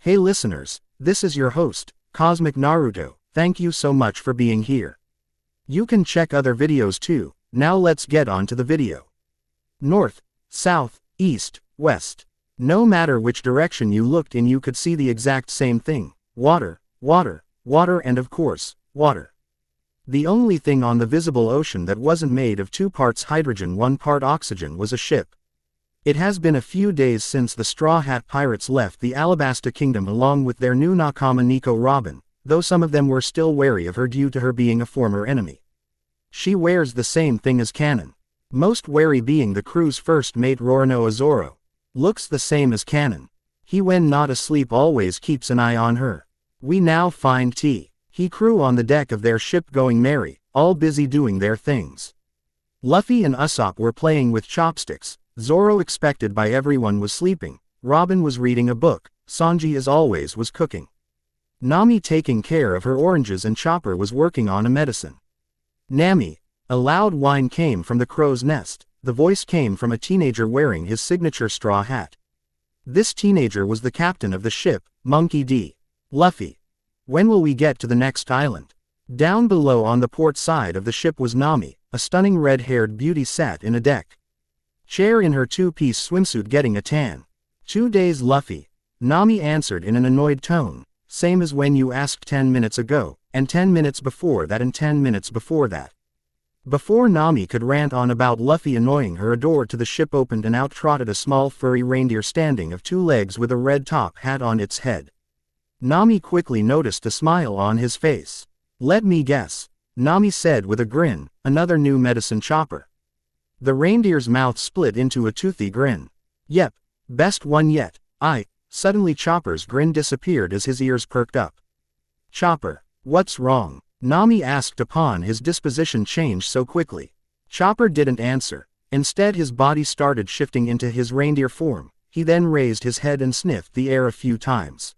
Hey listeners, this is your host, Cosmic Naruto. Thank you so much for being here. You can check other videos too. Now let's get on to the video. North, south, east, west. No matter which direction you looked in, you could see the exact same thing. Water, water, water, and of course, water. The only thing on the visible ocean that wasn't made of 2 parts hydrogen 1 part oxygen was a ship. It has been a few days since the Straw Hat Pirates left the Alabasta Kingdom along with their new nakama Nico Robin, though some of them were still wary of her due to her being a former enemy. She wears the same thing as Kanon. Most wary being the crew's first mate Roronoa Zoro. Looks the same as Kanon. He when not asleep always keeps an eye on her. We now find he crew on the deck of their ship going merry, all busy doing their things. Luffy and Usopp were playing with chopsticks, Zoro expected by everyone was sleeping, Robin was reading a book, Sanji as always was cooking. Nami taking care of her oranges and Chopper was working on a medicine. Nami. A loud whine came from the crow's nest. The voice came from a teenager wearing his signature straw hat. This teenager was the captain of the ship, Monkey D. Luffy. When will we get to the next island? Down below on the port side of the ship was Nami, a stunning red-haired beauty sat in a deck chair in her 2-piece swimsuit getting a tan. 2 days Luffy. Nami answered in an annoyed tone, same as when you asked 10 minutes ago, and 10 minutes before that and 10 minutes before that. Before Nami could rant on about Luffy annoying her, a door to the ship opened and out trotted a small furry reindeer standing of 2 legs with a red top hat on its head. Nami quickly noticed a smile on his face. Let me guess, Nami said with a grin, another new medicine Chopper. The reindeer's mouth split into a toothy grin. Yep, best one yet. Suddenly Chopper's grin disappeared as his ears perked up. Chopper, what's wrong? Nami asked upon his disposition changed so quickly. Chopper didn't answer. Instead his body started shifting into his reindeer form. He then raised his head and sniffed the air a few times.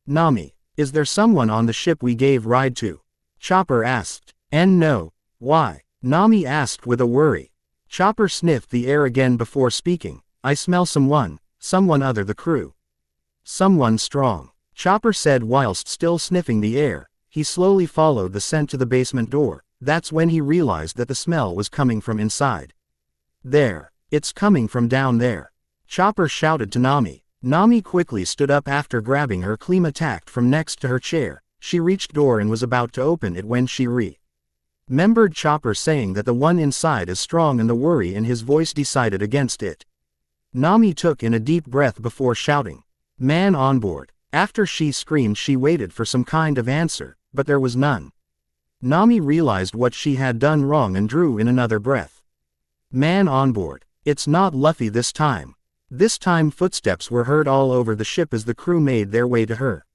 Nami, is there someone on the ship we gave ride to? Chopper asked. And no. Why? Nami asked with a worry. Chopper sniffed the air again before speaking. I smell someone other the crew. Someone strong. Chopper said whilst still sniffing the air. He slowly followed the scent to the basement door. That's when he realized that the smell was coming from inside. There. It's coming from down there. Chopper shouted to Nami. Nami quickly stood up after grabbing her Klima from next to her chair. She reached door and was about to open it when she remembered Chopper saying that the one inside is strong, and the worry in his voice decided against it. Nami took in a deep breath before shouting, "Man on board." After she screamed, she waited for some kind of answer, but there was none. Nami realized what she had done wrong and drew in another breath. Man on board. It's not Luffy this time. This time footsteps were heard all over the ship as the crew made their way to her.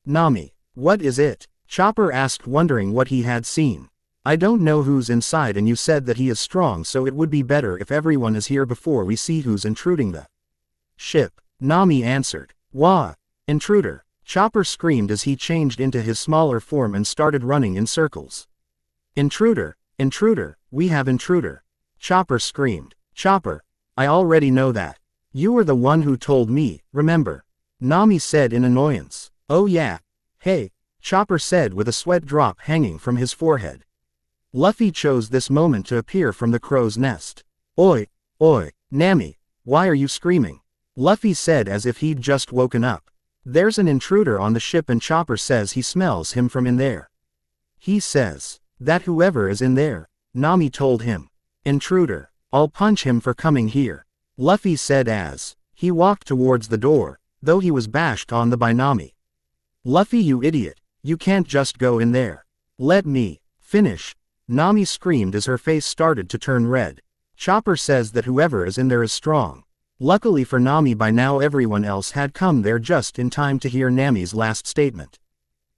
Nami, what is it? Chopper asked, wondering what he had seen. I don't know who's inside, and you said that he is strong, so it would be better if everyone is here before we see who's intruding the ship. Nami answered. Wah! Intruder! Chopper screamed as he changed into his smaller form and started running in circles. Intruder! Intruder! We have intruder! Chopper screamed. Chopper! I already know that. You were the one who told me, remember? Nami said in annoyance. Oh yeah. Hey, Chopper said with a sweat drop hanging from his forehead. Luffy chose this moment to appear from the crow's nest. Oi, Nami, why are you screaming? Luffy said as if he'd just woken up. There's an intruder on the ship and Chopper says he smells him from in there. He says that whoever is in there, Nami told him. Intruder, I'll punch him for coming here. Luffy said as he walked towards the door, though he was bashed on by Nami. Luffy, you idiot, you can't just go in there. Let me finish. Nami screamed as her face started to turn red. Chopper says that whoever is in there is strong. Luckily for Nami, by now everyone else had come there just in time to hear Nami's last statement.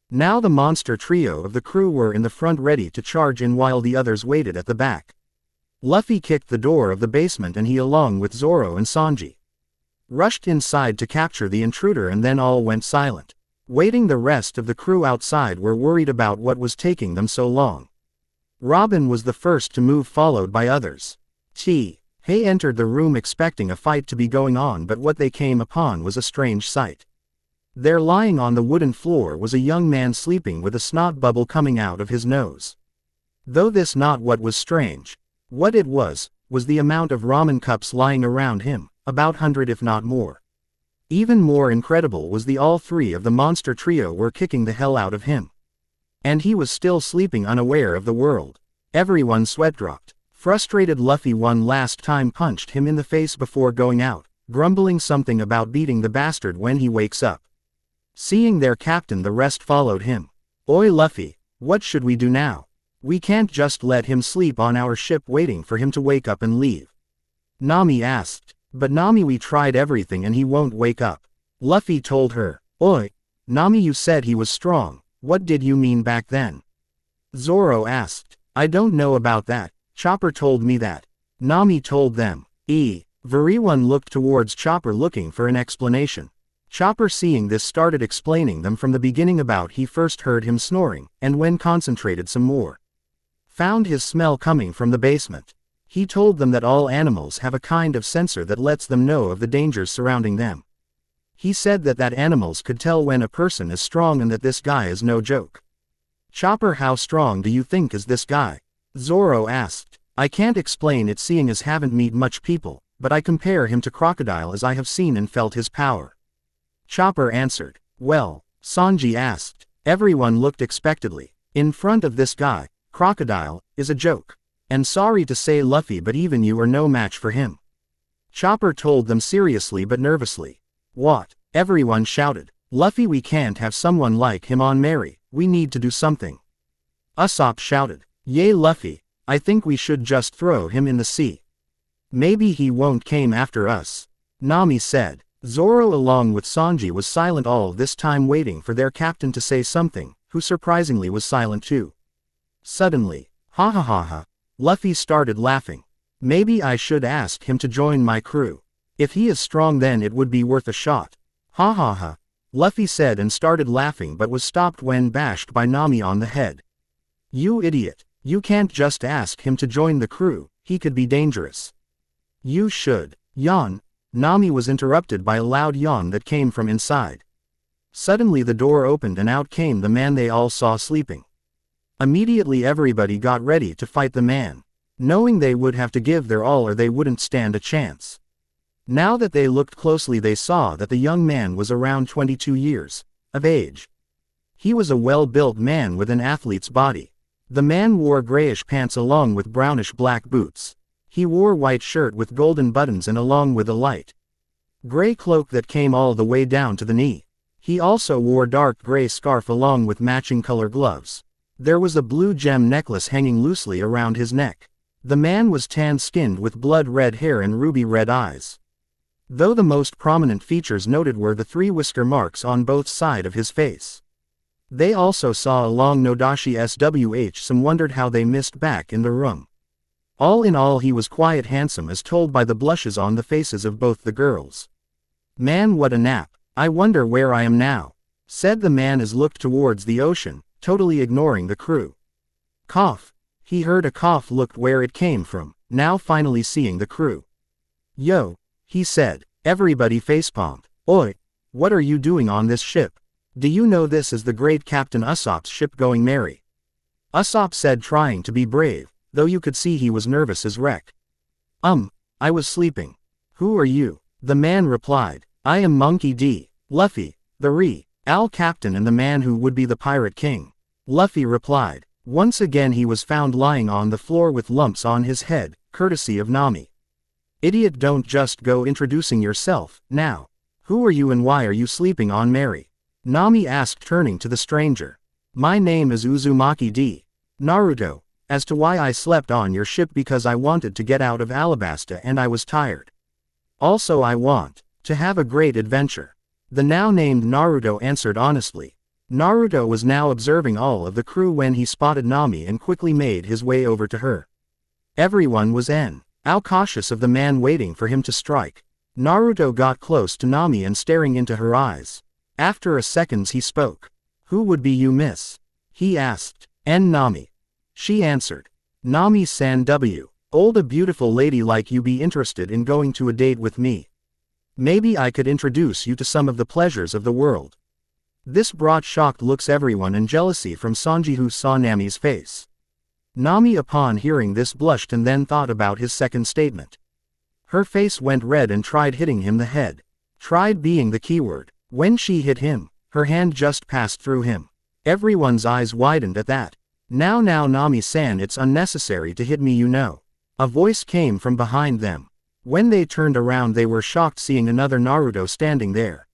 Now the monster trio of the crew were in the front ready to charge in while the others waited at the back. Luffy kicked the door of the basement and he, along with Zoro and Sanji, rushed inside to capture the intruder, and then all went silent. Waiting, the rest of the crew outside were worried about what was taking them so long. Robin was the first to move, followed by others. Hay entered the room expecting a fight to be going on, but what they came upon was a strange sight. There lying on the wooden floor was a young man sleeping with a snot bubble coming out of his nose. Though this not what was strange. What it was the amount of ramen cups lying around him, about 100 if not more. Even more incredible was the all three of the monster trio were kicking the hell out of him. And he was still sleeping unaware of the world. Everyone sweat dropped. Frustrated Luffy one last time punched him in the face before going out, grumbling something about beating the bastard when he wakes up. Seeing their captain, the rest followed him. Oi Luffy, what should we do now? We can't just let him sleep on our ship waiting for him to wake up and leave. Nami asked. But Nami, we tried everything and he won't wake up. Luffy told her. Oi, Nami, you said he was strong, what did you mean back then? Zoro asked. I don't know about that, Chopper told me that. Nami told them. Everyone looked towards Chopper looking for an explanation. Chopper, seeing this, started explaining them from the beginning about he first heard him snoring, and when concentrated some more. Found his smell coming from the basement. He told them that all animals have a kind of sensor that lets them know of the dangers surrounding them. He said that animals could tell when a person is strong and that this guy is no joke. Chopper, how strong do you think is this guy? Zoro asked. I can't explain it seeing as haven't met much people, but I compare him to Crocodile as I have seen and felt his power. Chopper answered. Well, Sanji asked. Everyone looked expectantly. In front of this guy, Crocodile is a joke. And sorry to say Luffy, but even you are no match for him. Chopper told them seriously but nervously. What? Everyone shouted. Luffy, we can't have someone like him on Mary, we need to do something. Usopp shouted. Yay Luffy, I think we should just throw him in the sea. Maybe he won't came after us. Nami said. Zoro along with Sanji was silent all this time waiting for their captain to say something, who surprisingly was silent too. Suddenly, ha ha ha ha, Luffy started laughing. Maybe I should ask him to join my crew. If he is strong then it would be worth a shot. Ha ha ha, Luffy said and started laughing but was stopped when bashed by Nami on the head. You idiot, you can't just ask him to join the crew, he could be dangerous. You should. Yawn. Nami was interrupted by a loud yawn that came from inside. Suddenly the door opened and out came the man they all saw sleeping. Immediately everybody got ready to fight the man, knowing they would have to give their all or they wouldn't stand a chance. Now that they looked closely they saw that the young man was around 22 years of age. He was a well-built man with an athlete's body. The man wore grayish pants along with brownish black boots. He wore white shirt with golden buttons and along with a light gray cloak that came all the way down to the knee. He also wore dark gray scarf along with matching color gloves. There was a blue gem necklace hanging loosely around his neck. The man was tan-skinned with blood-red hair and ruby-red eyes. Though the most prominent features noted were the 3 whisker marks on both sides of his face. They also saw a long Nodashi swh. Some wondered how they missed back in the room. All in all he was quite handsome as told by the blushes on the faces of both the girls. Man, what a nap. I wonder where I am now, said the man as looked towards the ocean, totally ignoring the crew. Cough. He heard a cough, looked where it came from, now finally seeing the crew. Yo, he said. Everybody facepalmed. Oi, what are you doing on this ship? Do you know this is the great Captain Usopp's ship going merry? Usopp said, trying to be brave, though you could see he was nervous as wreck. I was sleeping. Who are you? The man replied. I am Monkey D. Luffy, the real captain and the man who would be the pirate king. Luffy replied. Once again he was found lying on the floor with lumps on his head, courtesy of Nami. Idiot, don't just go introducing yourself, now. Who are you and why are you sleeping on Mary? Nami asked, turning to the stranger. My name is Uzumaki D. Naruto. As to why I slept on your ship, because I wanted to get out of Alabasta and I was tired. Also I want to have a great adventure. The now named Naruto answered honestly. Naruto was now observing all of the crew when he spotted Nami and quickly made his way over to her. Everyone was cautious of the man waiting for him to strike. Naruto got close to Nami and staring into her eyes. After a second he spoke. Who would be you, miss? He asked. Nami. She answered. Nami-san, old a beautiful lady like you be interested in going to a date with me? Maybe I could introduce you to some of the pleasures of the world. This brought shocked looks everyone and jealousy from Sanji, who saw Nami's face. Nami upon hearing this blushed and then thought about his second statement. Her face went red and tried hitting him the head. Tried being the keyword. When she hit him, her hand just passed through him. Everyone's eyes widened at that. Now Nami-san, it's unnecessary to hit me, you know. A voice came from behind them. When they turned around they were shocked seeing another Naruto standing there.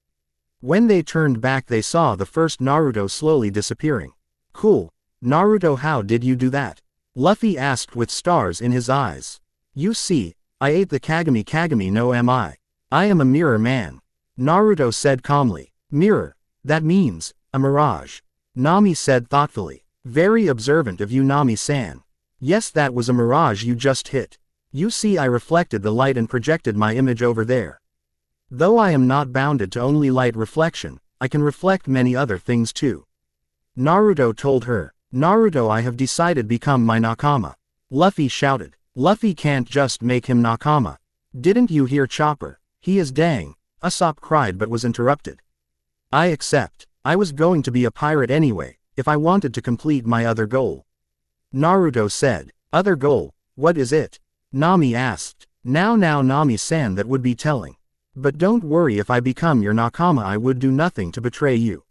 When they turned back they saw the first Naruto slowly disappearing. Cool. Naruto, how did you do that? Luffy asked with stars in his eyes. You see, I ate the Kagami no am I. I am a mirror man. Naruto said calmly. Mirror. That means, a mirage. Nami said thoughtfully. Very observant of you, Nami-san. Yes, that was a mirage you just hit. You see, I reflected the light and projected my image over there. Though I am not bounded to only light reflection, I can reflect many other things too. Naruto told her. Naruto, I have decided become my nakama. Luffy shouted. Luffy can't just make him nakama. Didn't you hear Chopper? He is dang. Usopp cried but was interrupted. I accept. I was going to be a pirate anyway, if I wanted to complete my other goal. Naruto said. Other goal, what is it? Nami asked. Now Nami-san, that would be telling. But don't worry, if I become your nakama I would do nothing to betray you.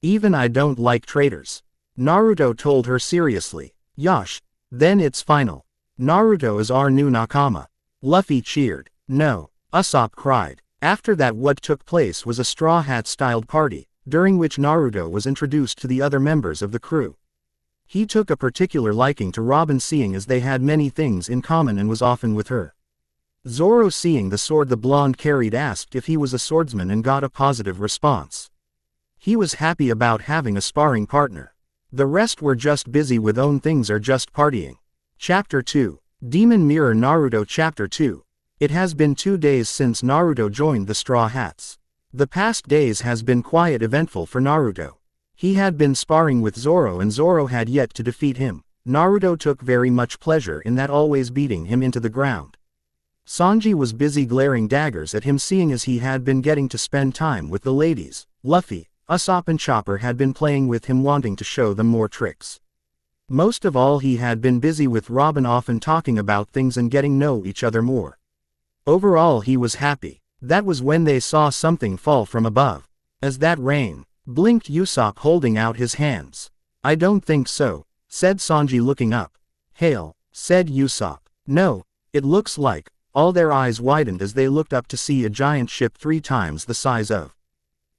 Even I don't like traitors. Naruto told her seriously. Yosh, then it's final. Naruto is our new nakama. Luffy cheered. No, Usopp cried. After that, what took place was a Straw Hat-styled party, during which Naruto was introduced to the other members of the crew. He took a particular liking to Robin, seeing as they had many things in common and was often with her. Zoro, seeing the sword the blonde carried, asked if he was a swordsman and got a positive response. He was happy about having a sparring partner. The rest were just busy with own things or just partying. Chapter 2. Demon Mirror Naruto. Chapter 2. It has been 2 days since Naruto joined the Straw Hats. The past days has been quite eventful for Naruto. He had been sparring with Zoro and Zoro had yet to defeat him. Naruto took very much pleasure in that, always beating him into the ground. Sanji was busy glaring daggers at him, seeing as he had been getting to spend time with the ladies. Luffy, Usopp and Chopper had been playing with him, wanting to show them more tricks. Most of all, he had been busy with Robin, often talking about things and getting know each other more. Overall he was happy. That was when they saw something fall from above. As that rain, blinked Usopp holding out his hands. I don't think so, said Sanji looking up. Hail, said Usopp. No, it looks like. All their eyes widened as they looked up to see a giant ship 3 times the size of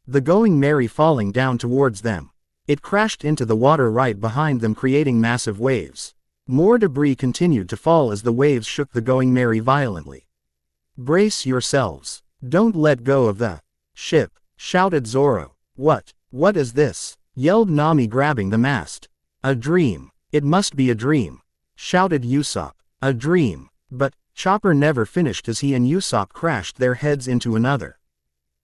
the Going Merry falling down towards them. It crashed into the water right behind them, creating massive waves. More debris continued to fall as the waves shook the Going Merry violently. Brace yourselves. Don't let go of the ship, shouted Zoro. What is this? Yelled Nami, grabbing the mast. A dream. It must be a dream, shouted Usopp. A dream. But Chopper never finished as he and Usopp crashed their heads into another.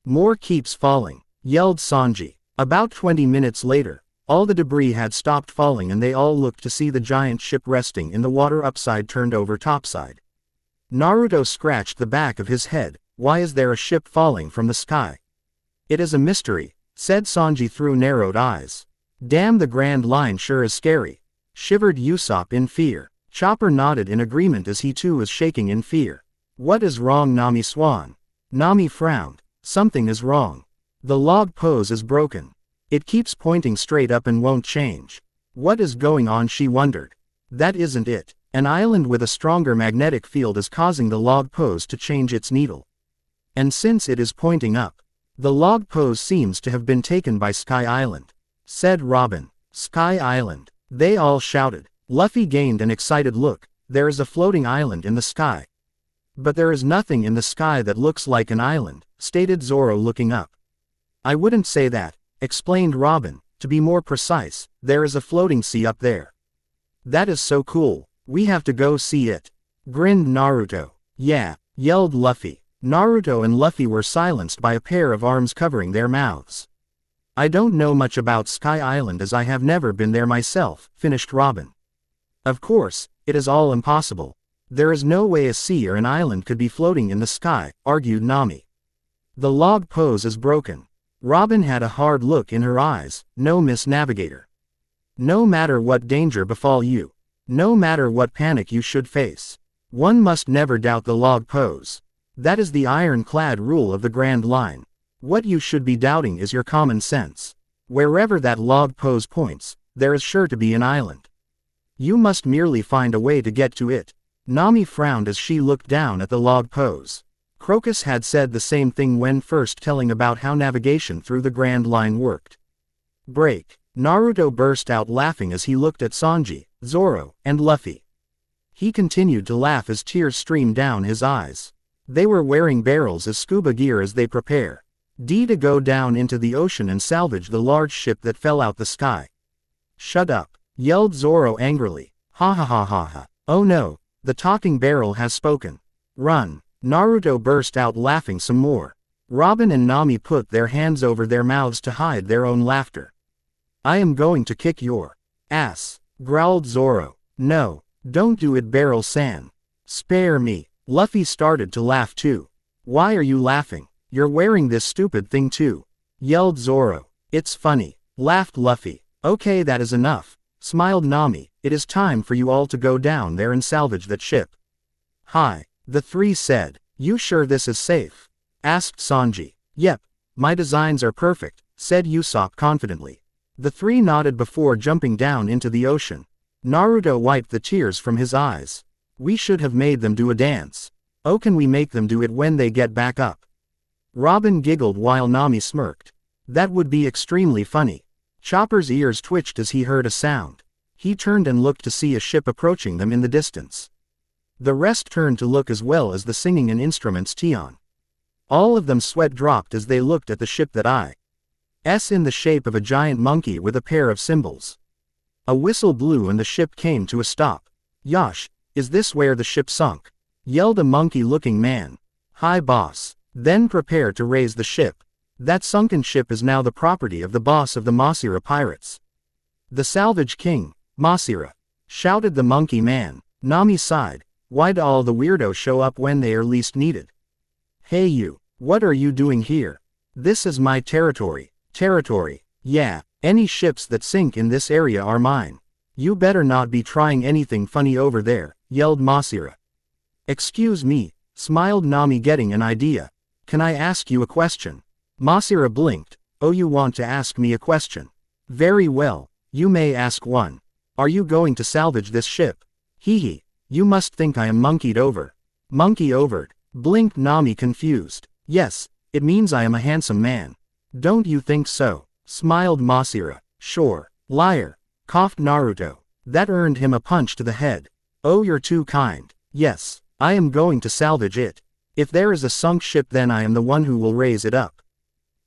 More keeps falling, yelled Sanji. About 20 minutes later, all the debris had stopped falling and they all looked to see the giant ship resting in the water, upside turned over topside. Naruto scratched the back of his head. Why is there a ship falling from the sky? It is a mystery, said Sanji through narrowed eyes. Damn, the Grand Line sure is scary, shivered Usopp in fear. Chopper nodded in agreement as he too was shaking in fear. What is wrong, Nami-swan? Nami frowned. Something is wrong. The log pose is broken. It keeps pointing straight up and won't change. What is going on, she wondered. That isn't it. An island with a stronger magnetic field is causing the log pose to change its needle. And since it is pointing up, the log pose seems to have been taken by Sky Island, said Robin. Sky Island, they all shouted. Luffy gained an excited look. There is a floating island in the sky. But there is nothing in the sky that looks like an island, stated Zoro looking up. I wouldn't say that, explained Robin. To be more precise, there is a floating sea up there. That is so cool. We have to go see it, grinned Naruto. Yeah, yelled Luffy. Naruto and Luffy were silenced by a pair of arms covering their mouths. I don't know much about Sky Island as I have never been there myself, finished Robin. Of course, it is all impossible. There is no way a sea or an island could be floating in the sky, argued Nami. The log pose is broken. Robin had a hard look in her eyes. No, Miss Navigator. No matter what danger befall you, no matter what panic you should face, one must never doubt the log pose. That is the ironclad rule of the Grand Line. What you should be doubting is your common sense. Wherever that log pose points, there is sure to be an island. You must merely find a way to get to it. Nami frowned as she looked down at the log pose. Crocus had said the same thing when first telling about how navigation through the Grand Line worked. Break. Naruto burst out laughing as he looked at Sanji, Zoro, and Luffy. He continued to laugh as tears streamed down his eyes. They were wearing barrels as scuba gear as they prepare to go down into the ocean and salvage the large ship that fell out the sky. Shut up, yelled Zoro angrily. Ha ha ha ha ha. Oh no, the talking barrel has spoken. Run. Naruto burst out laughing some more. Robin and Nami put their hands over their mouths to hide their own laughter. I am going to kick your ass, growled Zoro. No, don't do it, Barrel-san. Spare me. Luffy started to laugh too. Why are you laughing? You're wearing this stupid thing too, yelled Zoro. It's funny, laughed Luffy. Okay, that is enough, smiled Nami. It is time for you all to go down there and salvage that ship. Hi, the three said. You sure this is safe? Asked Sanji. Yep, my designs are perfect, said Usopp confidently. The three nodded before jumping down into the ocean. Naruto wiped the tears from his eyes. We should have made them do a dance. Oh, can we make them do it when they get back up? Robin giggled while Nami smirked. That would be extremely funny. Chopper's ears twitched as he heard a sound. He turned and looked to see a ship approaching them in the distance. The rest turned to look as well as the singing and instruments Tion. All of them sweat dropped as they looked at the ship that is in the shape of a giant monkey with a pair of cymbals. A whistle blew and the ship came to a stop. Yosh, is this where the ship sunk? Yelled a monkey-looking man. Hi boss. Then prepare to raise the ship. That sunken ship is now the property of the boss of the Masira pirates. The Salvage King, Masira, shouted the monkey man. Nami sighed. Why'd all the weirdos show up when they are least needed? Hey you, what are you doing here? This is my territory. Territory, yeah, any ships that sink in this area are mine. You better not be trying anything funny over there, yelled Masira. Excuse me, smiled Nami, getting an idea. Can I ask you a question? Masira blinked. Oh, you want to ask me a question? Very well, you may ask one. Are you going to salvage this ship? Hee hee, you must think I am monkeyed over. Monkey overed, blinked Nami confused. Yes, it means I am a handsome man. Don't you think so? Smiled Masira. Sure, liar, coughed Naruto. That earned him a punch to the head. Oh, you're too kind. Yes, I am going to salvage it. If there is a sunk ship, then I am the one who will raise it up.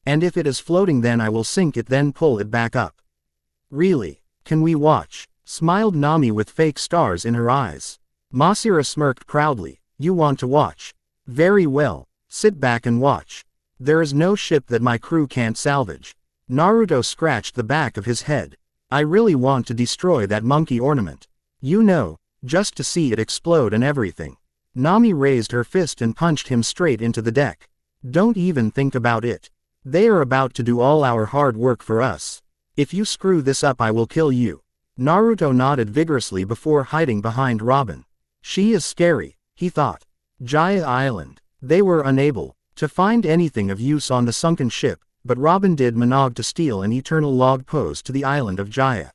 And if it is floating, then I will sink it, then pull it back up. Really? Can we watch? Smiled Nami with fake stars in her eyes. Masira smirked proudly. You want to watch? Very well, sit back and watch. There is no ship that my crew can't salvage. Naruto scratched the back of his head. I really want to destroy that monkey ornament. You know, just to see it explode and everything. Nami raised her fist and punched him straight into the deck. Don't even think about it. They are about to do all our hard work for us. If you screw this up, I will kill you. Naruto nodded vigorously before hiding behind Robin. She is scary, he thought. Jaya Island. They were unable to find anything of use on the sunken ship, but Robin did manage to steal an eternal log pose to the island of Jaya.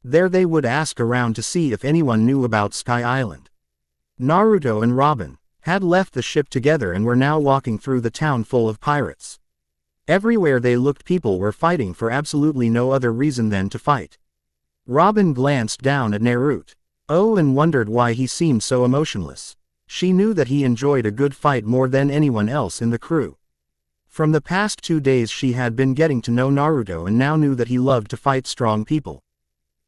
There they would ask around to see if anyone knew about Sky Island. Naruto and Robin had left the ship together and were now walking through the town full of pirates. Everywhere they looked, people were fighting for absolutely no other reason than to fight. Robin glanced down at Naruto and wondered why he seemed so emotionless. She knew that he enjoyed a good fight more than anyone else in the crew. From the past 2 days she had been getting to know Naruto and now knew that he loved to fight strong people.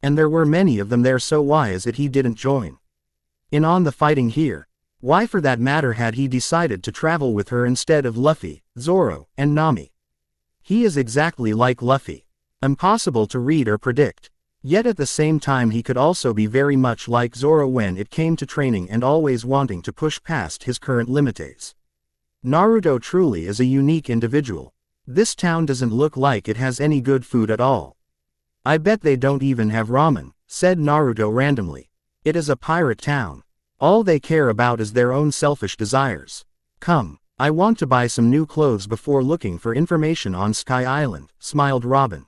And there were many of them there, so why is it he didn't join in on the fighting here? Why for that matter had he decided to travel with her instead of Luffy, Zoro, and Nami? He is exactly like Luffy. Impossible to read or predict. Yet at the same time he could also be very much like Zoro when it came to training and always wanting to push past his current limits. Naruto truly is a unique individual. This town doesn't look like it has any good food at all. I bet they don't even have ramen, said Naruto randomly. It is a pirate town. All they care about is their own selfish desires. Come, I want to buy some new clothes before looking for information on Sky Island, smiled Robin.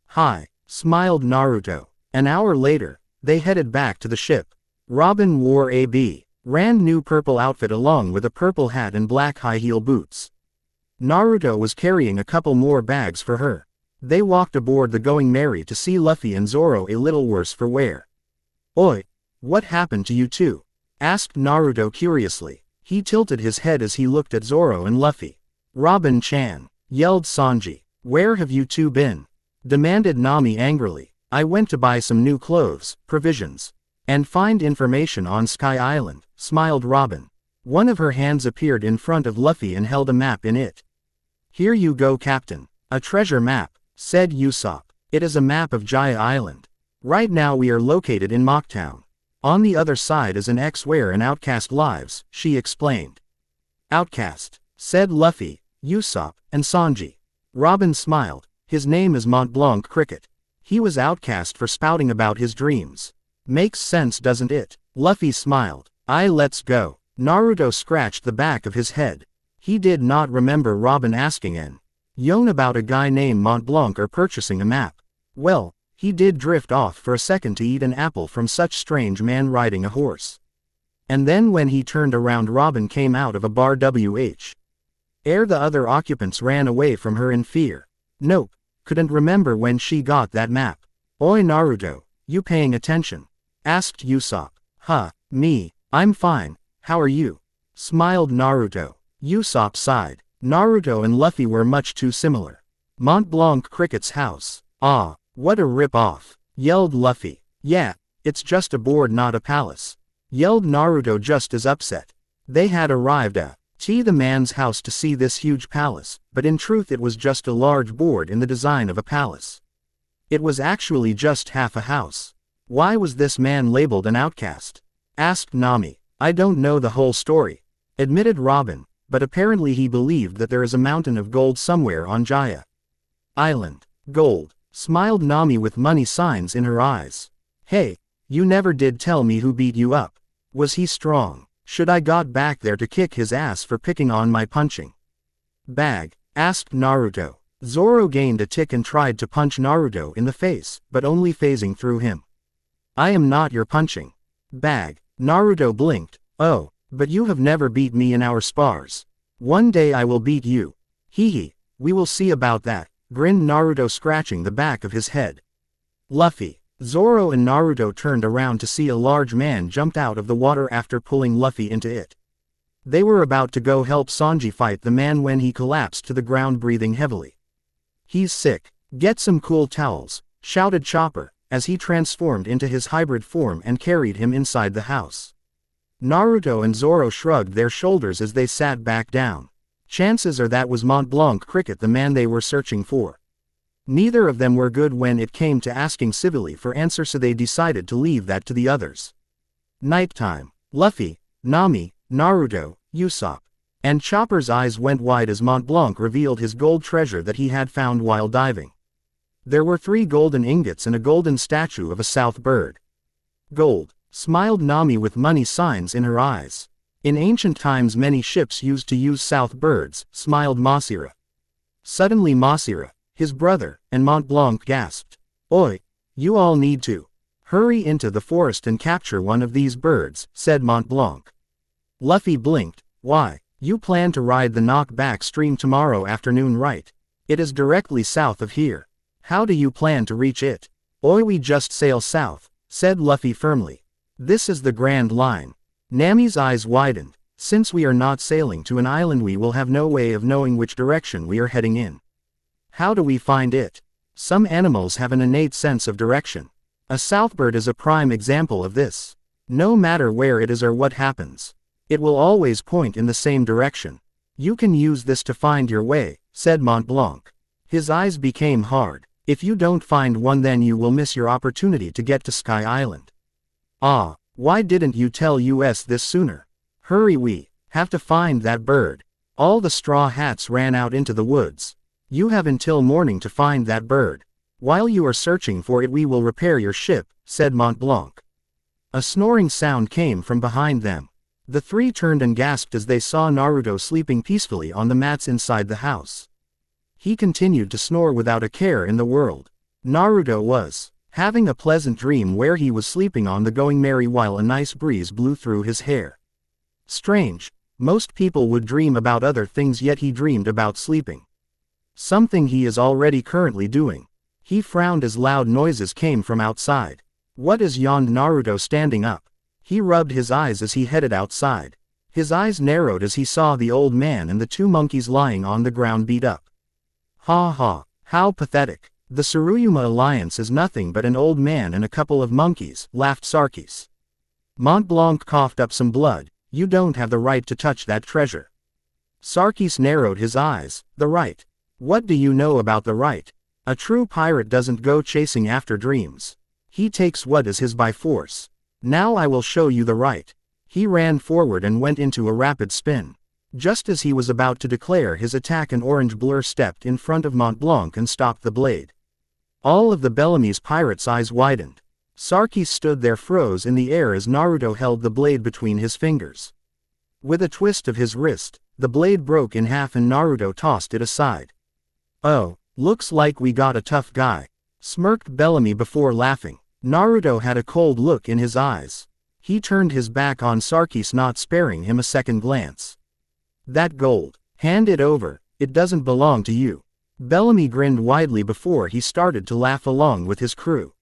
Hi, smiled Naruto. An hour later, they headed back to the ship. Robin wore a brand new purple outfit along with a purple hat and black high-heel boots. Naruto was carrying a couple more bags for her. They walked aboard the Going Merry to see Luffy and Zoro a little worse for wear. Oi, what happened to you two? Asked Naruto curiously. He tilted his head as he looked at Zoro and Luffy. Robin-chan, yelled Sanji. Where have you two been? Demanded Nami angrily. I went to buy some new clothes, provisions, and find information on Sky Island, smiled Robin. One of her hands appeared in front of Luffy and held a map in it. Here you go, Captain. A treasure map, said Usopp. It is a map of Jaya Island. Right now we are located in Mocktown. On the other side is an X where an outcast lives, she explained. Outcast, said Luffy, Usopp, and Sanji. Robin smiled. His name is Mont Blanc Cricket. He was outcast for spouting about his dreams. Makes sense, doesn't it? Luffy smiled. Let's go. Naruto scratched the back of his head. He did not remember Robin asking an Yon about a guy named Mont Blanc or purchasing a map. Well, he did drift off for a second to eat an apple from such strange man riding a horse. And then when he turned around, Robin came out of a bar ere the other occupants ran away from her in fear. Nope, couldn't remember when she got that map. Oi Naruto, you paying attention? Asked Usopp. Huh, me, I'm fine, how are you? Smiled Naruto. Usopp sighed. Naruto and Luffy were much too similar. Mont Blanc Cricket's house. Ah, what a rip-off, yelled Luffy. Yeah, it's just a board, not a palace, yelled Naruto just as upset. They had arrived at the man's house to see this huge palace, but in truth it was just a large board in the design of a palace. It was actually just half a house. Why was this man labeled an outcast? Asked Nami. I don't know the whole story, admitted Robin, but apparently he believed that there is a mountain of gold somewhere on Jaya Island. Gold, smiled Nami with money signs in her eyes. Hey, you never did tell me who beat you up. Was he strong? Should I got back there to kick his ass for picking on my punching bag? Asked Naruto. Zoro gained a tick and tried to punch Naruto in the face, but only phasing through him. I am not your punching bag. Naruto blinked. Oh, but you have never beat me in our spars. One day I will beat you. Hee, we will see about that, grinned Naruto, scratching the back of his head. Luffy. Zoro and Naruto turned around to see a large man jumped out of the water after pulling Luffy into it. They were about to go help Sanji fight the man when he collapsed to the ground, breathing heavily. He's sick. Get some cool towels, shouted Chopper, as he transformed into his hybrid form and carried him inside the house. Naruto and Zoro shrugged their shoulders as they sat back down. Chances are that was Mont Blanc Cricket, the man they were searching for. Neither of them were good when it came to asking civilly for answers, so they decided to leave that to the others. Nighttime. Luffy, Nami, Naruto, Usopp, and Chopper's eyes went wide as Mont Blanc revealed his gold treasure that he had found while diving. There were 3 golden ingots and a golden statue of a south bird. Gold, smiled Nami with money signs in her eyes. In ancient times many ships used to use south birds, smiled Masira. Suddenly Masira, his brother, and Mont Blanc gasped. Oi, you all need to hurry into the forest and capture one of these birds, said Mont Blanc. Luffy blinked. Why, you plan to ride the knockback stream tomorrow afternoon, right? It is directly south of here. How do you plan to reach it? Oi, we just sail south, said Luffy firmly. This is the Grand Line. Nami's eyes widened. Since we are not sailing to an island, we will have no way of knowing which direction we are heading in. How do we find it? Some animals have an innate sense of direction. A southbird is a prime example of this. No matter where it is or what happens, it will always point in the same direction. You can use this to find your way, said Mont Blanc. His eyes became hard. If you don't find one, then you will miss your opportunity to get to Sky Island. Ah, why didn't you tell us this sooner? Hurry, we have to find that bird. All the Straw Hats ran out into the woods. You have until morning to find that bird. While you are searching for it we will repair your ship, said Mont Blanc. A snoring sound came from behind them. The three turned and gasped as they saw Naruto sleeping peacefully on the mats inside the house. He continued to snore without a care in the world. Naruto was having a pleasant dream where he was sleeping on the going merry while a nice breeze blew through his hair. Strange, most people would dream about other things yet he dreamed about sleeping. Something he is already currently doing. He frowned as loud noises came from outside. What is, yawned Naruto standing up. He rubbed his eyes as he headed outside. His eyes narrowed as he saw the old man and the two monkeys lying on the ground beat up. Ha ha, how pathetic. The Tsuruyuma alliance is nothing but an old man and a couple of monkeys, laughed Sarkis. Mont Blanc coughed up some blood. You don't have the right to touch that treasure. Sarkis narrowed his eyes. The right? What do you know about the right? A true pirate doesn't go chasing after dreams. He takes what is his by force. Now I will show you the right. He ran forward and went into a rapid spin. Just as he was about to declare his attack, an orange blur stepped in front of Mont Blanc and stopped the blade. All of the Bellamy's pirates' eyes widened. Sarkis stood there froze in the air as Naruto held the blade between his fingers. With a twist of his wrist, the blade broke in half and Naruto tossed it aside. Oh, looks like we got a tough guy, smirked Bellamy before laughing. Naruto had a cold look in his eyes. He turned his back on Sarkis, not sparing him a second glance. That gold, hand it over, it doesn't belong to you. Bellamy grinned widely before he started to laugh along with his crew.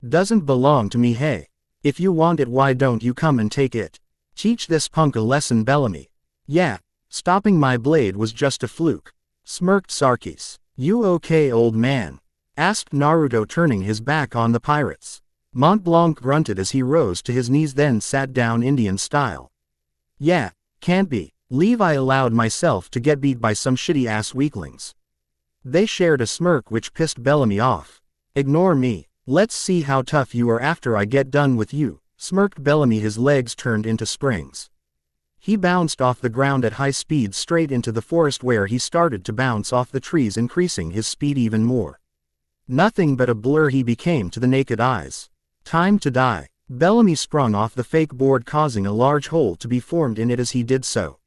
Doesn't belong to me, hey? If you want it, why don't you come and take it? Teach this punk a lesson, Bellamy. Yeah, stopping my blade was just a fluke, smirked Sarkis. You okay, old man? Asked Naruto, turning his back on the pirates. Mont Blanc grunted as he rose to his knees, then sat down Indian style. Yeah, can't be. Leave, I allowed myself to get beat by some shitty-ass weaklings. They shared a smirk which pissed Bellamy off. Ignore me. Let's see how tough you are after I get done with you, smirked Bellamy, his legs turned into springs. He bounced off the ground at high speed straight into the forest where he started to bounce off the trees, increasing his speed even more. Nothing but a blur he became to the naked eyes. Time to die. Bellamy sprung off the fake board, causing a large hole to be formed in it as he did so.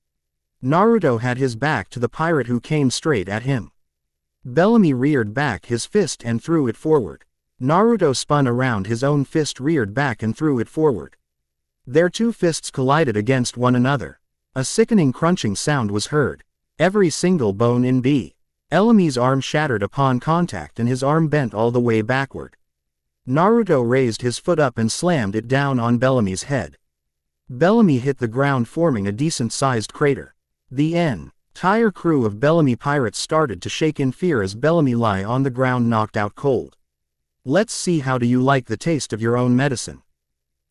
Naruto had his back to the pirate who came straight at him. Bellamy reared back his fist and threw it forward. Naruto spun around his own fist, reared back and threw it forward. Their two fists collided against one another. A sickening crunching sound was heard. Every single bone in Bellamy's arm shattered upon contact and his arm bent all the way backward. Naruto raised his foot up and slammed it down on Bellamy's head. Bellamy hit the ground, forming a decent-sized crater. The entire crew of Bellamy pirates started to shake in fear as Bellamy lay on the ground, knocked out cold. Let's see how do you like the taste of your own medicine,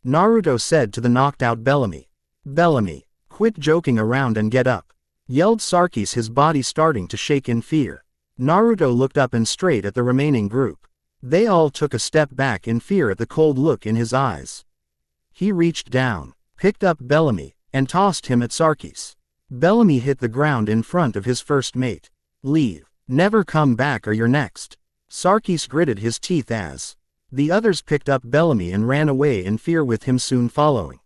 Naruto said to the knocked-out Bellamy. Bellamy, quit joking around and get up, yelled Sarkis, his body starting to shake in fear. Naruto looked up and straight at the remaining group. They all took a step back in fear at the cold look in his eyes. He reached down, picked up Bellamy, and tossed him at Sarkis. Bellamy hit the ground in front of his first mate. Leave. Never come back or you're next. Sarkis gritted his teeth as the others picked up Bellamy and ran away in fear, with him soon following.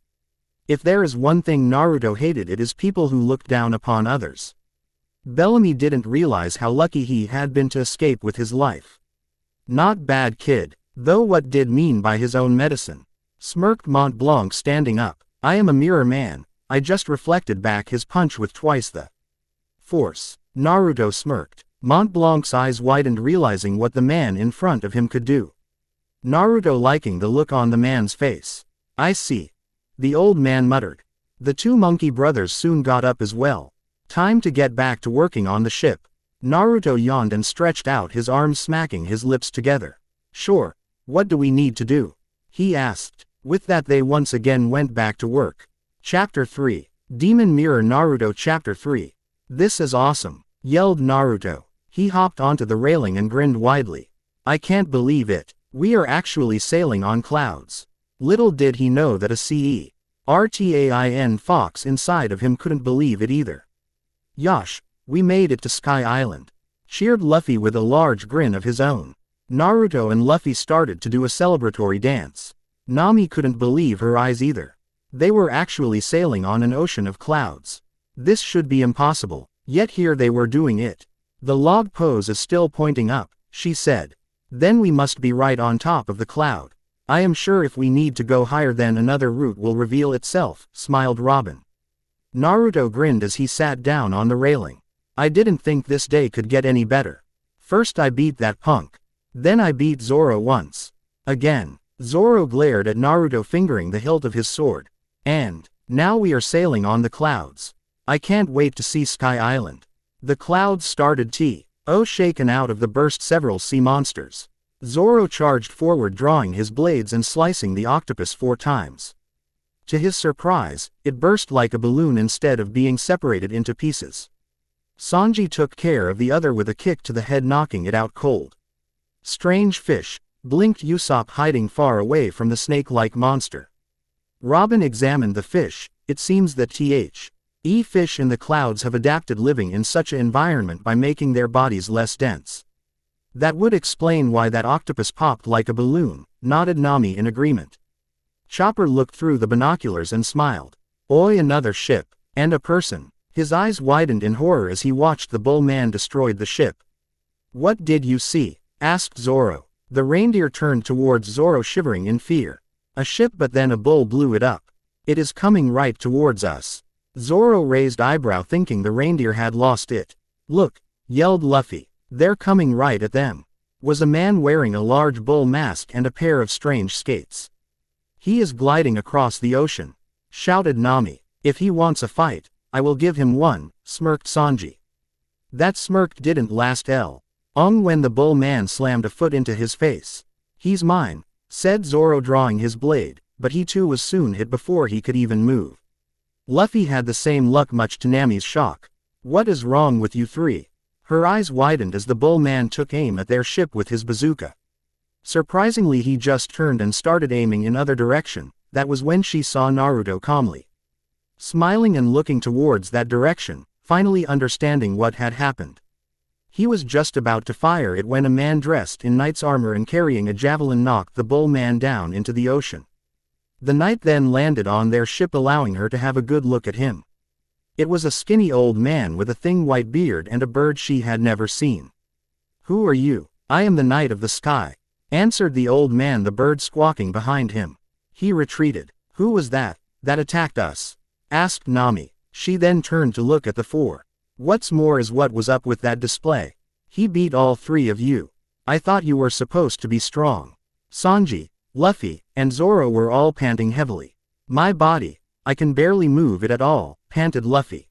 If there is one thing Naruto hated, it is people who look down upon others. Bellamy didn't realize how lucky he had been to escape with his life. Not bad, kid, though. What did mean by his own medicine? Smirked Mont Blanc, standing up. I am a mirror man. I just reflected back his punch with twice the force. Naruto smirked. Mont Blanc's eyes widened, realizing what the man in front of him could do. Naruto liking the look on the man's face. I see, the old man muttered. The two monkey brothers soon got up as well. Time to get back to working on the ship. Naruto yawned and stretched out his arms, smacking his lips together. Sure, what do we need to do? He asked. With that, they once again went back to work. Chapter 3. Demon Mirror. Naruto. Chapter 3. This is awesome, yelled Naruto. He hopped onto the railing and grinned widely. I can't believe it. We are actually sailing on clouds. Little did he know that a CERTAIN fox inside of him couldn't believe it either. Yosh, we made it to Sky Island. cheered Luffy with a large grin of his own. Naruto and Luffy started to do a celebratory dance. Nami couldn't believe her eyes either. They were actually sailing on an ocean of clouds. This should be impossible, yet here they were doing it. The log pose is still pointing up, she said. Then we must be right on top of the cloud. I am sure if we need to go higher then another route will reveal itself, smiled Robin. Naruto grinned as he sat down on the railing. I didn't think this day could get any better. First I beat that punk. Then I beat Zoro once. Again. Zoro glared at Naruto fingering the hilt of his sword. And, now we are sailing on the clouds. I can't wait to see Sky Island. The clouds started shaken out of the burst several sea monsters. Zoro charged forward drawing his blades and slicing the octopus 4 times. To his surprise, it burst like a balloon instead of being separated into pieces. Sanji took care of the other with a kick to the head knocking it out cold. Strange fish, blinked Usopp hiding far away from the snake-like monster. Robin examined the fish. It seems that fish in the clouds have adapted living in such an environment by making their bodies less dense. That would explain why that octopus popped like a balloon, nodded Nami in agreement. Chopper looked through the binoculars and smiled. Oi, another ship, and a person. His eyes widened in horror as he watched the bull man destroy the ship. What did you see? Asked Zoro. The reindeer turned towards Zoro shivering in fear. A ship, but then a bull blew it up. It is coming right towards us. Zoro raised eyebrow thinking the reindeer had lost it. Look, yelled Luffy. They're coming right at them. Was a man wearing a large bull mask and a pair of strange skates. He is gliding across the ocean, shouted Nami. If he wants a fight, I will give him one, smirked Sanji. That smirk didn't last long when the bull man slammed a foot into his face. He's mine, said Zoro drawing his blade, but he too was soon hit before he could even move. Luffy had the same luck much to Nami's shock. What is wrong with you three? Her eyes widened as the bull man took aim at their ship with his bazooka. Surprisingly he just turned and started aiming in other direction. That was when she saw Naruto calmly smiling and looking towards that direction, finally understanding what had happened. He was just about to fire it when a man dressed in knight's armor and carrying a javelin knocked the bull man down into the ocean. The knight then landed on their ship allowing her to have a good look at him. It was a skinny old man with a thin white beard and a bird she had never seen. Who are you? I am the Knight of the Sky, answered the old man, the bird squawking behind him. He retreated. Who was that attacked us? Asked Nami. She then turned to look at the 4. What's more is what was up with that display. He beat all 3 of you. I thought you were supposed to be strong. Sanji, Luffy, and Zoro were all panting heavily. My body, I can barely move it at all, panted Luffy.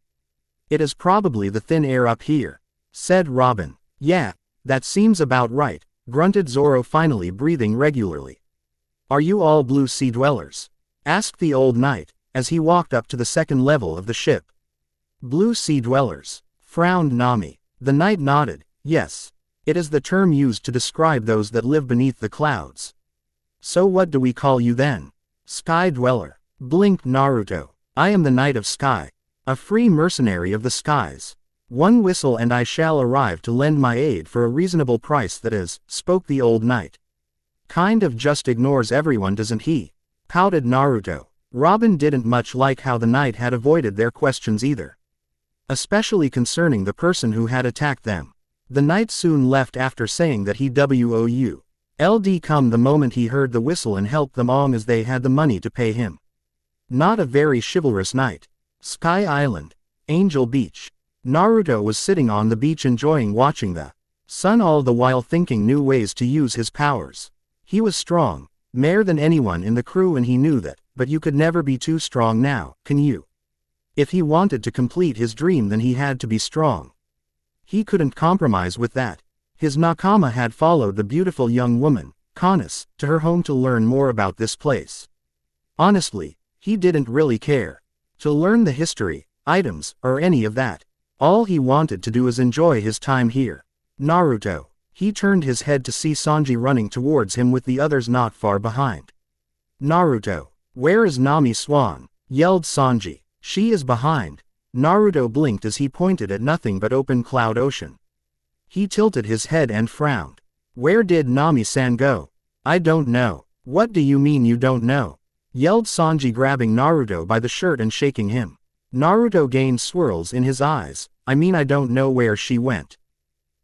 It is probably the thin air up here, said Robin. Yeah, that seems about right, grunted Zoro finally breathing regularly. Are you all blue sea dwellers? Asked the old knight, as he walked up to the second level of the ship. Blue sea dwellers, frowned Nami. The knight nodded. Yes. It is the term used to describe those that live beneath the clouds. So what do we call you then? Sky dweller, blinked Naruto. I am the Knight of Sky, a free mercenary of the skies. One whistle and I shall arrive to lend my aid for a reasonable price, that is, spoke the old knight. Kind of just ignores everyone, doesn't he? Pouted Naruto. Robin didn't much like how the knight had avoided their questions either, especially concerning the person who had attacked them. The knight soon left after saying that he would come the moment he heard the whistle and help them all as they had the money to pay him. Not a very chivalrous knight. Sky Island, Angel Beach. Naruto was sitting on the beach enjoying watching the sun all the while thinking new ways to use his powers. He was strong, more than anyone in the crew, and he knew that, but you could never be too strong now, can you? If he wanted to complete his dream then he had to be strong. He couldn't compromise with that. His nakama had followed the beautiful young woman, Kanis, to her home to learn more about this place. Honestly, he didn't really care to learn the history, items, or any of that. All he wanted to do is enjoy his time here. Naruto. He turned his head to see Sanji running towards him with the others not far behind. Naruto. Where is Nami Swan? Yelled Sanji. She is behind. Naruto blinked as he pointed at nothing but open cloud ocean. He tilted his head and frowned. Where did Nami-san go? I don't know. What do you mean you don't know? Yelled Sanji, grabbing Naruto by the shirt and shaking him. Naruto gained swirls in his eyes. I mean, I don't know where she went.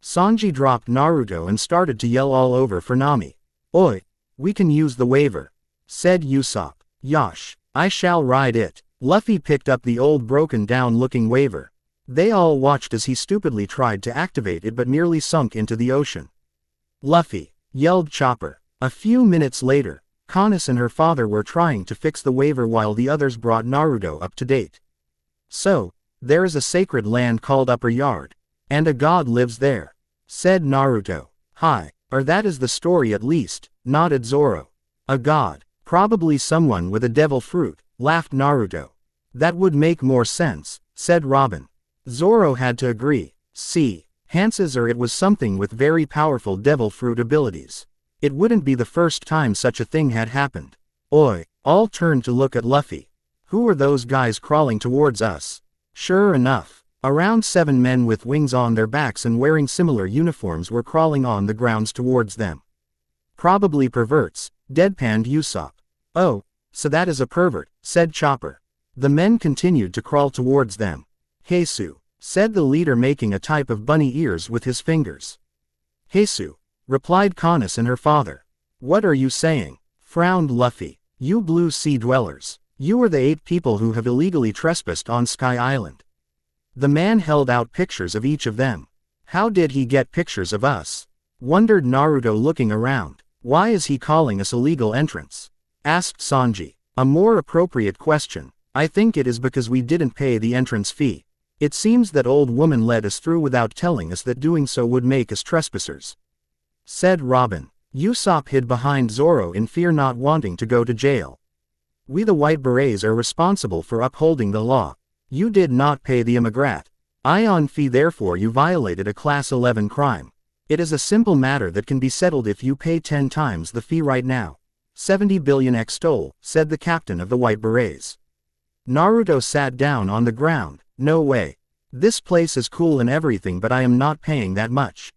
Sanji dropped Naruto and started to yell all over for Nami. Oi! We can use the waiver, said Usopp. Yosh! I shall ride it. Luffy picked up the old broken down looking waiver. They all watched as he stupidly tried to activate it but nearly sunk into the ocean. Luffy! Yelled Chopper. A few minutes later, Kanis and her father were trying to fix the waiver while the others brought Naruto up to date. So, there is a sacred land called Upper Yard, and a god lives there, said Naruto. Hi, or that is the story at least, nodded Zoro. A god, probably someone with a devil fruit, laughed Naruto. That would make more sense, said Robin. Zoro had to agree. See, Hanses, or it was something with very powerful devil fruit abilities. It wouldn't be the first time such a thing had happened. Oi! All turned to look at Luffy. Who are those guys crawling towards us? Sure enough, around 7 men with wings on their backs and wearing similar uniforms were crawling on the grounds towards them. Probably perverts, deadpanned Usopp. Oh, so that is a pervert, said Chopper. The men continued to crawl towards them. Heisu, said the leader, making a type of bunny ears with his fingers. Heisu, replied Kanis and her father. What are you saying? Frowned Luffy. You Blue Sea Dwellers. You are the 8 people who have illegally trespassed on Sky Island. The man held out pictures of each of them. How did he get pictures of us? Wondered Naruto, looking around. Why is he calling us illegal entrants? Asked Sanji. A more appropriate question. I think it is because we didn't pay the entrance fee. It seems that old woman led us through without telling us that doing so would make us trespassers, said Robin. Usopp hid behind Zoro in fear, not wanting to go to jail. We the White Berets are responsible for upholding the law. You did not pay the emigrat ion fee, therefore you violated a Class 11 crime. It is a simple matter that can be settled if you pay 10 times the fee right now. 70 billion extol, said the captain of the White Berets. Naruto sat down on the ground. No way. This place is cool and everything, but I am not paying that much.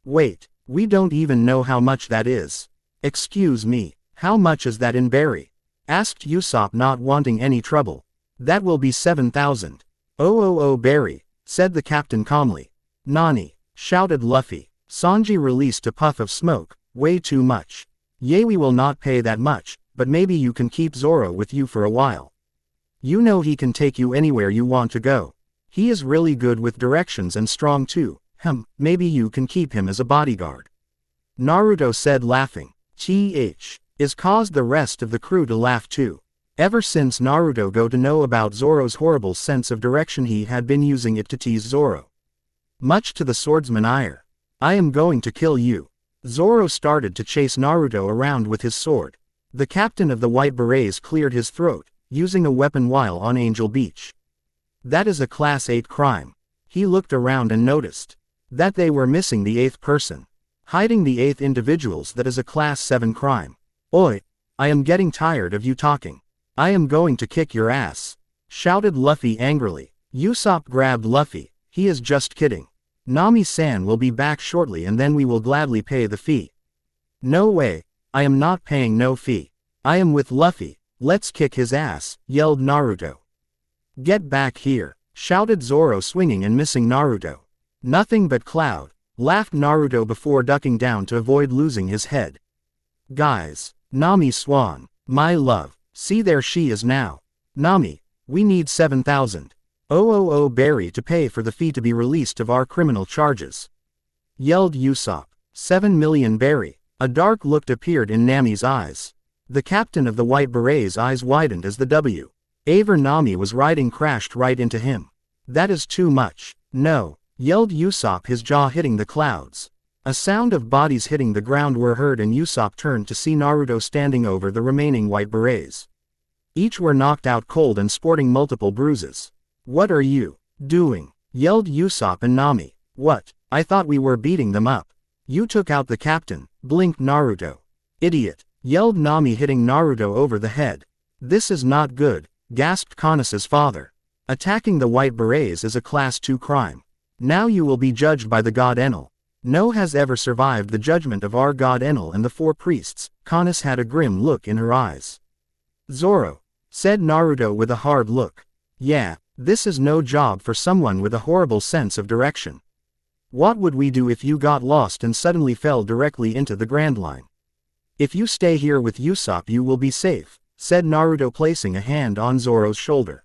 Wait, we don't even know how much that is. Excuse me, how much is that in berry? Asked Usopp, not wanting any trouble. That will be 7,000. Oh berry, said the captain calmly. Nani, shouted Luffy. Sanji released a puff of smoke. Way too much. Yeah, we will not pay that much, but maybe you can keep Zoro with you for a while. You know he can take you anywhere you want to go. He is really good with directions and strong too. Maybe you can keep him as a bodyguard. Naruto said, laughing. Is caused the rest of the crew to laugh too. Ever since Naruto got to know about Zoro's horrible sense of direction, he had been using it to tease Zoro. Much to the swordsman's ire. I am going to kill you. Zoro started to chase Naruto around with his sword. The captain of the White Berets cleared his throat, using a weapon while on Angel Beach. That is a Class 8 crime. He looked around and noticed that they were missing the 8th person. Hiding the 8th individuals, that is a Class 7 crime. Oi! I am getting tired of you talking. I am going to kick your ass, shouted Luffy angrily. Usopp grabbed Luffy. He is just kidding. Nami-san will be back shortly and then we will gladly pay the fee. No way, I am not paying no fee. I am with Luffy. Let's kick his ass, yelled Naruto. Get back here, shouted Zoro, swinging and missing Naruto. Nothing but cloud, laughed Naruto before ducking down to avoid losing his head. Guys, Nami Swan, my love, see there she is now. Nami, we need 7,000. Berry to pay for the fee to be released of our criminal charges, yelled Usopp. 7 million berry. A dark look appeared in Nami's eyes. The captain of the White Berets' eyes widened as the W. Aver Nami was riding crashed right into him. That is too much. No, yelled Usopp, his jaw hitting the clouds. A sound of bodies hitting the ground were heard and Usopp turned to see Naruto standing over the remaining White Berets. Each were knocked out cold and sporting multiple bruises. What are you doing? Yelled Usopp and Nami. What? I thought we were beating them up. You took out the captain, blinked Naruto. Idiot, yelled Nami, hitting Naruto over the head. This is not good, gasped Kanis's father. Attacking the White Berets is a Class 2 crime. Now you will be judged by the God Enel. No has ever survived the judgment of our god Enel and the four priests. Kanis had a grim look in her eyes. Zoro, said Naruto with a hard look. Yeah, this is no job for someone with a horrible sense of direction. What would we do if you got lost and suddenly fell directly into the Grand Line? If you stay here with Usopp you will be safe, said Naruto placing a hand on Zoro's shoulder.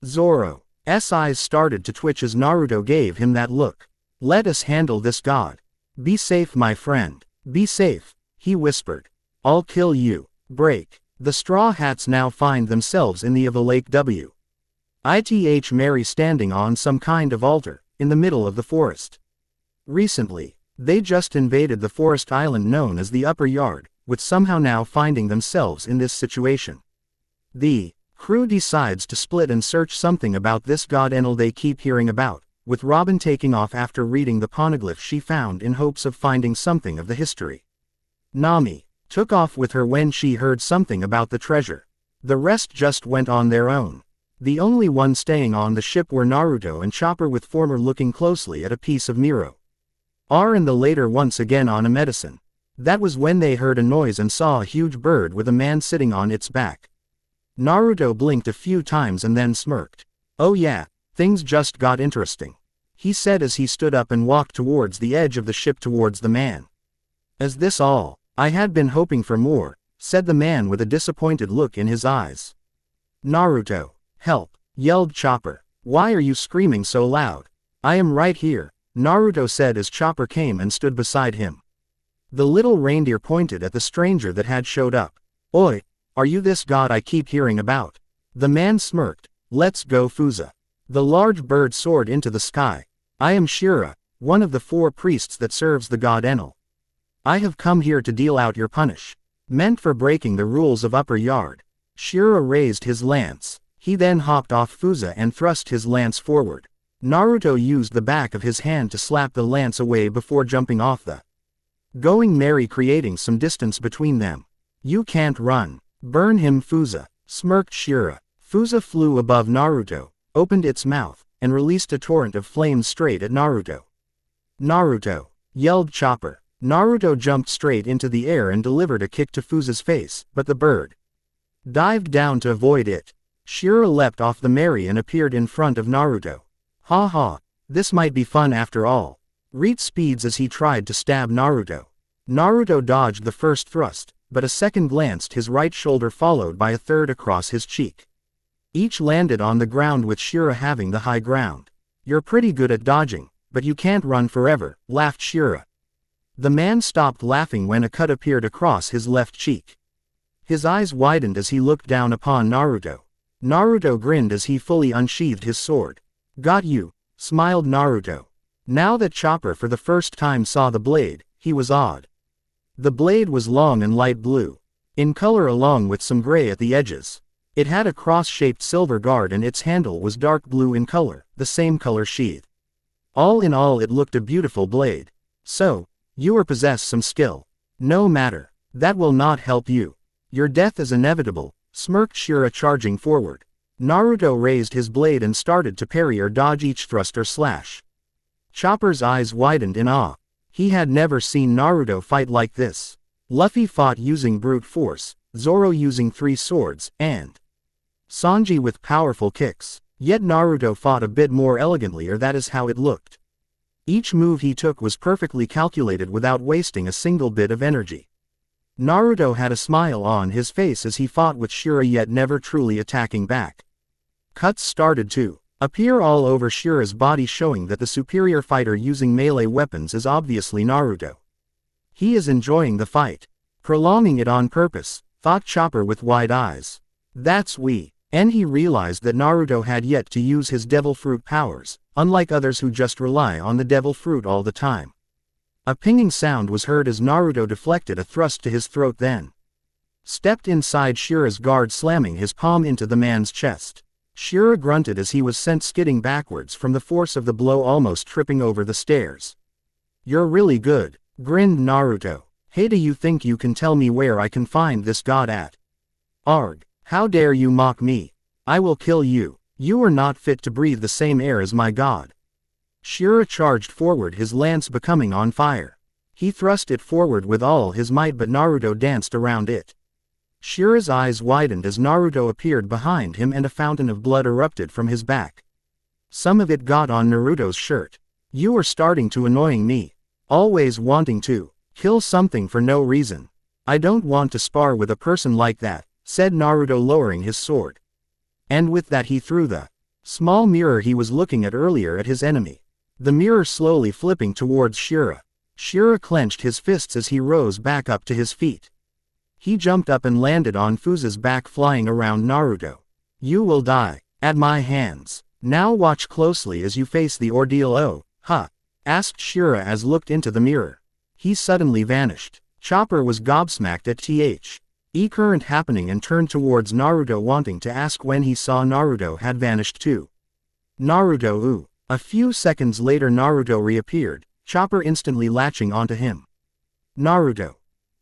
Zoro's eyes started to twitch as Naruto gave him that look. Let us handle this god. Be safe my friend. Be safe, he whispered. I'll kill you. Break. The Straw Hats now find themselves in the of a Lake W. Ith Mary standing on some kind of altar, in the middle of the forest. Recently, they just invaded the forest island known as the Upper Yard, with somehow now finding themselves in this situation. The crew decides to split and search something about this god Enel they keep hearing about, with Robin taking off after reading the poneglyph she found in hopes of finding something of the history. Nami took off with her when she heard something about the treasure. The rest just went on their own. The only one staying on the ship were Naruto and Chopper with Former looking closely at a piece of Miro. And the later once again on a medicine. That was when they heard a noise and saw a huge bird with a man sitting on its back. Naruto blinked a few times and then smirked. Oh yeah, things just got interesting, he said as he stood up and walked towards the edge of the ship towards the man. Is this all? I had been hoping for more, said the man with a disappointed look in his eyes. Naruto, help, yelled Chopper. Why are you screaming so loud? I am right here, Naruto said as Chopper came and stood beside him. The little reindeer pointed at the stranger that had showed up. Oi, are you this god I keep hearing about? The man smirked. Let's go Fuza. The large bird soared into the sky. I am Shira, one of the four priests that serves the god Enel. I have come here to deal out your punishment for breaking the rules of Upper Yard. Shira raised his lance. He then hopped off Fuza and thrust his lance forward. Naruto used the back of his hand to slap the lance away before jumping off the going Mary, creating some distance between them. You can't run. Burn him Fuza, smirked Shira. Fuza flew above Naruto, opened its mouth, and released a torrent of flames straight at Naruto. Naruto, yelled Chopper. Naruto jumped straight into the air and delivered a kick to Fuza's face, but the bird dived down to avoid it. Shira leapt off the Mary and appeared in front of Naruto. Ha ha, this might be fun after all. Reed speeds as he tried to stab Naruto. Naruto dodged the first thrust, but a second glanced his right shoulder followed by a third across his cheek. Each landed on the ground with Shira having the high ground. You're pretty good at dodging, but you can't run forever, laughed Shira. The man stopped laughing when a cut appeared across his left cheek. His eyes widened as he looked down upon Naruto. Naruto grinned as he fully unsheathed his sword. Got you, smiled Naruto. Now that Chopper for the first time saw the blade, he was awed. The blade was long and light blue in color along with some gray at the edges. It had a cross-shaped silver guard and its handle was dark blue in color, the same color sheath. All in all it looked a beautiful blade. So, you possess some skill. No matter. That will not help you. Your death is inevitable, smirked Shira charging forward. Naruto raised his blade and started to parry or dodge each thrust or slash. Chopper's eyes widened in awe. He had never seen Naruto fight like this. Luffy fought using brute force, Zoro using 3 swords, and Sanji with powerful kicks. Yet Naruto fought a bit more elegantly, or that is how it looked. Each move he took was perfectly calculated without wasting a single bit of energy. Naruto had a smile on his face as he fought with Shira, yet never truly attacking back. Cuts started to appear all over Shira's body, showing that the superior fighter using melee weapons is obviously Naruto. He is enjoying the fight. Prolonging it on purpose, thought Chopper with wide eyes. That's and he realized that Naruto had yet to use his devil fruit powers, unlike others who just rely on the devil fruit all the time. A pinging sound was heard as Naruto deflected a thrust to his throat, then stepped inside Shira's guard, slamming his palm into the man's chest. Shira grunted as he was sent skidding backwards from the force of the blow, almost tripping over the stairs. You're really good, grinned Naruto. Hey, do you think you can tell me where I can find this god at? Arg, how dare you mock me? I will kill you. You are not fit to breathe the same air as my god. Shira charged forward, his lance becoming on fire. He thrust it forward with all his might, but Naruto danced around it. Shira's eyes widened as Naruto appeared behind him and a fountain of blood erupted from his back. Some of it got on Naruto's shirt. "You are starting to annoying me. Always wanting to kill something for no reason. I don't want to spar with a person like that," said Naruto, lowering his sword. And with that he threw the small mirror he was looking at earlier at his enemy. The mirror slowly flipping towards Shira. Shira clenched his fists as he rose back up to his feet. He jumped up and landed on Fuza's back, flying around Naruto. "You will die at my hands. Now watch closely as you face the ordeal." "Oh, huh?" asked Shira as looked into the mirror. He suddenly vanished. Chopper was gobsmacked at the current happening and turned towards Naruto, wanting to ask when he saw Naruto had vanished too. "Naruto, ooh." A few seconds later Naruto reappeared, Chopper instantly latching onto him. "Naruto.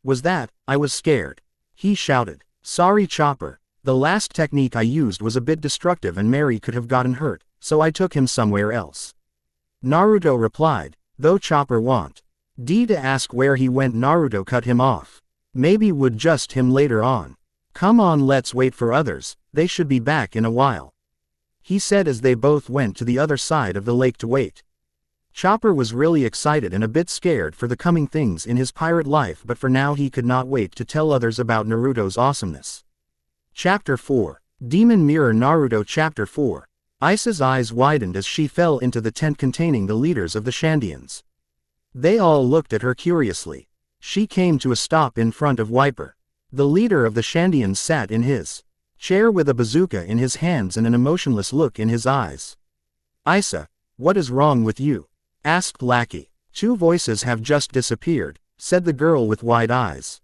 Was that? I was scared," he shouted. "Sorry Chopper. The last technique I used was a bit destructive and Mary could have gotten hurt, so I took him somewhere else," Naruto replied, though Chopper wanted to ask where he went. Naruto cut him off. "Maybe would just him later on. Come on, let's wait for others, they should be back in a while," he said as they both went to the other side of the lake to wait. Chopper was really excited and a bit scared for the coming things in his pirate life, but for now he could not wait to tell others about Naruto's awesomeness. Chapter 4. Demon Mirror. Naruto. Chapter 4. Aisa's eyes widened as she fell into the tent containing the leaders of the Shandians. They all looked at her curiously. She came to a stop in front of Wiper. The leader of the Shandians sat in his chair with a bazooka in his hands and an emotionless look in his eyes. "Aisa, what is wrong with you?" asked Lackey. "Two voices have just disappeared," said the girl with wide eyes.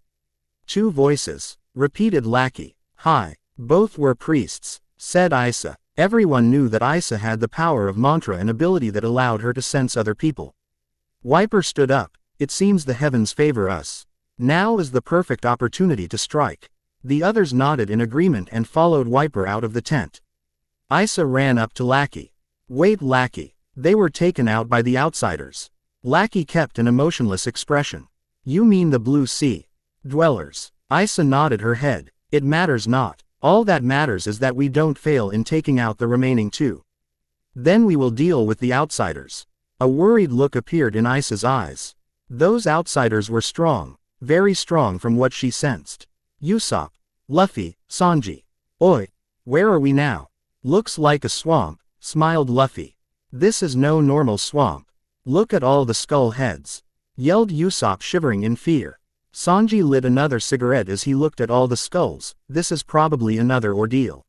"Two voices," repeated Lackey. "Hi. Both were priests," said Aisa. Everyone knew that Aisa had the power of mantra, an ability that allowed her to sense other people. Wiper stood up. "It seems the heavens favor us. Now is the perfect opportunity to strike." The others nodded in agreement and followed Wiper out of the tent. Aisa ran up to Lackey. "Wait Lackey. They were taken out by the outsiders." Lackey kept an emotionless expression. "You mean the Blue Sea dwellers?" Aisa nodded her head. "It matters not. All that matters is that we don't fail in taking out the remaining two. Then we will deal with the outsiders." A worried look appeared in Aisa's eyes. Those outsiders were strong, very strong from what she sensed. "Usopp, Luffy, Sanji. Oi, where are we now?" "Looks like a swamp," smiled Luffy. "This is no normal swamp. Look at all the skull heads," yelled Usopp, shivering in fear. Sanji lit another cigarette as he looked at all the skulls. "This is probably another ordeal."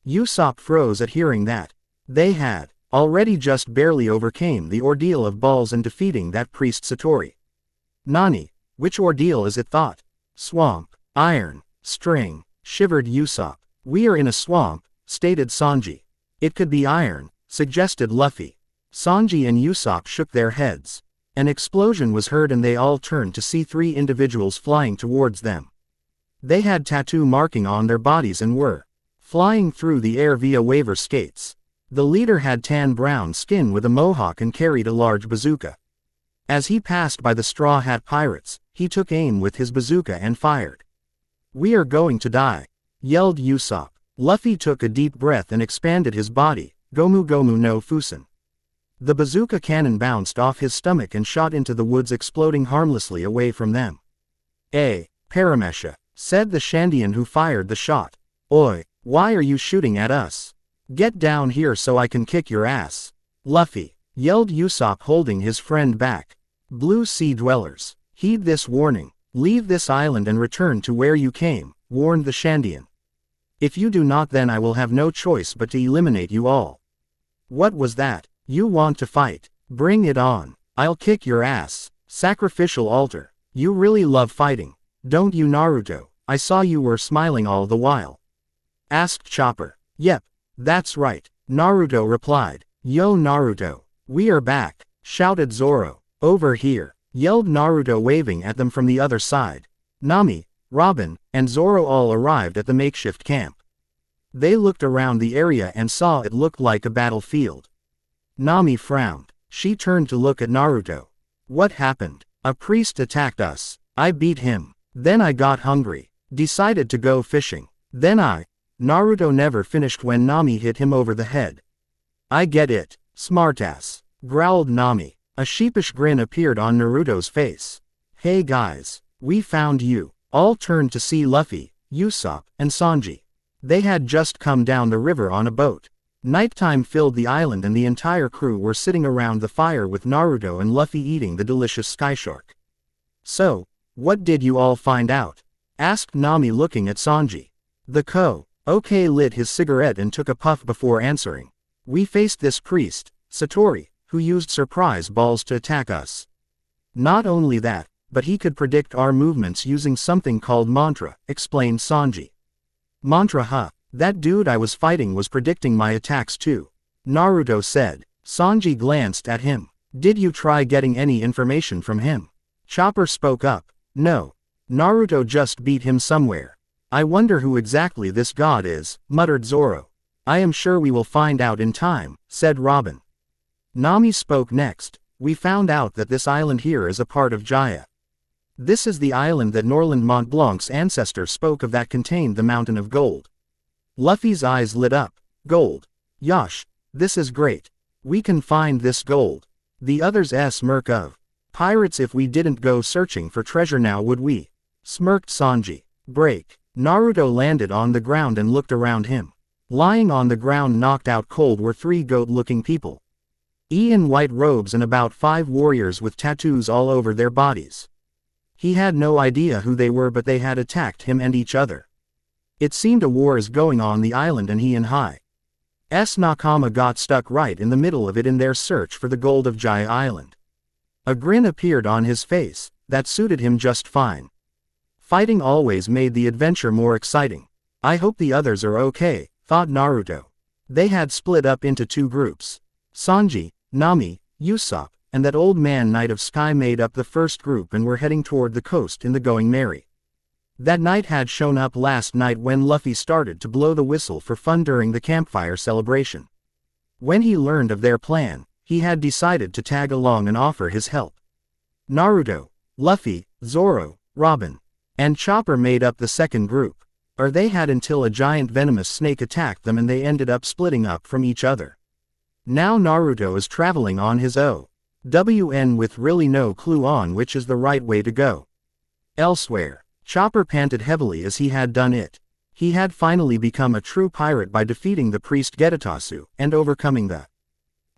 Usopp froze at hearing that. They had already just barely overcame the ordeal of balls and defeating that priest Satori. "Nani, which ordeal is it thought?" "Swamp, iron, string," shivered Usopp. "We are in a swamp," stated Sanji. "It could be iron," suggested Luffy. Sanji and Usopp shook their heads. An explosion was heard and they all turned to see three individuals flying towards them. They had tattoo marking on their bodies and were flying through the air via waiver skates. The leader had tan brown skin with a mohawk and carried a large bazooka. As he passed by the Straw Hat Pirates, he took aim with his bazooka and fired. "We are going to die," yelled Usopp. Luffy took a deep breath and expanded his body. Gomu Gomu no Fusen. The bazooka cannon bounced off his stomach and shot into the woods, exploding harmlessly away from them. Paramesha, said the Shandian who fired the shot. "Oi, why are you shooting at us? Get down here so I can kick your ass." "Luffy," yelled Usopp, holding his friend back. "Blue Sea dwellers, heed this warning. Leave this island and return to where you came," warned the Shandian. "If you do not, then I will have no choice but to eliminate you all." "What was that? You want to fight? Bring it on. I'll kick your ass." "Sacrificial altar. You really love fighting, don't you, Naruto? I saw you were smiling all the while," asked Chopper. "Yep, that's right," Naruto replied. "Yo Naruto, we are back," shouted Zoro. "Over here," yelled Naruto, waving at them from the other side. Nami, Robin, and Zoro all arrived at the makeshift camp. They looked around the area and saw it looked like a battlefield. Nami frowned. She turned to look at Naruto. What happened? A priest attacked us. I beat him. Then I got hungry. Decided to go fishing. Naruto never finished when Nami hit him over the head. I get it, smartass, growled Nami. A sheepish grin appeared on Naruto's face. Hey guys, we found you. All turned to see Luffy, Usopp, and Sanji. They had just come down the river on a boat. Nighttime filled the island and the entire crew were sitting around the fire with Naruto and Luffy eating the delicious skyshark. So, what did you all find out? Asked Nami looking at Sanji. The OK lit his cigarette and took a puff before answering. We faced this priest, Satori, who used surprise balls to attack us. Not only that, but he could predict our movements using something called mantra, explained Sanji. Mantra huh? That dude I was fighting was predicting my attacks too. Naruto said. Sanji glanced at him. Did you try getting any information from him? Chopper spoke up. No. Naruto just beat him somewhere. I wonder who exactly this god is, muttered Zoro. I am sure we will find out in time, said Robin. Nami spoke next. We found out that this island here is a part of Jaya. This is the island that Norland Mont Blanc's ancestor spoke of that contained the mountain of gold. Luffy's eyes lit up. Gold. Yosh, this is great. We can find this gold. The others smirk of. Pirates if we didn't go searching for treasure now would we? Smirked Sanji. Break. Naruto landed on the ground and looked around him. Lying on the ground knocked out cold were 3 goat-looking people. In white robes and about 5 warriors with tattoos all over their bodies. He had no idea who they were but they had attacked him and each other. It seemed a war is going on the island and he and Hi's Nakama got stuck right in the middle of it in their search for the gold of Jaya Island. A grin appeared on his face, that suited him just fine. Fighting always made the adventure more exciting. I hope the others are okay, thought Naruto. They had split up into 2 groups. Sanji, Nami, Usopp, and that old man Knight of Sky made up the first group and were heading toward the coast in the Going Merry. That knight had shown up last night when Luffy started to blow the whistle for fun during the campfire celebration. When he learned of their plan, he had decided to tag along and offer his help. Naruto, Luffy, Zoro, Robin, and Chopper made up the second group. Or they had until a giant venomous snake attacked them and they ended up splitting up from each other. Now Naruto is traveling on his OWN with really no clue on which is the right way to go. Elsewhere, Chopper panted heavily as he had done it. He had finally become a true pirate by defeating the priest Getatasu and overcoming the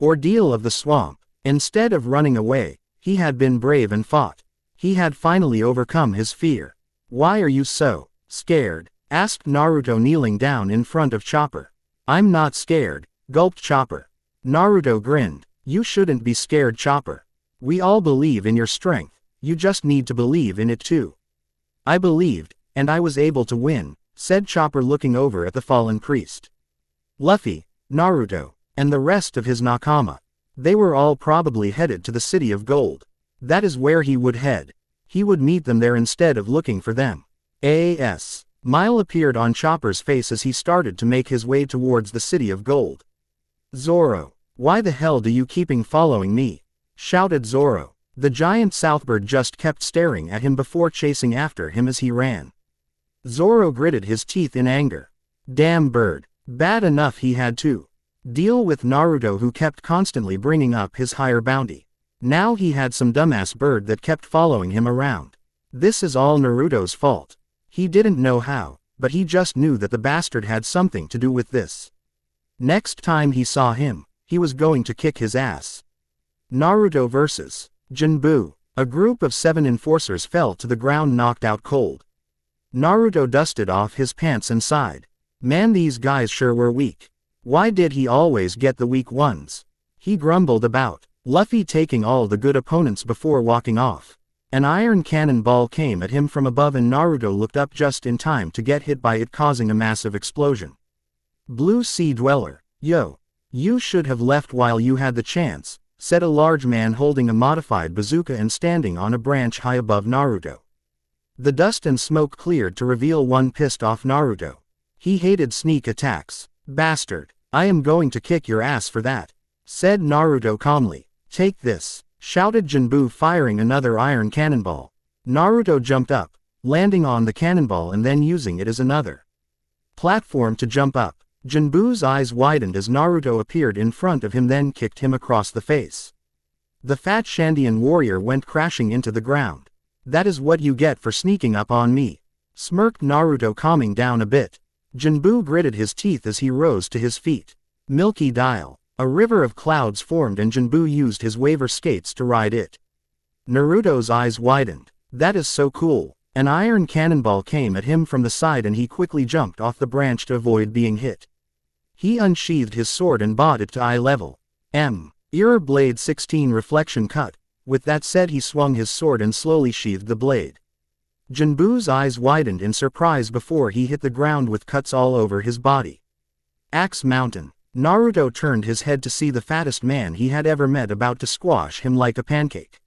ordeal of the swamp. Instead of running away, he had been brave and fought. He had finally overcome his fear. Why are you so scared? Asked Naruto kneeling down in front of Chopper. I'm not scared, gulped Chopper. Naruto grinned. You shouldn't be scared, Chopper. We all believe in your strength, you just need to believe in it too. I believed, and I was able to win, said Chopper looking over at the fallen priest. Luffy, Naruto, and the rest of his Nakama. They were all probably headed to the City of Gold. That is where he would head. He would meet them there instead of looking for them. Smile appeared on Chopper's face as he started to make his way towards the City of Gold. Zoro, why the hell do you keeping following me? Shouted Zoro. The giant Southbird just kept staring at him before chasing after him as he ran. Zoro gritted his teeth in anger. Damn bird. Bad enough he had to deal with Naruto who kept constantly bringing up his higher bounty. Now he had some dumbass bird that kept following him around. This is all Naruto's fault. He didn't know how, but he just knew that the bastard had something to do with this. Next time he saw him, he was going to kick his ass. Naruto vs. Jinbu. A group of 7 enforcers fell to the ground knocked out cold. Naruto dusted off his pants and sighed. Man, these guys sure were weak. Why did he always get the weak ones? He grumbled about Luffy taking all the good opponents before walking off. An iron cannonball came at him from above and Naruto looked up just in time to get hit by it, causing a massive explosion. Blue Sea Dweller. Yo. You should have left while you had the chance, said a large man holding a modified bazooka and standing on a branch high above Naruto. The dust and smoke cleared to reveal one pissed off Naruto. He hated sneak attacks. Bastard. I am going to kick your ass for that, said Naruto calmly. Take this, shouted Jinbu, firing another iron cannonball. Naruto jumped up, landing on the cannonball and then using it as another platform to jump up. Jinbu's eyes widened as Naruto appeared in front of him, then kicked him across the face. The fat Shandian warrior went crashing into the ground. That is what you get for sneaking up on me, smirked Naruto, calming down a bit. Jinbu gritted his teeth as he rose to his feet. Milky Dial. A river of clouds formed and Jinbu used his waver skates to ride it. Naruto's eyes widened. That is so cool. An iron cannonball came at him from the side and he quickly jumped off the branch to avoid being hit. He unsheathed his sword and brought it to eye level. Error blade 16 reflection cut. With that said, he swung his sword and slowly sheathed the blade. Jinbu's eyes widened in surprise before he hit the ground with cuts all over his body. Axe Mountain. Naruto turned his head to see the fattest man he had ever met about to squash him like a pancake.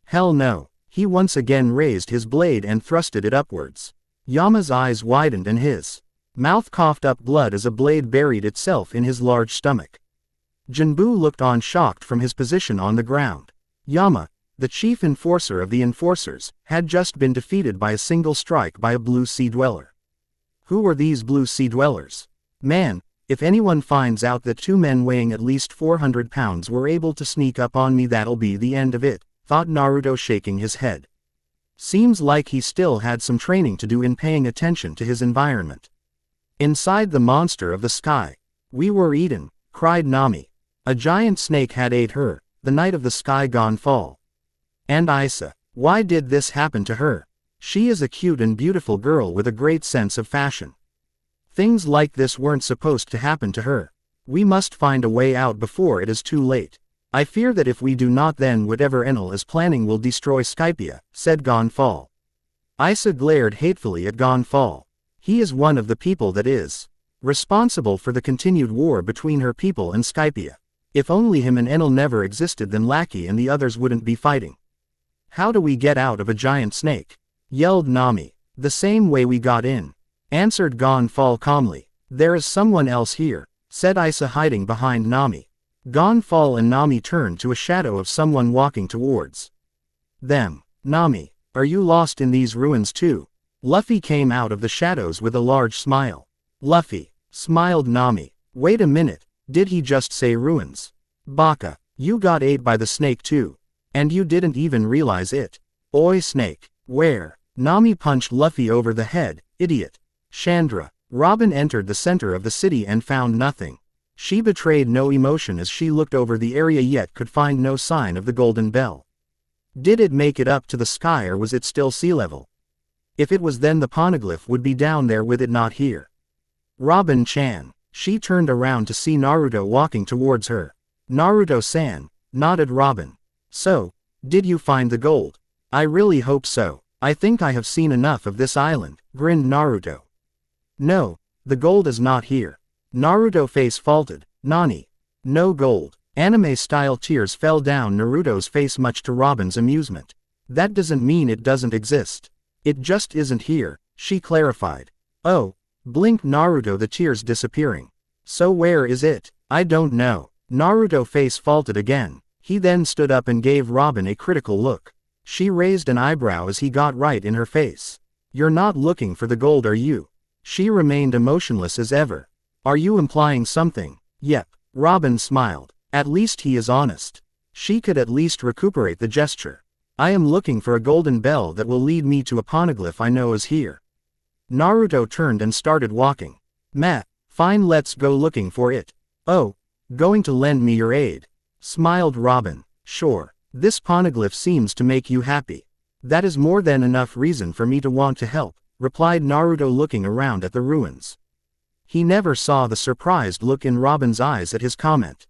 Hell no. He once again raised his blade and thrusted it upwards. Yama's eyes widened and his mouth coughed up blood as a blade buried itself in his large stomach. Jinbu looked on, shocked from his position on the ground. Yama, the chief enforcer of the enforcers, had just been defeated by a single strike by a blue sea dweller. Who were these blue sea dwellers? Man, if anyone finds out that 2 men weighing at least 400 pounds were able to sneak up on me, that'll be the end of it, thought Naruto, shaking his head. Seems like he still had some training to do in paying attention to his environment. Inside the monster of the sky. We were eaten, cried Nami. A giant snake had ate her, the night of the sky gone fall. And Isa. Why did this happen to her? She is a cute and beautiful girl with a great sense of fashion. Things like this weren't supposed to happen to her. We must find a way out before it is too late. I fear that if we do not, then whatever Enel is planning will destroy Skypia, said Gonfall. Isa glared hatefully at Gonfall. He is one of the people that is responsible for the continued war between her people and Skypia. If only him and Enel never existed, then Lackey and the others wouldn't be fighting. How do we get out of a giant snake? Yelled Nami. The same way we got in, answered Gonfall calmly. There is someone else here, said Isa, hiding behind Nami. Gonfall and Nami turned to a shadow of someone walking towards them. Nami, are you lost in these ruins too? Luffy came out of the shadows with a large smile. Luffy, smiled Nami. Wait a minute, did he just say ruins? Baka, you got ate by the snake too. And you didn't even realize it. Oi snake, where? Nami punched Luffy over the head. Idiot. Chandra. Robin entered the center of the city and found nothing. She betrayed no emotion as she looked over the area yet could find no sign of the golden bell. Did it make it up to the sky or was it still sea level? If it was, then the poneglyph would be down there with it, not here. Robin-chan. She turned around to see Naruto walking towards her. Naruto-san, nodded Robin. So, did you find the gold? I really hope so. I think I have seen enough of this island, grinned Naruto. No, the gold is not here. Naruto face faulted. Nani? No gold. Anime-style tears fell down Naruto's face, much to Robin's amusement. That doesn't mean it doesn't exist. It just isn't here, she clarified. Oh, blinked Naruto, the tears disappearing. So where is it? I don't know. Naruto face faulted again. He then stood up and gave Robin a critical look. She raised an eyebrow as he got right in her face. You're not looking for the gold, are you? She remained emotionless as ever. Are you implying something? Yep. Robin smiled. At least he is honest. She could at least recuperate the gesture. I am looking for a golden bell that will lead me to a poneglyph I know is here. Naruto turned and started walking. Meh, fine, let's go looking for it. Oh, going to lend me your aid? Smiled Robin. Sure. This poneglyph seems to make you happy. That is more than enough reason for me to want to help, replied Naruto, looking around at the ruins. He never saw the surprised look in Robin's eyes at his comment.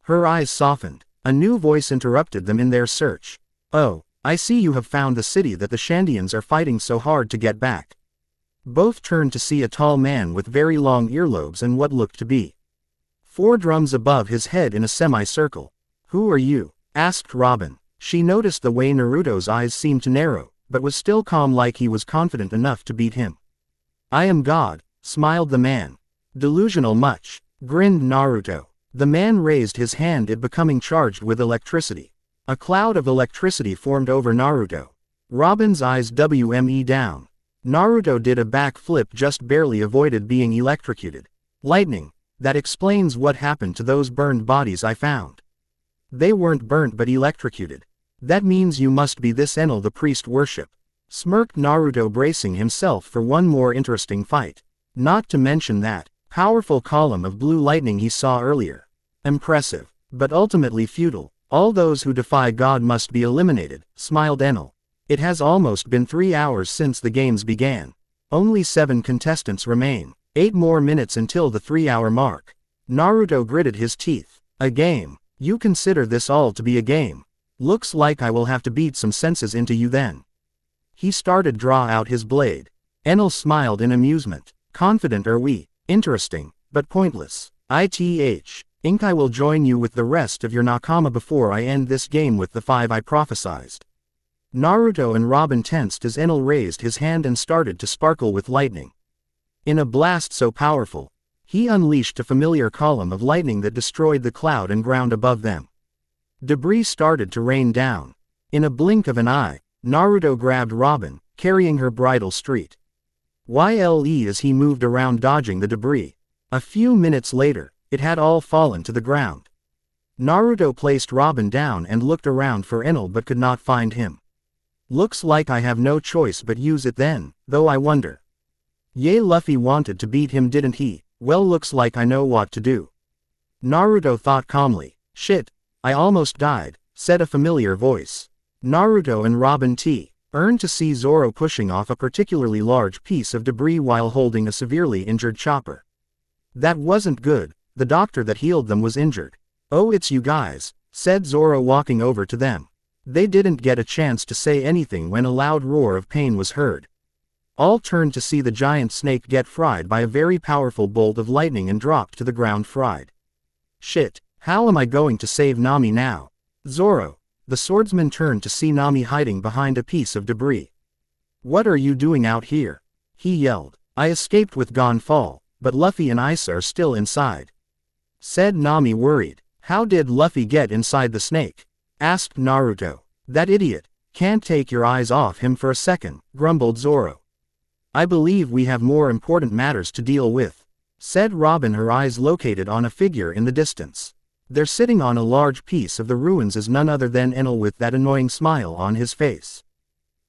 Her eyes softened. A new voice interrupted them in their search. Oh, I see you have found the city that the Shandians are fighting so hard to get back. Both turned to see a tall man with very long earlobes and what looked to be 4 drums above his head in a semicircle. Who are you? Asked Robin. She noticed the way Naruto's eyes seemed to narrow, but was still calm, like he was confident enough to beat him. I am God, smiled the man. Delusional much, grinned Naruto. The man raised his hand, it becoming charged with electricity. A cloud of electricity formed over Naruto. Robin's eyes wme down. Naruto did a backflip, just barely avoided being electrocuted. Lightning. That explains what happened to those burned bodies I found. They weren't burnt but electrocuted. That means you must be this Enel the priest worship. Smirked Naruto, bracing himself for one more interesting fight. Not to mention that powerful column of blue lightning he saw earlier. Impressive, but ultimately futile. All those who defy God must be eliminated, smiled Enel. It has almost been 3 hours since the games began. Only 7 contestants remain. 8 more minutes until the 3-hour mark. Naruto gritted his teeth. A game? You consider this all to be a game? Looks like I will have to beat some senses into you then. He started draw out his blade. Enel smiled in amusement. Confident are we? Interesting, but pointless. Ink, I will join you with the rest of your nakama before I end this game with the 5 I prophesized. Naruto and Robin tensed as Enel raised his hand and started to sparkle with lightning. In a blast so powerful, he unleashed a familiar column of lightning that destroyed the cloud and ground above them. Debris started to rain down. In a blink of an eye, Naruto grabbed Robin, carrying her bridle street. Yle as he moved around dodging the debris. A few minutes later, it had all fallen to the ground. Naruto placed Robin down and looked around for Enel but could not find him. Looks like I have no choice but use it then, though I wonder. Luffy wanted to beat him, didn't he? Well, looks like I know what to do. Naruto thought calmly. Shit, I almost died, said a familiar voice. Naruto and Robin turned to see Zoro pushing off a particularly large piece of debris while holding a severely injured Chopper. That wasn't good, the doctor that healed them was injured. Oh, it's you guys, said Zoro, walking over to them. They didn't get a chance to say anything when a loud roar of pain was heard. All turned to see the giant snake get fried by a very powerful bolt of lightning and dropped to the ground fried. Shit, how am I going to save Nami now? Zoro. The swordsman turned to see Nami hiding behind a piece of debris. What are you doing out here? He yelled. I escaped with Gonfall, but Luffy and Isa are still inside. Said Nami, worried. How did Luffy get inside the snake? Asked Naruto. That idiot. Can't take your eyes off him for a second, grumbled Zoro. I believe we have more important matters to deal with, said Robin, her eyes located on a figure in the distance. They're sitting on a large piece of the ruins as none other than Enel with that annoying smile on his face.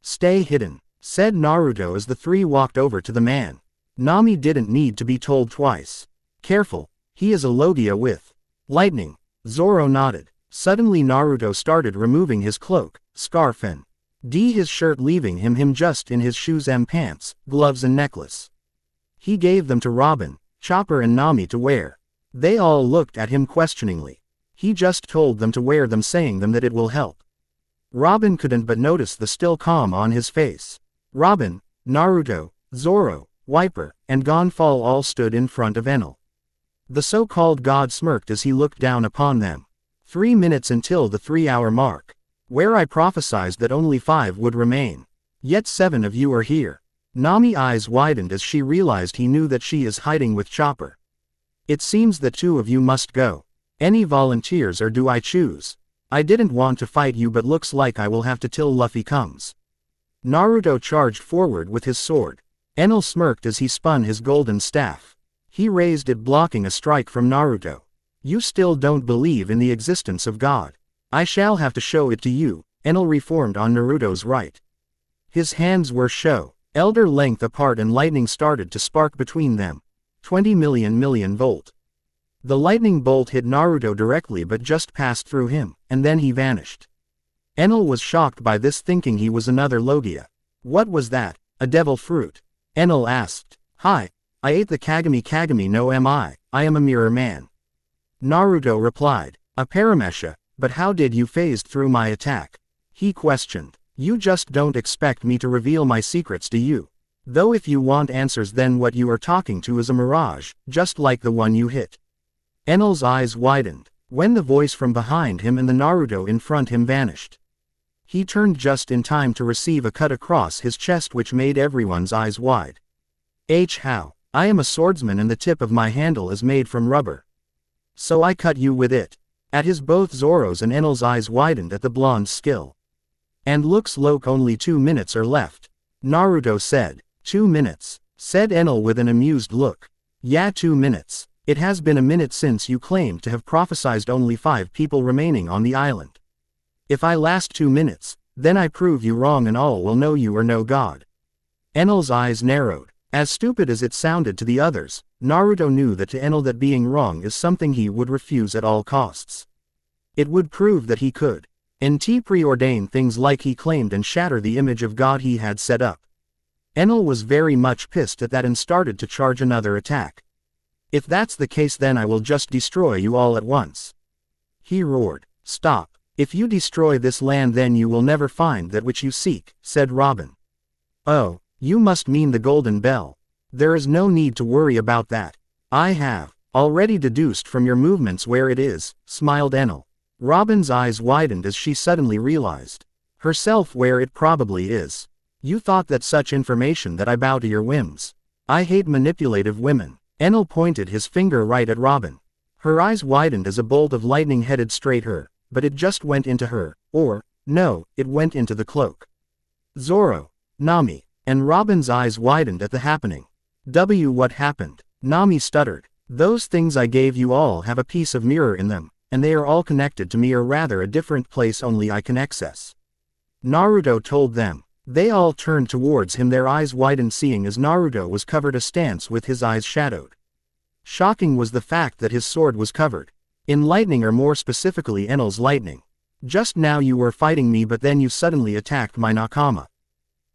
Stay hidden, said Naruto as the 3 walked over to the man. Nami didn't need to be told twice. Careful, he is a Logia with lightning. Zoro nodded. Suddenly Naruto started removing his cloak, scarf and his shirt, leaving him just in his shoes and pants, gloves and necklace. He gave them to Robin, Chopper and Nami to wear. They all looked at him questioningly. He just told them to wear them, saying them that it will help. Robin couldn't but notice the still calm on his face. Robin, Naruto, Zoro, Wiper, and Gonfall all stood in front of Enel. The so-called god smirked as he looked down upon them. 3 minutes until the 3-hour mark, where I prophesied that only 5 would remain. Yet 7 of you are here. Nami's eyes widened as she realized he knew that she is hiding with Chopper. It seems that 2 of you must go. Any volunteers, or do I choose? I didn't want to fight you, but looks like I will have to till Luffy comes. Naruto charged forward with his sword. Enel smirked as he spun his golden staff. He raised it, blocking a strike from Naruto. You still don't believe in the existence of God. I shall have to show it to you. Enel reformed on Naruto's right. His hands were elder length apart and lightning started to spark between them. 20 million volt. The lightning bolt hit Naruto directly but just passed through him, and then he vanished. Enel was shocked by this, thinking he was another Logia. What was that? A devil fruit? Enel asked. Hi, I ate the Kagami no I am a mirror man. Naruto replied. A paramesha, but how did you phased through my attack? He questioned. You just don't expect me to reveal my secrets, do you? Though if you want answers, then what you are talking to is a mirage, just like the one you hit. Enel's eyes widened, when the voice from behind him and the Naruto in front him vanished. He turned just in time to receive a cut across his chest which made everyone's eyes wide. How? I am a swordsman and the tip of my handle is made from rubber. So I cut you with it. At his both Zoro's and Enel's eyes widened at the blonde's skill. And looks like only 2 minutes are left. Naruto said. 2 minutes, said Enel with an amused look. Yeah, 2 minutes. It has been a minute since you claimed to have prophesied only 5 people remaining on the island. If I last 2 minutes, then I prove you wrong and all will know you are no god. Enel's eyes narrowed. As stupid as it sounded to the others, Naruto knew that to Enel that being wrong is something he would refuse at all costs. It would prove that he could, preordain things like he claimed and shatter the image of God he had set up. Enel was very much pissed at that and started to charge another attack. If that's the case, then I will just destroy you all at once. He roared. Stop. If you destroy this land, then you will never find that which you seek, said Robin. Oh, you must mean the golden bell. There is no need to worry about that. I have already deduced from your movements where it is, smiled Enel. Robin's eyes widened as she suddenly realized herself where it probably is. You thought that such information that I bow to your whims. I hate manipulative women. Enel pointed his finger right at Robin. Her eyes widened as a bolt of lightning headed straight her, but it just went into her, or, no, it went into the cloak. Zoro, Nami, and Robin's eyes widened at the happening. What happened? Nami stuttered. Those things I gave you all have a piece of mirror in them, and they are all connected to me, or rather a different place only I can access. Naruto told them. They all turned towards him, their eyes widened, seeing as Naruto was covered a stance with his eyes shadowed. Shocking was the fact that his sword was covered in lightning, or more specifically Enel's lightning. Just now you were fighting me, but then you suddenly attacked my nakama.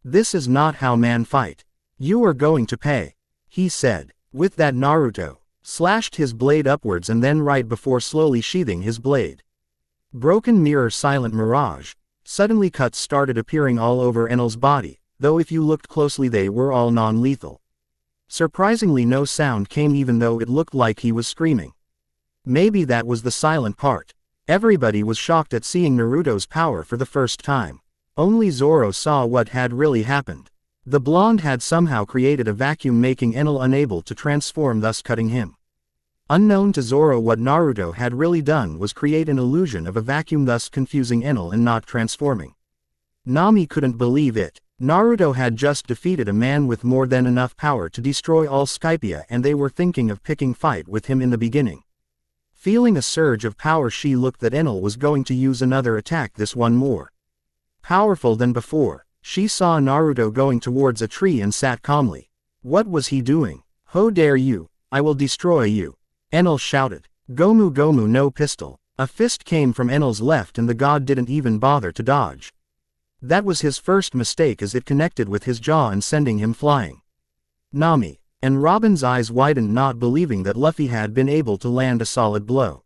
This is not how men fight. You are going to pay, he said. With that, Naruto slashed his blade upwards and then right before slowly sheathing his blade. Broken mirror, silent mirage. Suddenly cuts started appearing all over Enel's body, though if you looked closely they were all non-lethal. Surprisingly, no sound came, even though it looked like he was screaming. Maybe that was the silent part. Everybody was shocked at seeing Naruto's power for the first time. Only Zoro saw what had really happened. The blonde had somehow created a vacuum, making Enel unable to transform, thus cutting him. Unknown to Zoro, what Naruto had really done was create an illusion of a vacuum, thus confusing Enel and not transforming. Nami couldn't believe it. Naruto had just defeated a man with more than enough power to destroy all Skypiea, and they were thinking of picking fight with him in the beginning. Feeling a surge of power, she looked that Enel was going to use another attack, this one more powerful than before. She saw Naruto going towards a tree and sat calmly. What was he doing? How dare you? I will destroy you. Enel shouted. Gomu Gomu no pistol. A fist came from Enel's left and the god didn't even bother to dodge. That was his first mistake, as it connected with his jaw and sending him flying. Nami and Robin's eyes widened, not believing that Luffy had been able to land a solid blow.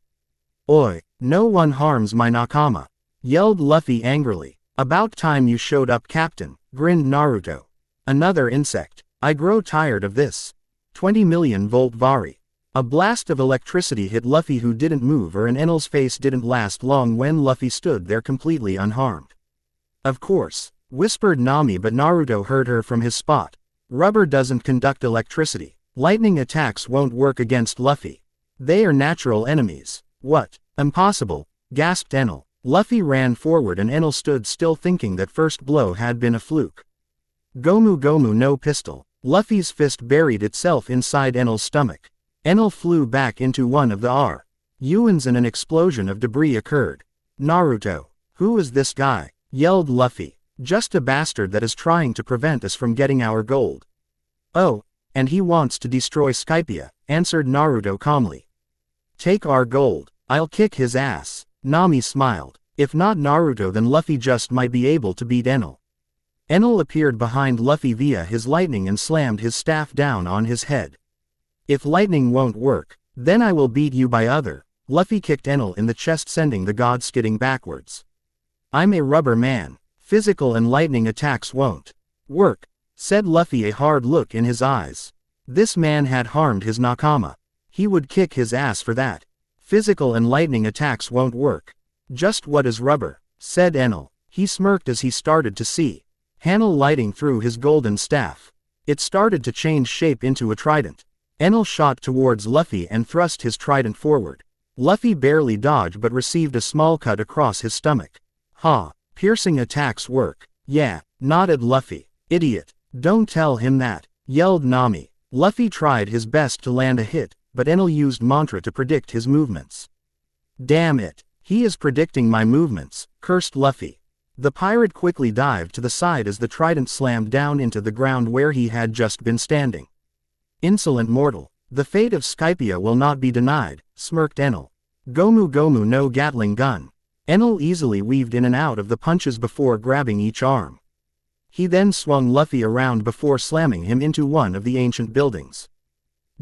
Oi, no one harms my nakama, yelled Luffy angrily. About time you showed up, Captain, grinned Naruto. Another insect. I grow tired of this. 20 million volt Vari. A blast of electricity hit Luffy, who didn't move, and Enel's face didn't last long when Luffy stood there completely unharmed. Of course, whispered Nami, but Naruto heard her from his spot. Rubber doesn't conduct electricity. Lightning attacks won't work against Luffy. They are natural enemies. What? Impossible, gasped Enel. Luffy ran forward and Enel stood still, thinking that first blow had been a fluke. Gomu Gomu no pistol. Luffy's fist buried itself inside Enel's stomach. Enel flew back into one of the ruins and an explosion of debris occurred. Naruto. Who is this guy? Yelled Luffy. Just a bastard that is trying to prevent us from getting our gold. Oh, and he wants to destroy Skypiea, answered Naruto calmly. Take our gold. I'll kick his ass. Nami smiled. If not Naruto, then Luffy just might be able to beat Enel. Enel appeared behind Luffy via his lightning and slammed his staff down on his head. If lightning won't work, then I will beat you by other. Luffy kicked Enel in the chest, sending the god skidding backwards. I'm a rubber man. Physical and lightning attacks won't work, said Luffy, a hard look in his eyes. This man had harmed his nakama. He would kick his ass for that. Physical and lightning attacks won't work. Just what is rubber? Said Enel. He smirked as he started to see Enel lighting through his golden staff. It started to change shape into a trident. Enel shot towards Luffy and thrust his trident forward. Luffy barely dodged but received a small cut across his stomach. Ha, piercing attacks work. Yeah, nodded Luffy. Idiot. Don't tell him that, yelled Nami. Luffy tried his best to land a hit, but Enel used mantra to predict his movements. Damn it, he is predicting my movements, cursed Luffy. The pirate quickly dived to the side as the trident slammed down into the ground where he had just been standing. Insolent mortal, the fate of Skypia will not be denied, smirked Enel. Gomu Gomu no Gatling gun. Enel easily weaved in and out of the punches before grabbing each arm. He then swung Luffy around before slamming him into one of the ancient buildings.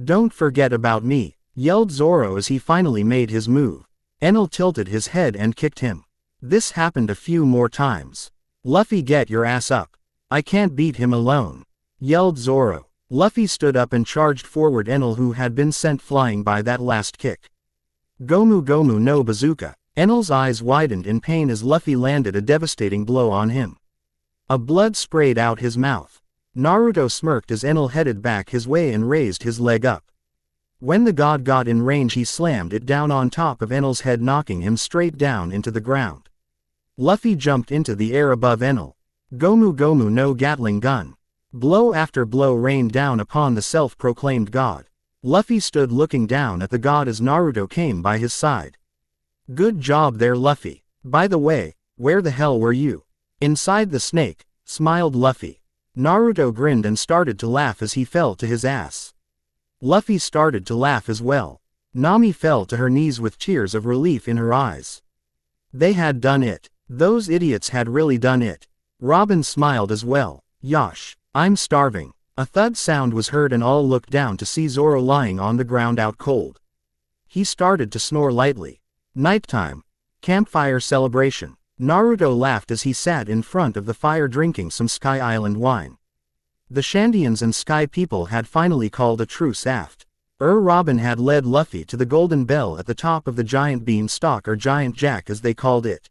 Don't forget about me, yelled Zoro as he finally made his move. Enel tilted his head and kicked him. This happened a few more times. Luffy, get your ass up. I can't beat him alone, yelled Zoro. Luffy stood up and charged forward Enel, who had been sent flying by that last kick. Gomu Gomu no bazooka. Enel's eyes widened in pain as Luffy landed a devastating blow on him. A blood sprayed out his mouth. Naruto smirked as Enel headed back his way and raised his leg up. When the god got in range, he slammed it down on top of Enel's head, knocking him straight down into the ground. Luffy jumped into the air above Enel. Gomu Gomu no Gatling gun. Blow after blow rained down upon the self-proclaimed god. Luffy stood looking down at the god as Naruto came by his side. Good job there, Luffy. By the way, where the hell were you? Inside the snake, smiled Luffy. Naruto grinned and started to laugh as he fell to his ass. Luffy started to laugh as well. Nami fell to her knees with tears of relief in her eyes. They had done it. Those idiots had really done it. Robin smiled as well. Yosh, I'm starving. A thud sound was heard and all looked down to see Zoro lying on the ground out cold. He started to snore lightly. Nighttime. Campfire celebration. Naruto laughed as he sat in front of the fire drinking some Sky Island wine. The Shandians and Sky people had finally called a truce aft. Robin had led Luffy to the Golden Bell at the top of the giant beanstalk, or giant jack as they called it.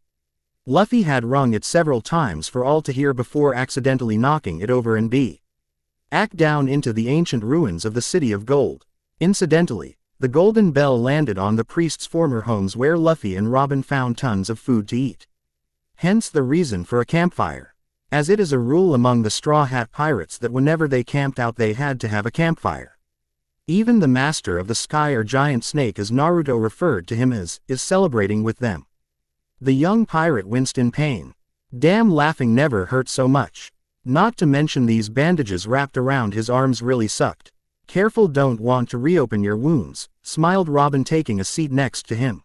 Luffy had rung it several times for all to hear before accidentally knocking it over and back down into the ancient ruins of the City of Gold. Incidentally, the Golden Bell landed on the priest's former homes where Luffy and Robin found tons of food to eat. Hence the reason for a campfire, as it is a rule among the Straw Hat Pirates that whenever they camped out they had to have a campfire. Even the master of the sky, or giant snake as Naruto referred to him as, is celebrating with them. The young pirate winced in pain. Damn, laughing never hurt so much. Not to mention these bandages wrapped around his arms really sucked. Careful, don't want to reopen your wounds, smiled Robin taking a seat next to him.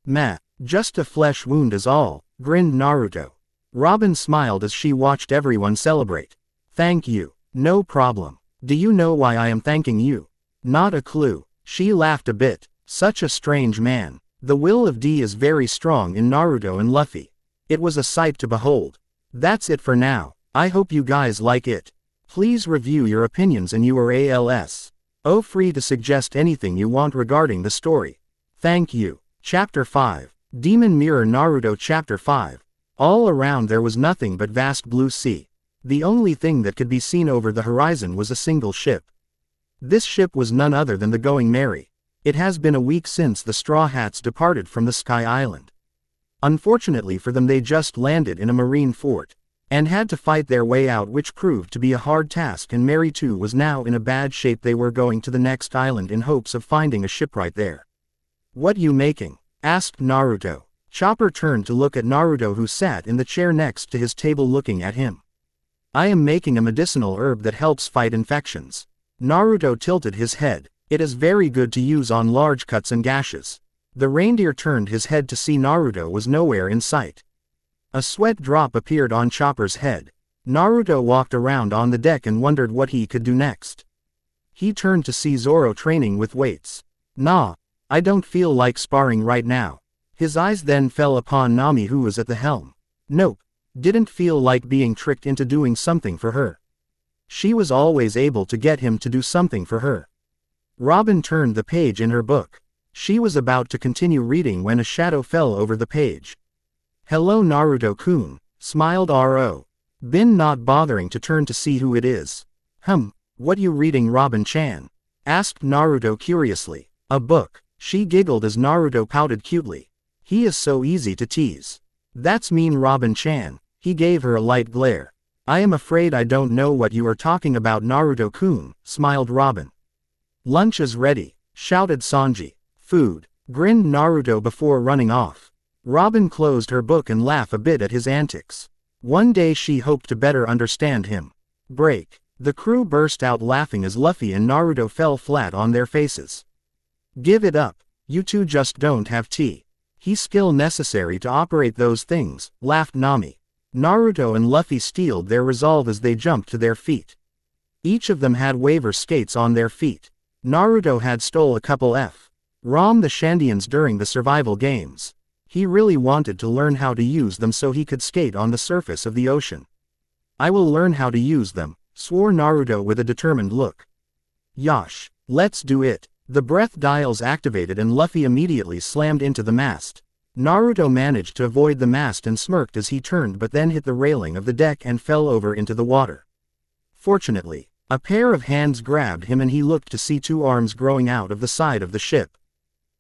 Meh, just a flesh wound is all, grinned Naruto. Robin smiled as she watched everyone celebrate. Thank you. No problem. Do you know why I am thanking you? Not a clue. She laughed a bit. Such a strange man. The will of D is very strong in Naruto and Luffy. It was a sight to behold. That's it for now. I hope you guys like it. Please review your opinions and URLs. Free to suggest anything you want regarding the story. Thank you. Chapter 5. Demon Mirror. Naruto Chapter 5. All around there was nothing but vast blue sea. The only thing that could be seen over the horizon was a single ship. This ship was none other than the Going Merry. It has been a week since the Straw Hats departed from the Sky Island. Unfortunately for them, they just landed in a marine fort and had to fight their way out, which proved to be a hard task, and Mary too was now in a bad shape. They were going to the next island in hopes of finding a shipwright there. What you making? Asked Naruto. Chopper turned to look at Naruto, who sat in the chair next to his table looking at him. I am making a medicinal herb that helps fight infections. Naruto tilted his head. It is very good to use on large cuts and gashes. The reindeer turned his head to see Naruto was nowhere in sight. A sweat drop appeared on Chopper's head. Naruto walked around on the deck and wondered what he could do next. He turned to see Zoro training with weights. Nah, I don't feel like sparring right now. His eyes then fell upon Nami, who was at the helm. Nope, didn't feel like being tricked into doing something for her. She was always able to get him to do something for her. Robin turned the page in her book. She was about to continue reading when a shadow fell over the page. Hello Naruto-kun, smiled Ro. Bin, not bothering to turn to see who it is. What you reading, Robin-chan? Asked Naruto curiously. A book. She giggled as Naruto pouted cutely. He is so easy to tease. That's mean Robin-chan. He gave her a light glare. I am afraid I don't know what you are talking about, Naruto-kun, smiled Robin. Lunch is ready, shouted Sanji. Food, grinned Naruto before running off. Robin closed her book and laughed a bit at his antics. One day she hoped to better understand him. Break. The crew burst out laughing as Luffy and Naruto fell flat on their faces. Give it up, you two just don't have tea. He skill necessary to operate those things, laughed Nami. Naruto and Luffy steeled their resolve as they jumped to their feet. Each of them had waver skates on their feet. Naruto had stole a couple from the Shandians during the survival games. He really wanted to learn how to use them so he could skate on the surface of the ocean. I will learn how to use them, swore Naruto with a determined look. Yosh, let's do it. The breath dials activated and Luffy immediately slammed into the mast. Naruto managed to avoid the mast and smirked as he turned but then hit the railing of the deck and fell over into the water. Fortunately, a pair of hands grabbed him and he looked to see two arms growing out of the side of the ship.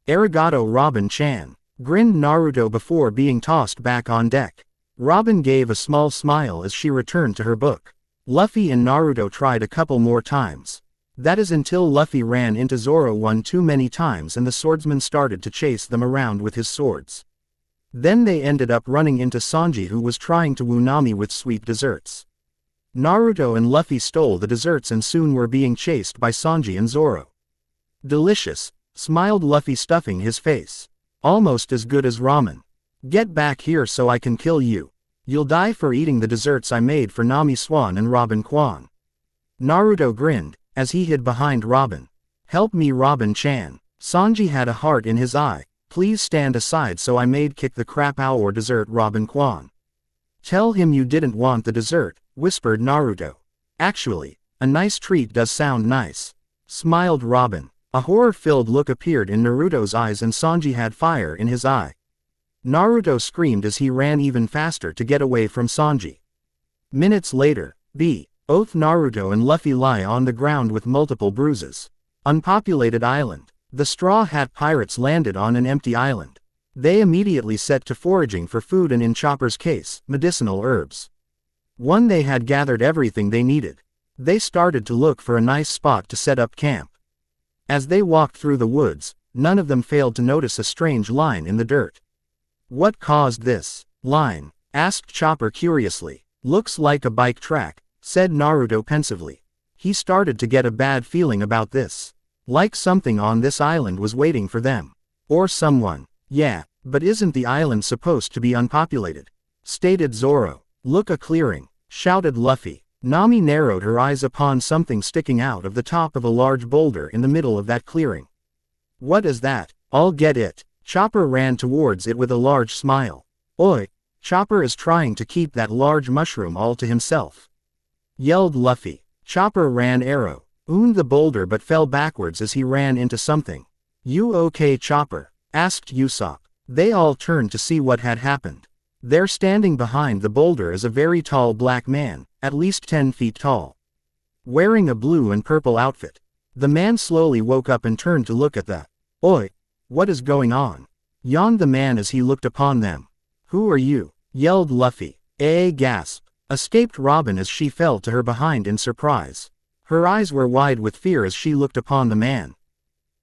Arigato Robin-chan, grinned Naruto before being tossed back on deck. Robin gave a small smile as she returned to her book. Luffy and Naruto tried a couple more times. That is until Luffy ran into Zoro one too many times and the swordsman started to chase them around with his swords. Then they ended up running into Sanji, who was trying to woo Nami with sweet desserts. Naruto and Luffy stole the desserts and soon were being chased by Sanji and Zoro. Delicious, smiled Luffy, stuffing his face. Almost as good as ramen. Get back here so I can kill you. You'll die for eating the desserts I made for Nami Swan and Robin Kwan. Naruto grinned as he hid behind Robin. Help me, Robin-chan. Sanji had a heart in his eye. Please stand aside so I made kick the crap out or dessert Robin Kwan. Tell him you didn't want the dessert, whispered Naruto. Actually, a nice treat does sound nice, smiled Robin. A horror-filled look appeared in Naruto's eyes and Sanji had fire in his eye. Naruto screamed as he ran even faster to get away from Sanji. Minutes later, both Naruto and Luffy lie on the ground with multiple bruises. Unpopulated island. The Straw Hat Pirates landed on an empty island. They immediately set to foraging for food and, in Chopper's case, medicinal herbs. Once they had gathered everything they needed, they started to look for a nice spot to set up camp. As they walked through the woods, none of them failed to notice a strange line in the dirt. What caused this line? Asked Chopper curiously. Looks like a bike track, said Naruto pensively. He started to get a bad feeling about this. Like something on this island was waiting for them. Or someone. Yeah, but isn't the island supposed to be unpopulated? Stated Zoro. Look, a clearing, shouted Luffy. Nami narrowed her eyes upon something sticking out of the top of a large boulder in the middle of that clearing. What is that? I'll get it. Chopper ran towards it with a large smile. Oi! Chopper is trying to keep that large mushroom all to himself, yelled Luffy. Chopper ran arrow, owned the boulder but fell backwards as he ran into something. You okay, Chopper? Asked Usopp. They all turned to see what had happened. There, standing behind the boulder, is a very tall black man, at least 10 feet tall, wearing a blue and purple outfit. The man slowly woke up and turned to look at the. Oi! What is going on? Yawned the man as he looked upon them. Who are you? Yelled Luffy. Gasp. Escaped Robin as she fell to her behind in surprise. Her eyes were wide with fear as she looked upon the man.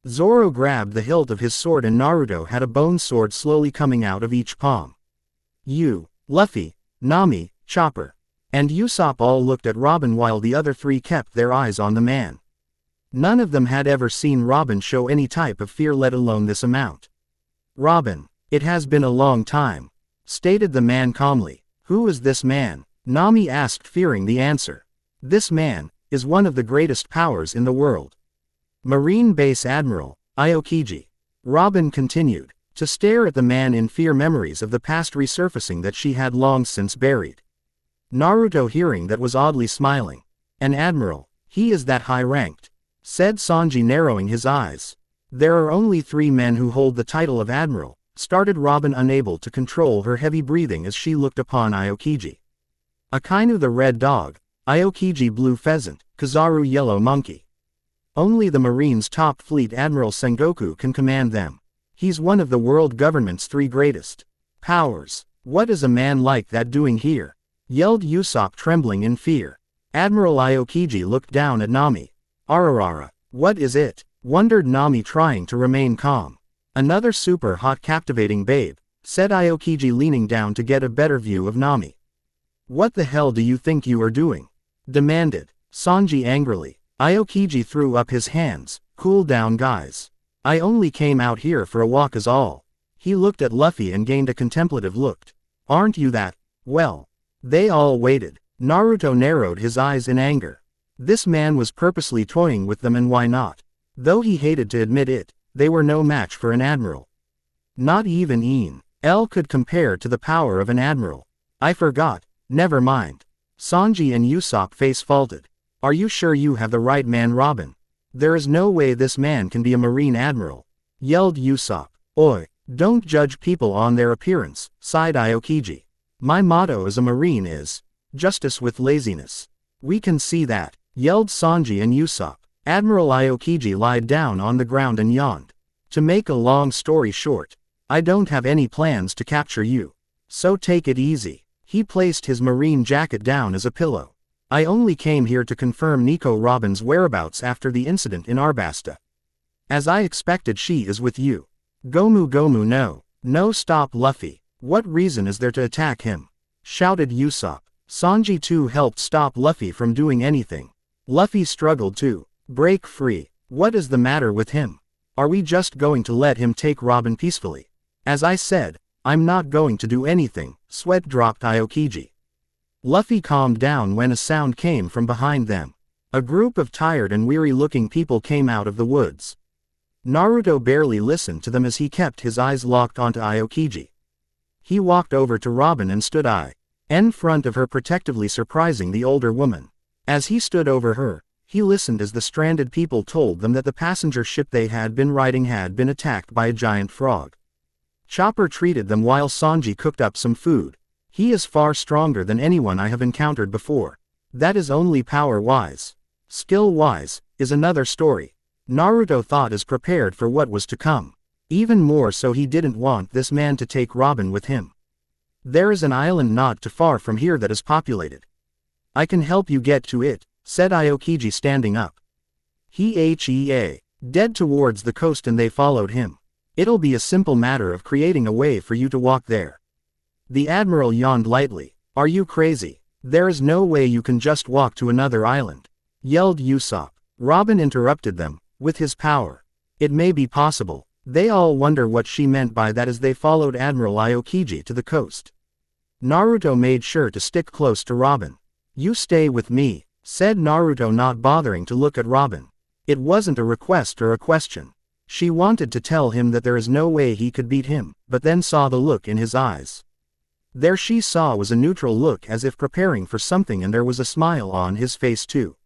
Zoro grabbed the hilt of his sword and Naruto had a bone sword slowly coming out of each palm. You, Luffy, Nami, Chopper, and Usopp all looked at Robin while the other three kept their eyes on the man. None of them had ever seen Robin show any type of fear, let alone this amount. Robin, it has been a long time, stated the man calmly. Who is this man? Nami asked, fearing the answer. This man is one of the greatest powers in the world. Marine Base Admiral Aokiji. Robin continued to stare at the man in fear, memories of the past resurfacing that she had long since buried. Naruto, hearing that, was oddly smiling. An admiral, he is that high-ranked, said Sanji, narrowing his eyes. There are only 3 men who hold the title of admiral, started Robin, unable to control her heavy breathing as she looked upon Aokiji. Akainu the red dog, Aokiji blue pheasant, Kizaru yellow monkey. Only the Marine's top fleet Admiral Sengoku can command them. He's one of the world government's 3 greatest powers. What is a man like that doing here? Yelled Usopp, trembling in fear. Admiral Aokiji looked down at Nami. Ararara. What is it? Wondered Nami, trying to remain calm. Another super hot captivating babe, said Aokiji, leaning down to get a better view of Nami. What the hell do you think you are doing? Demanded Sanji angrily. Aokiji threw up his hands. Cool down, guys. I only came out here for a walk is all. He looked at Luffy and gained a contemplative look. Aren't you that? Well. They all waited. Naruto narrowed his eyes in anger. This man was purposely toying with them, and why not? Though he hated to admit it, they were no match for an admiral. Not even Enel could compare to the power of an admiral. I forgot. Never mind. Sanji and Usopp face faulted. Are you sure you have the right man, Robin? There is no way this man can be a marine admiral. Yelled Usopp. Oi, don't judge people on their appearance, sighed Aokiji. My motto as a marine is, justice with laziness. We can see that, yelled Sanji and Usopp. Admiral Aokiji lied down on the ground and yawned. To make a long story short, I don't have any plans to capture you. So take it easy. He placed his marine jacket down as a pillow. I only came here to confirm Nico Robin's whereabouts after the incident in Arabasta. As I expected, she is with you. Gomu no. No, stop Luffy. What reason is there to attack him? Shouted Usopp. Sanji too helped stop Luffy from doing anything. Luffy struggled to break free. What is the matter with him? Are we just going to let him take Robin peacefully? As I said, I'm not going to do anything. Sweat dropped Aokiji. Luffy calmed down when a sound came from behind them. A group of tired and weary-looking people came out of the woods. Naruto barely listened to them as he kept his eyes locked onto Aokiji. He walked over to Robin and stood in front of her, protectively surprising the older woman. As he stood over her, he listened as the stranded people told them that the passenger ship they had been riding had been attacked by a giant frog. Chopper treated them while Sanji cooked up some food. He is far stronger than anyone I have encountered before. That is only power-wise. Skill-wise is another story. Naruto thought as prepared for what was to come. Even more so, he didn't want this man to take Robin with him. There is an island not too far from here that is populated. I can help you get to it, said Aokiji, standing up. He dead towards the coast and they followed him. It'll be a simple matter of creating a way for you to walk there. The Admiral yawned lightly. Are you crazy? There is no way you can just walk to another island. Yelled Usopp. Robin interrupted them, with his power. It may be possible. They all wonder what she meant by that as they followed Admiral Aokiji to the coast. Naruto made sure to stick close to Robin. You stay with me, said Naruto, not bothering to look at Robin. It wasn't a request or a question. She wanted to tell him that there is no way he could beat him, but then saw the look in his eyes. There she saw was a neutral look, as if preparing for something, and there was a smile on his face too.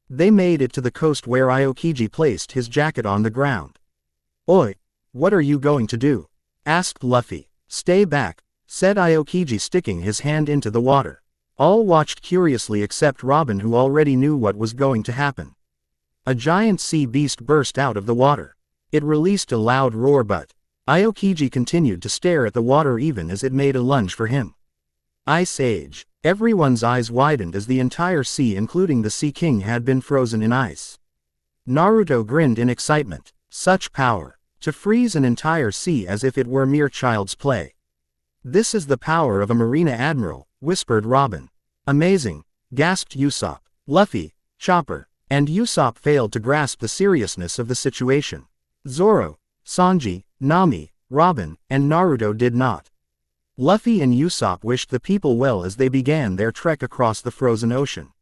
They made it to the coast where Aokiji placed his jacket on the ground. Oi! What are you going to do? Asked Luffy. Stay back, said Aokiji, sticking his hand into the water. All watched curiously except Robin, who already knew what was going to happen. A giant sea beast burst out of the water. It released a loud roar, but Aokiji continued to stare at the water even as it made a lunge for him. Ice Age. Everyone's eyes widened as the entire sea, including the Sea King, had been frozen in ice. Naruto grinned in excitement. Such power. To freeze an entire sea as if it were mere child's play. This is the power of a Marina Admiral, whispered Robin. Amazing, gasped Usopp. Luffy, Chopper, and Usopp failed to grasp the seriousness of the situation. Zoro, Sanji, Nami, Robin, and Naruto did not. Luffy and Usopp wished the people well as they began their trek across the frozen ocean.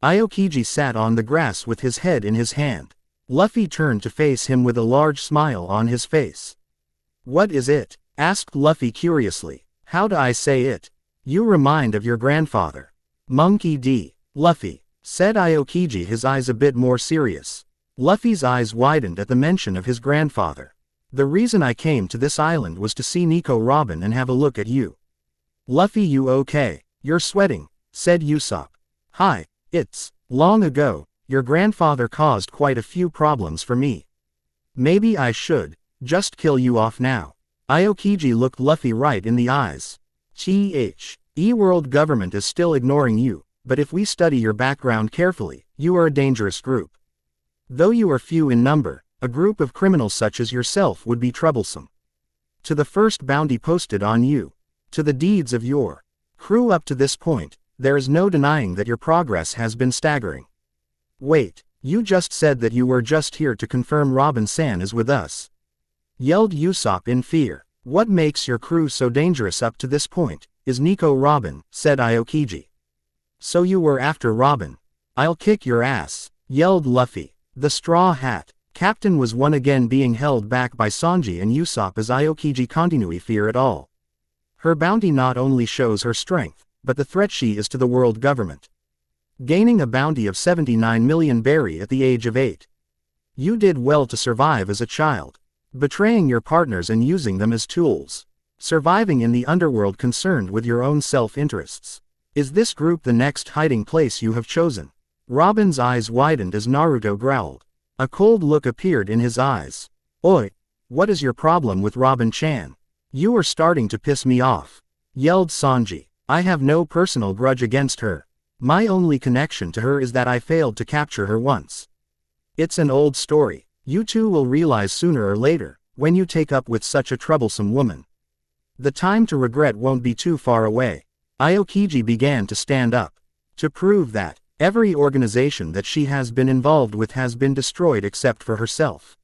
Aokiji sat on the grass with his head in his hand. Luffy turned to face him with a large smile on his face. What is it? Asked Luffy curiously. How do I say it? You remind of your grandfather. Monkey D. Luffy, said Aokiji, his eyes a bit more serious. Luffy's eyes widened at the mention of his grandfather. The reason I came to this island was to see Nico Robin and have a look at you. Luffy, you okay? You're sweating, said Usopp. Hi, it's long ago, your grandfather caused quite a few problems for me. Maybe I should just kill you off now. Aokiji looked Luffy right in the eyes. E-World government is still ignoring you, but if we study your background carefully, you are a dangerous group. Though you are few in number, a group of criminals such as yourself would be troublesome. To the first bounty posted on you, to the deeds of your crew up to this point, there is no denying that your progress has been staggering. Wait, you just said that you were just here to confirm Robin-san is with us. Yelled Usopp in fear. What makes your crew so dangerous up to this point, is Nico Robin, said Aokiji. So you were after Robin. I'll kick your ass, yelled Luffy. The Straw Hat Captain was one again being held back by Sanji and Usopp as Aokiji continued fear at all. Her bounty not only shows her strength, but the threat she is to the world government. Gaining a bounty of 79 million berry at the age of 8. You did well to survive as a child. Betraying your partners and using them as tools. Surviving in the underworld concerned with your own self-interests. Is this group the next hiding place you have chosen? Robin's eyes widened as Naruto growled. A cold look appeared in his eyes. Oi! What is your problem with Robin-chan? You are starting to piss me off. Yelled Sanji. I have no personal grudge against her. My only connection to her is that I failed to capture her once. It's an old story. You two will realize sooner or later, when you take up with such a troublesome woman. The time to regret won't be too far away. Aokiji began to stand up. To prove that, every organization that she has been involved with has been destroyed except for herself.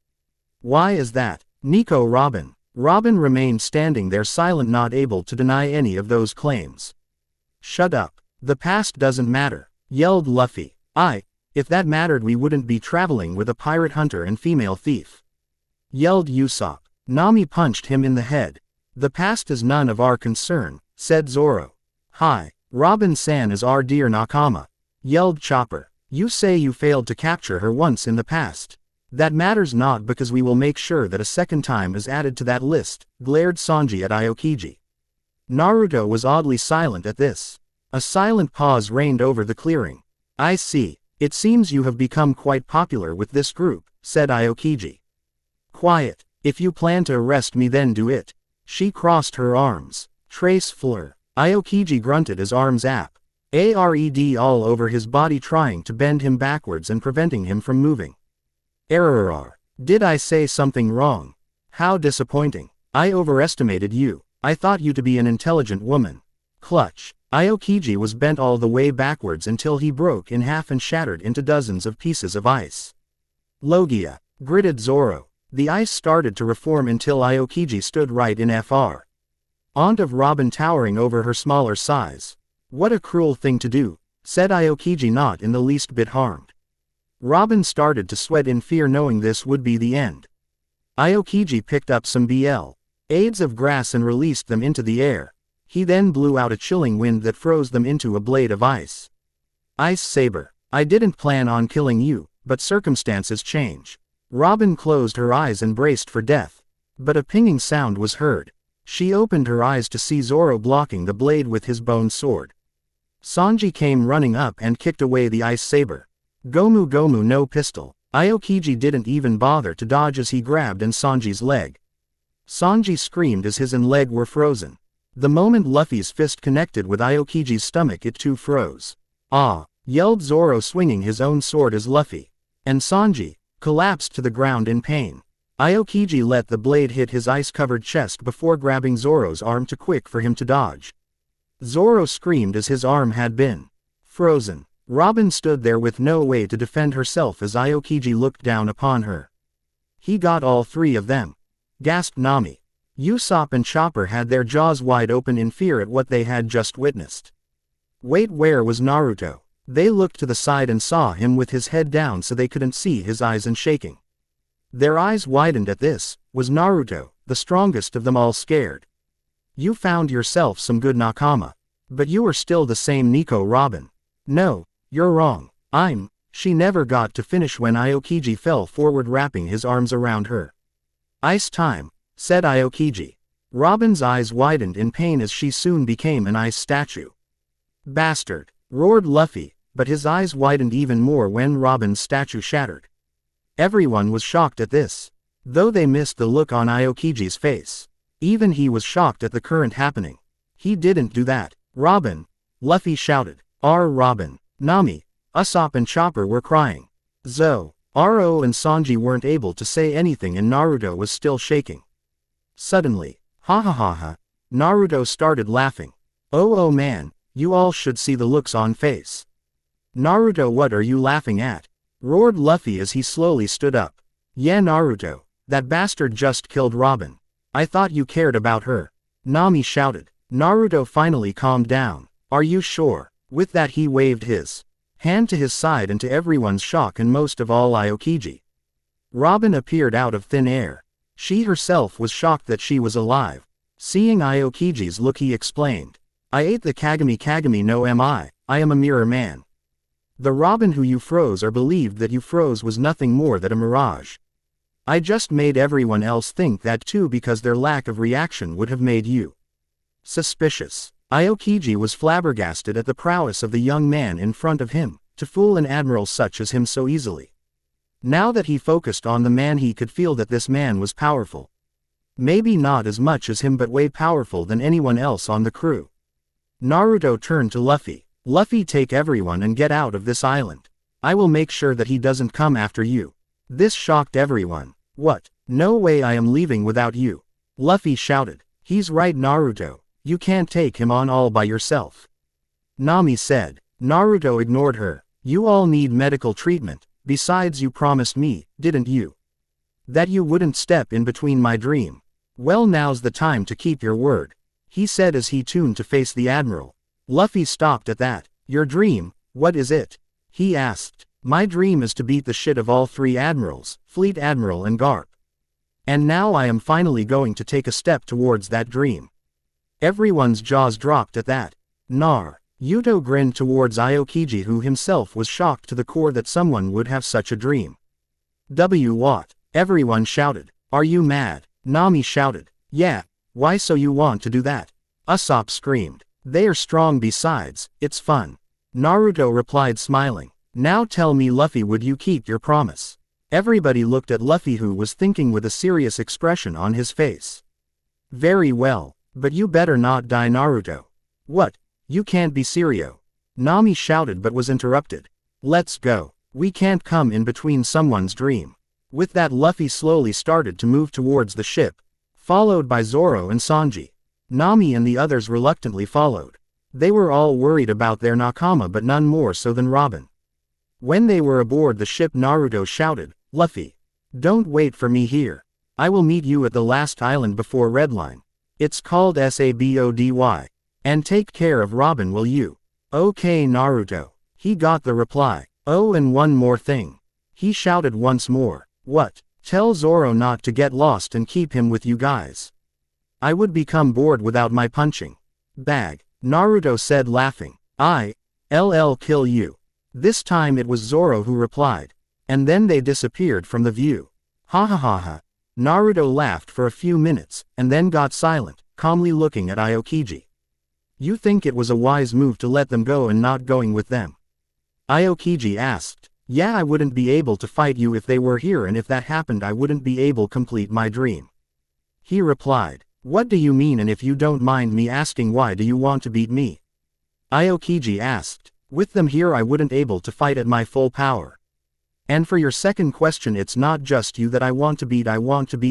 Why is that? Nico Robin. Robin remained standing there silent, not able to deny any of those claims. Shut up. The past doesn't matter, yelled Luffy. If that mattered we wouldn't be traveling with a pirate hunter and female thief. Yelled Usopp. Nami punched him in the head. The past is none of our concern, said Zoro. Hi, Robin-san is our dear Nakama. Yelled Chopper. You say you failed to capture her once in the past. That matters not because we will make sure that a second time is added to that list, glared Sanji at Aokiji. Naruto was oddly silent at this. A silent pause reigned over the clearing. I see. It seems you have become quite popular with this group, said Aokiji. Quiet. If you plan to arrest me then do it. She crossed her arms. Trace Fleur. Aokiji grunted as arms up. ARED all over his body trying to bend him backwards and preventing him from moving. Error. Did I say something wrong? How disappointing. I overestimated you. I thought you to be an intelligent woman. Clutch. Aokiji was bent all the way backwards until he broke in half and shattered into dozens of pieces of ice. Logia. Gritted Zoro. The ice started to reform until Aokiji stood right in FR. Aunt of Robin towering over her smaller size. What a cruel thing to do, said Aokiji, not in the least bit harmed. Robin started to sweat in fear knowing this would be the end. Aokiji picked up some blades of grass and released them into the air. He then blew out a chilling wind that froze them into a blade of ice. Ice Saber. I didn't plan on killing you, but circumstances change. Robin closed her eyes and braced for death. But a pinging sound was heard. She opened her eyes to see Zoro blocking the blade with his bone sword. Sanji came running up and kicked away the ice saber. Gomu Gomu no pistol. Aokiji didn't even bother to dodge as he grabbed in Sanji's leg. Sanji screamed as his leg were frozen. The moment Luffy's fist connected with Aokiji's stomach it too froze. Ah! Yelled Zoro swinging his own sword as Luffy. And Sanji collapsed to the ground in pain. Aokiji let the blade hit his ice-covered chest before grabbing Zoro's arm too quick for him to dodge. Zoro screamed as his arm had been frozen. Robin stood there with no way to defend herself as Aokiji looked down upon her. He got all three of them, gasped Nami. Usopp and Chopper had their jaws wide open in fear at what they had just witnessed. Wait, where was Naruto? They looked to the side and saw him with his head down so they couldn't see his eyes and shaking. Their eyes widened at this. Was Naruto, the strongest of them all, scared? You found yourself some good Nakama. But you are still the same Nico Robin. No, you're wrong. She never got to finish when Aokiji fell forward wrapping his arms around her. Ice time, said Aokiji. Robin's eyes widened in pain as she soon became an ice statue. Bastard, roared Luffy, but his eyes widened even more when Robin's statue shattered. Everyone was shocked at this, though they missed the look on Aokiji's face. Even he was shocked at the current happening. He didn't do that. Robin! Luffy shouted. Robin! Nami, Usopp and Chopper were crying. Zoro and Sanji weren't able to say anything and Naruto was still shaking. Suddenly, ha ha ha ha, Naruto started laughing. Oh man, you all should see the looks on face. Naruto, what are you laughing at? Roared Luffy as he slowly stood up. Yeah, Naruto, that bastard just killed Robin. I thought you cared about her. Nami shouted. Naruto finally calmed down. Are you sure? With that he waved his hand to his side, and to everyone's shock and most of all Aokiji, Robin appeared out of thin air. She herself was shocked that she was alive. Seeing Aokiji's look, he explained. I ate the Kagami no I am a mirror man. The Robin who you froze or believed that you froze was nothing more than a mirage. I just made everyone else think that too because their lack of reaction would have made you suspicious. Aokiji was flabbergasted at the prowess of the young man in front of him, to fool an admiral such as him so easily. Now that he focused on the man, he could feel that this man was powerful. Maybe not as much as him, but way powerful than anyone else on the crew. Naruto turned to Luffy. Luffy, take everyone and get out of this island. I will make sure that he doesn't come after you. This shocked everyone. What? No way, I am leaving without you. Luffy shouted. He's right, Naruto. You can't take him on all by yourself. Nami said. Naruto ignored her. You all need medical treatment. Besides, you promised me, didn't you, that you wouldn't step in between my dream? Well, now's the time to keep your word, he said as he turned to face the admiral. Luffy stopped at that. Your dream, what is it? He asked. My dream is to beat the shit of all three admirals, Fleet Admiral and Garp. And now I am finally going to take a step towards that dream. Everyone's jaws dropped at that. Yuto grinned towards Aokiji, who himself was shocked to the core that someone would have such a dream. What? Everyone shouted. Are you mad? Nami shouted. Yeah, why, so you want to do that? Usopp screamed. They are strong, besides, it's fun. Naruto replied, smiling. Now tell me, Luffy, would you keep your promise? Everybody looked at Luffy, who was thinking with a serious expression on his face. Very well, but you better not die, Naruto. What? You can't be serious. Nami shouted but was interrupted. Let's go. We can't come in between someone's dream. With that, Luffy slowly started to move towards the ship, followed by Zoro and Sanji. Nami and the others reluctantly followed. They were all worried about their nakama, but none more so than Robin. When they were aboard the ship, Naruto shouted, Luffy, don't wait for me here. I will meet you at the last island before Redline. It's called Sabody. And take care of Robin, will you? Okay, Naruto. He got the reply. Oh, and one more thing. He shouted once more. What? Tell Zoro not to get lost and keep him with you guys. I would become bored without my punching bag. Naruto said, laughing. I'll kill you. This time it was Zoro who replied. And then they disappeared from the view. Ha ha ha ha. Naruto laughed for a few minutes, and then got silent, calmly looking at Aokiji. You think it was a wise move to let them go and not going with them? Aokiji asked. Yeah, I wouldn't be able to fight you if they were here, and if that happened I wouldn't be able to complete my dream. He replied. What do you mean, and if you don't mind me asking, why do you want to beat me? Aokiji asked. With them here I wouldn't able to fight at my full power. And for your second question, it's not just you that I want to beat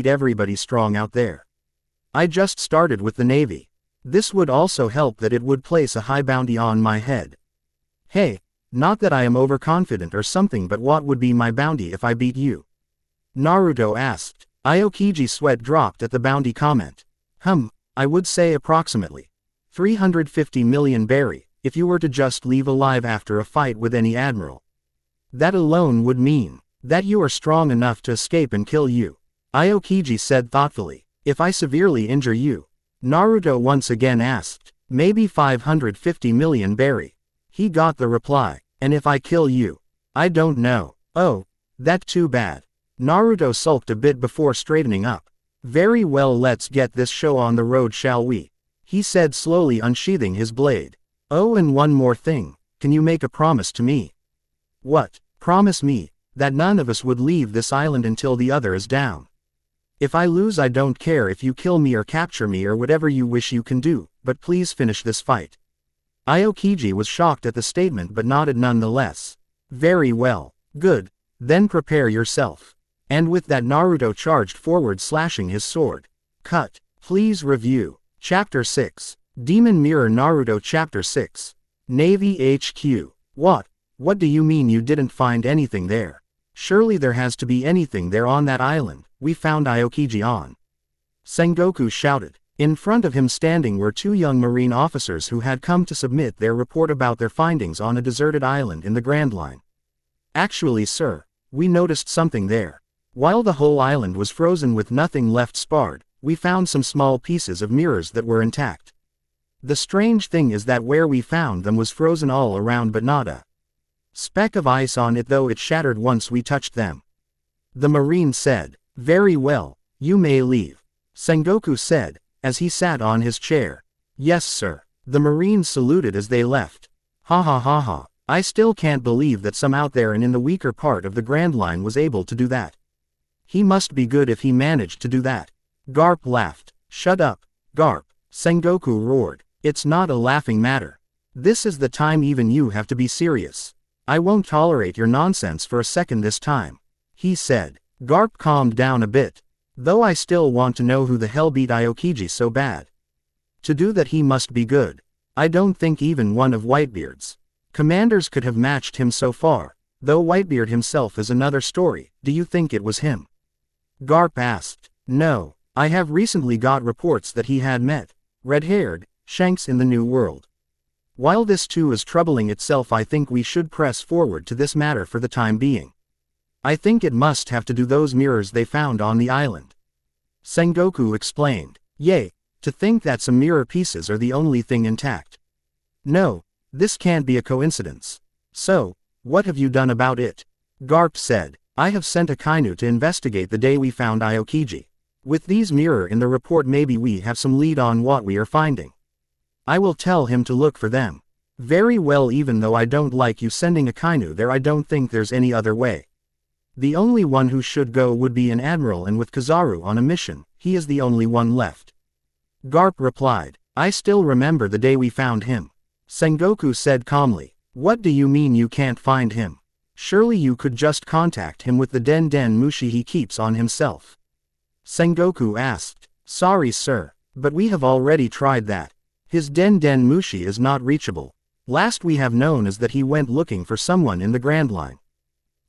everybody strong out there. I just started with the Navy. This would also help that it would place a high bounty on my head. Hey, not that I am overconfident or something, but what would be my bounty if I beat you? Naruto asked. Aokiji's sweat dropped at the bounty comment. I would say approximately 350 million berry, if you were to just leave alive after a fight with any admiral. That alone would mean that you are strong enough to escape and kill you. Aokiji said thoughtfully. If I severely injure you? Naruto once again asked. Maybe 550 million berry. He got the reply. And if I kill you? I don't know. Oh, that too bad. Naruto sulked a bit before straightening up. Very well, let's get this show on the road, shall we? He said, slowly unsheathing his blade. Oh, and one more thing. can you make a promise to me? What? Promise me that none of us would leave this island until the other is down. If I lose, I don't care if you kill me or capture me or whatever you wish you can do, but please finish this fight. Aokiji was shocked at the statement but nodded nonetheless. Very well. Good. Then prepare yourself. And with that, Naruto charged forward, slashing his sword. Cut. Please review. Chapter 6. Demon Mirror. Naruto Chapter 6. Navy HQ. What? What do you mean you didn't find anything there? Surely there has to be anything there on that island. We found Aokiji on. Sengoku shouted. In front of him standing were two young marine officers who had come to submit their report about their findings on a deserted island in the Grand Line. Actually, sir, we noticed something there. While the whole island was frozen with nothing left sparred, we found some small pieces of mirrors that were intact. The strange thing is that where we found them was frozen all around but not a speck of ice on it, though it shattered once we touched them. The marine said. Very well, you may leave. Sengoku said, as he sat on his chair. Yes, sir. The marines saluted as they left. Ha ha ha ha. I still can't believe that some out there and in the weaker part of the Grand Line was able to do that. He must be good if he managed to do that. Garp laughed. Shut up, Garp. Sengoku roared. It's not a laughing matter. This is the time even you have to be serious. I won't tolerate your nonsense for a second this time, he said. Garp calmed down a bit. Though I still want to know who the hell beat Aokiji so bad. To do that he must be good. I don't think even one of Whitebeard's commanders could have matched him so far, though Whitebeard himself is another story. Do you think it was him? Garp asked. No, I have recently got reports that he had met red-haired Shanks in the New World. While this too is troubling itself, I think we should press forward to this matter for the time being. I think it must have to do those mirrors they found on the island. Sengoku explained. Yay, to think that some mirror pieces are the only thing intact. No, this can't be a coincidence. So, what have you done about it? Garp said. I have sent a Kainu to investigate the day we found Aokiji. With these mirror in the report, maybe we have some lead on what we are finding. I will tell him to look for them. Very well, even though I don't like you sending a Kainu there, I don't think there's any other way. The only one who should go would be an admiral, and with Kizaru on a mission, he is the only one left. Garp replied. I still remember the day we found him. Sengoku said calmly. What do you mean you can't find him? Surely you could just contact him with the Den Den Mushi he keeps on himself. Sengoku asked. Sorry, sir, but we have already tried that. His Den Den Mushi is not reachable. Last we have known is that he went looking for someone in the Grand Line.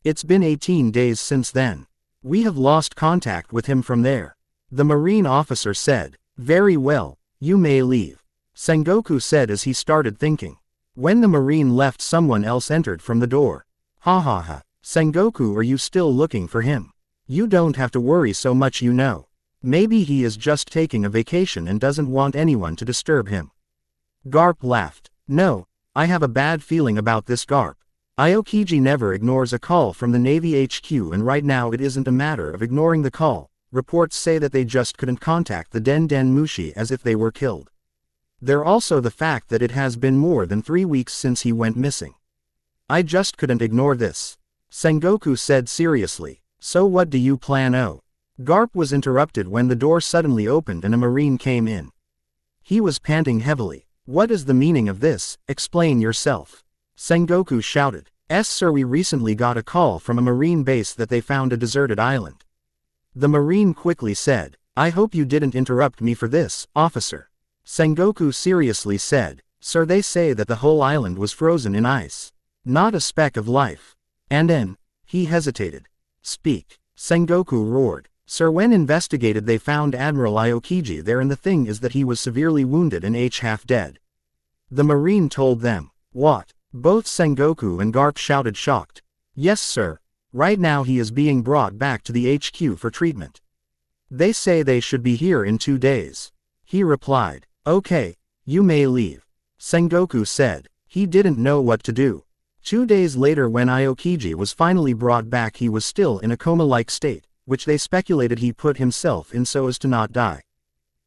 It's been 18 days since then. We have lost contact with him from there. The marine officer said. Very well, you may leave. Sengoku said as he started thinking. When the marine left, someone else entered from the door. Ha ha ha. Sengoku, are you still looking for him? You don't have to worry so much, you know. Maybe he is just taking a vacation and doesn't want anyone to disturb him. Garp laughed. No, I have a bad feeling about this, Garp. Aokiji never ignores a call from the Navy HQ, and right now it isn't a matter of ignoring the call. Reports say that they just couldn't contact the Den Den Mushi as if they were killed. There also the fact that it has been more than 3 weeks since he went missing. I just couldn't ignore this. Sengoku said seriously. So what do you plan? Oh. Garp was interrupted when the door suddenly opened and a marine came in. He was panting heavily. What is the meaning of this? Explain yourself. Sengoku shouted. Sir, we recently got a call from a marine base that they found a deserted island. The marine quickly said. I hope you didn't interrupt me for this, officer. Sengoku seriously said. Sir, they say that the whole island was frozen in ice. Not a speck of life. And then, he hesitated. Speak. Sengoku roared. Sir, when investigated they found Admiral Aokiji there, and the thing is that he was severely wounded and half dead. The marine told them. What? Both Sengoku and Garp shouted, shocked. Yes, sir. Right now he is being brought back to the HQ for treatment. They say they should be here in 2 days. He replied. Okay, you may leave. Sengoku said. He didn't know what to do. 2 days later, when Aokiji was finally brought back, he was still in a coma-like state, which they speculated he put himself in so as to not die.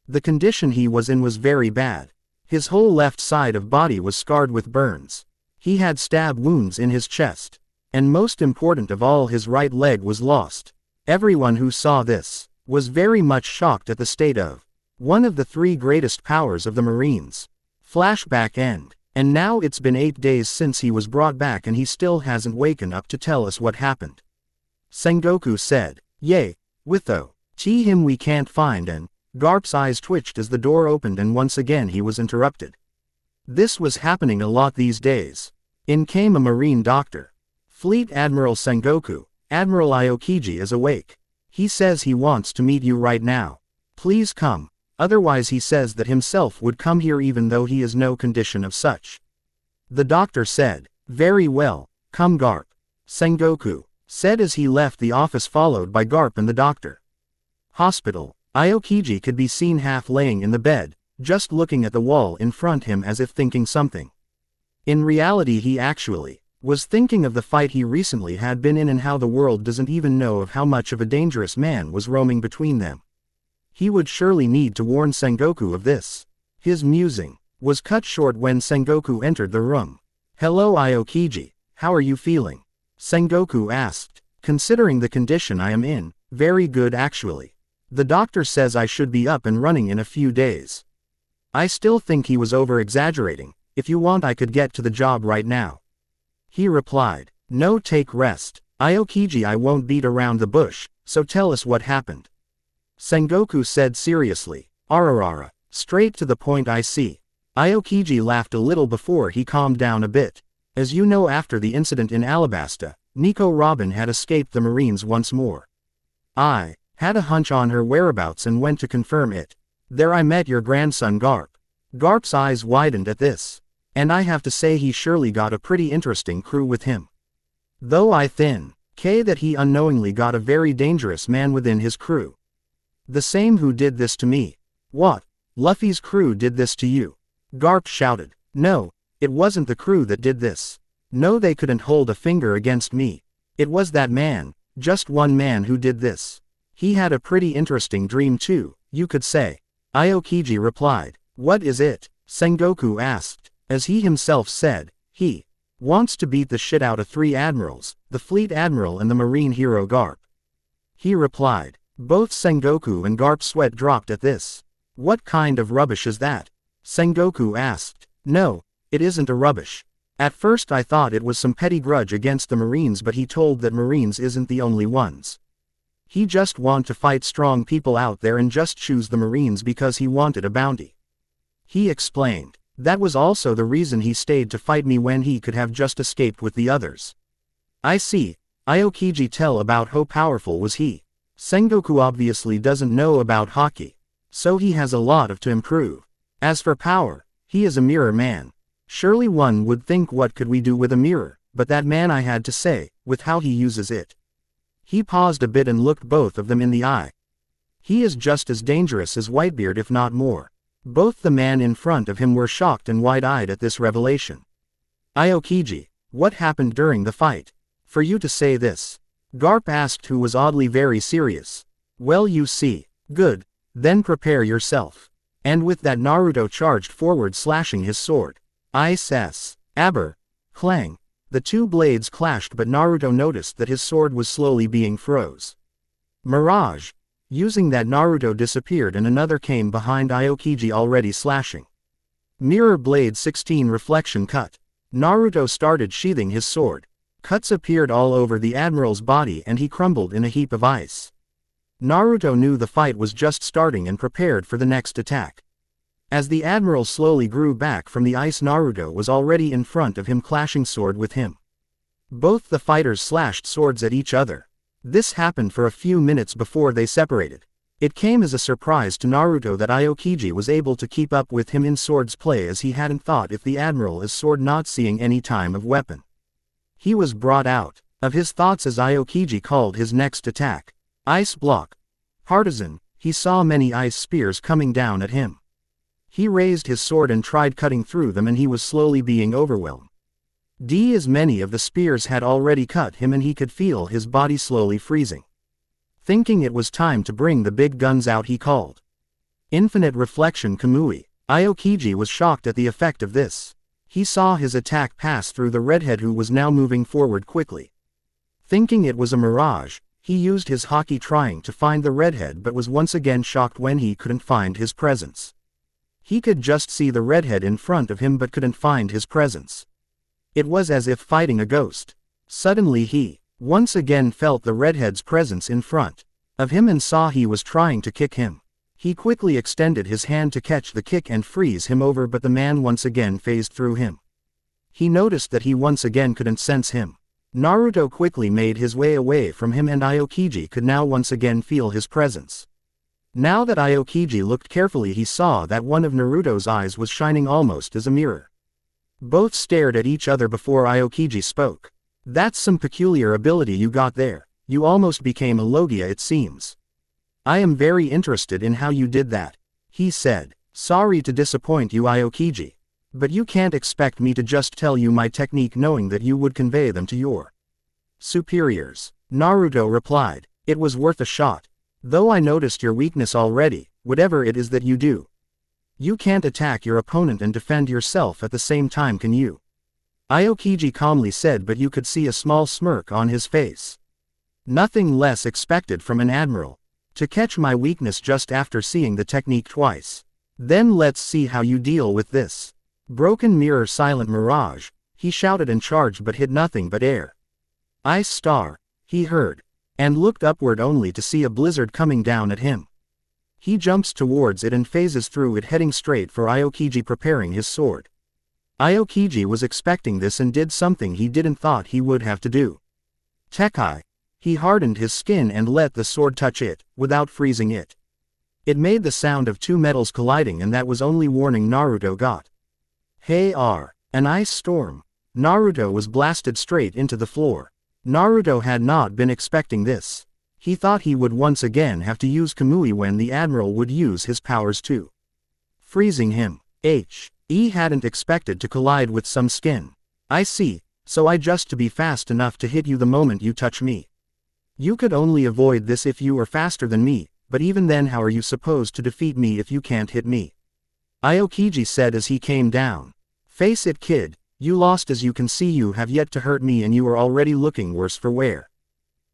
The condition he was in was very bad. His whole left side of body was scarred with burns. He had stab wounds in his chest. And most important of all, his right leg was lost. Everyone who saw this was very much shocked at the state of one of the 3 greatest powers of the Marines. Flashback end. And now it's been 8 days since he was brought back and he still hasn't waken up to tell us what happened. Sengoku said, "Yay, with though. Him we can't find," and Garp's eyes twitched as the door opened and once again he was interrupted. This was happening a lot these days. In came a Marine doctor. "Fleet Admiral Sengoku, Admiral Aokiji is awake. He says he wants to meet you right now. Please come, otherwise he says that himself would come here even though he is no condition of such." The doctor said, "Very well, come Garp," Sengoku said as he left the office followed by Garp and the doctor. Hospital. Aokiji could be seen half laying in the bed, just looking at the wall in front him as if thinking something. In reality he actually was thinking of the fight he recently had been in and how the world doesn't even know of how much of a dangerous man was roaming between them. He would surely need to warn Sengoku of this. His musing was cut short when Sengoku entered the room. "Hello Aokiji, how are you feeling?" Sengoku asked. "Considering the condition I am in, very good actually. The doctor says I should be up and running in a few days." I still think he was over-exaggerating. "If you want I could get to the job right now," he replied. "No, take rest. Aokiji, I won't beat around the bush, so tell us what happened," Sengoku said seriously. "Ararara, straight to the point I see." Aokiji laughed a little before he calmed down a bit. "As you know, after the incident in Alabasta, Nico Robin had escaped the Marines once more. I had a hunch on her whereabouts and went to confirm it. There I met your grandson Garp." Garp's eyes widened at this. "And I have to say he surely got a pretty interesting crew with him. Though I think that he unknowingly got a very dangerous man within his crew. The same who did this to me." "What? Luffy's crew did this to you?" Garp shouted. "No, it wasn't the crew that did this. No, they couldn't hold a finger against me. It was that man, just one man who did this. He had a pretty interesting dream too, you could say," Aokiji replied. "What is it?" Sengoku asked. As he himself said, he wants to beat the shit out of 3 admirals, the fleet admiral and the marine hero Garp. He replied. Both Sengoku and Garp's sweat dropped at this. "What kind of rubbish is that?" Sengoku asked. "No, it isn't a rubbish. At first I thought it was some petty grudge against the Marines, but he told that Marines isn't the only ones. He just want to fight strong people out there and just choose the Marines because he wanted a bounty," he explained. "That was also the reason he stayed to fight me when he could have just escaped with the others." "I see." Aokiji tell about how powerful was he. Sengoku obviously doesn't know about hockey, so he has a lot of to improve. As for power, he is a mirror man. Surely one would think, what could we do with a mirror, but that man, I had to say, with how he uses it. He paused a bit and looked both of them in the eye. He is just as dangerous as Whitebeard, if not more. Both the man in front of him were shocked and wide-eyed at this revelation. "Aokiji, what happened during the fight? For you to say this?" Garp asked, who was oddly very serious. "Well, you see. Good. Then prepare yourself." And with that Naruto charged forward, slashing his sword. Ice Aber. Clang. The 2 blades clashed, but Naruto noticed that his sword was slowly being froze. Mirage. Using that, Naruto disappeared and another came behind Aokiji, already slashing. Mirror Blade 16 Reflection Cut. Naruto started sheathing his sword. Cuts appeared all over the admiral's body and he crumbled in a heap of ice. Naruto knew the fight was just starting and prepared for the next attack. As the admiral slowly grew back from the ice, Naruto was already in front of him, clashing sword with him. Both the fighters slashed swords at each other. This happened for a few minutes before they separated. It came as a surprise to Naruto that Aokiji was able to keep up with him in swords play, as he hadn't thought if the admiral is sword not seeing any time of weapon. He was brought out of his thoughts as Aokiji called his next attack. Ice Block. Partisan. He saw many ice spears coming down at him. He raised his sword and tried cutting through them, and he was slowly being overwhelmed. As many of the spears had already cut him and he could feel his body slowly freezing. Thinking it was time to bring the big guns out, he called. Infinite Reflection Kamui. Aokiji was shocked at the effect of this. He saw his attack pass through the redhead who was now moving forward quickly. Thinking it was a mirage, he used his haki trying to find the redhead but was once again shocked when he couldn't find his presence. He could just see the redhead in front of him but couldn't find his presence. It was as if fighting a ghost. Suddenly he, once again, felt the redhead's presence in front of him and saw he was trying to kick him. He quickly extended his hand to catch the kick and freeze him over, but the man once again phased through him. He noticed that he once again couldn't sense him. Naruto quickly made his way away from him and Aokiji could now once again feel his presence. Now that Aokiji looked carefully, he saw that one of Naruto's eyes was shining almost as a mirror. Both stared at each other before Aokiji spoke. "That's some peculiar ability you got there. You almost became a Logia, it seems. I am very interested in how you did that," he said. "Sorry to disappoint you, Aokiji. But you can't expect me to just tell you my technique knowing that you would convey them to your superiors," Naruto replied. "It was worth a shot. Though I noticed your weakness already, whatever it is that you do. You can't attack your opponent and defend yourself at the same time, can you?" Aokiji calmly said, but you could see a small smirk on his face. Nothing less expected from an admiral. To catch my weakness just after seeing the technique twice. Then let's see how you deal with this. Broken mirror, silent mirage, he shouted and charged but hit nothing but air. Ice star, he heard, and looked upward only to see a blizzard coming down at him. He jumps towards it and phases through it, heading straight for Aokiji, preparing his sword. Aokiji was expecting this and did something he didn't thought he would have to do. Tekai. He hardened his skin and let the sword touch it, without freezing it. It made the sound of two metals colliding, and that was only warning Naruto got. Hey an ice storm. Naruto was blasted straight into the floor. Naruto had not been expecting this. He thought he would once again have to use Kamui when the admiral would use his powers too. Freezing him. He hadn't expected to collide with some skin. I see, so I just to be fast enough to hit you the moment you touch me. You could only avoid this if you were faster than me, but even then how are you supposed to defeat me if you can't hit me? Aokiji said as he came down. Face it, kid, you lost. As you can see, you have yet to hurt me and you are already looking worse for wear.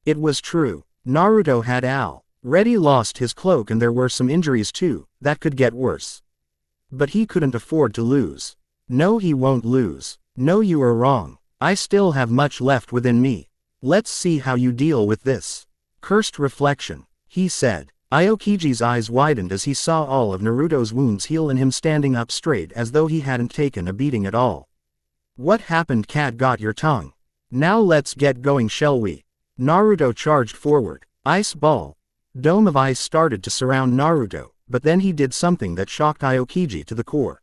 It was true. Naruto had already lost his cloak and there were some injuries too, that could get worse. But he couldn't afford to lose. No, he won't lose. No, you are wrong. I still have much left within me. Let's see how you deal with this. Cursed reflection, he said. Aokiji's eyes widened as he saw all of Naruto's wounds heal and him standing up straight as though he hadn't taken a beating at all. What happened? Cat got your tongue. Now let's get going, shall we? Naruto charged forward. Ice ball. Dome of ice started to surround Naruto, but then he did something that shocked Aokiji to the core.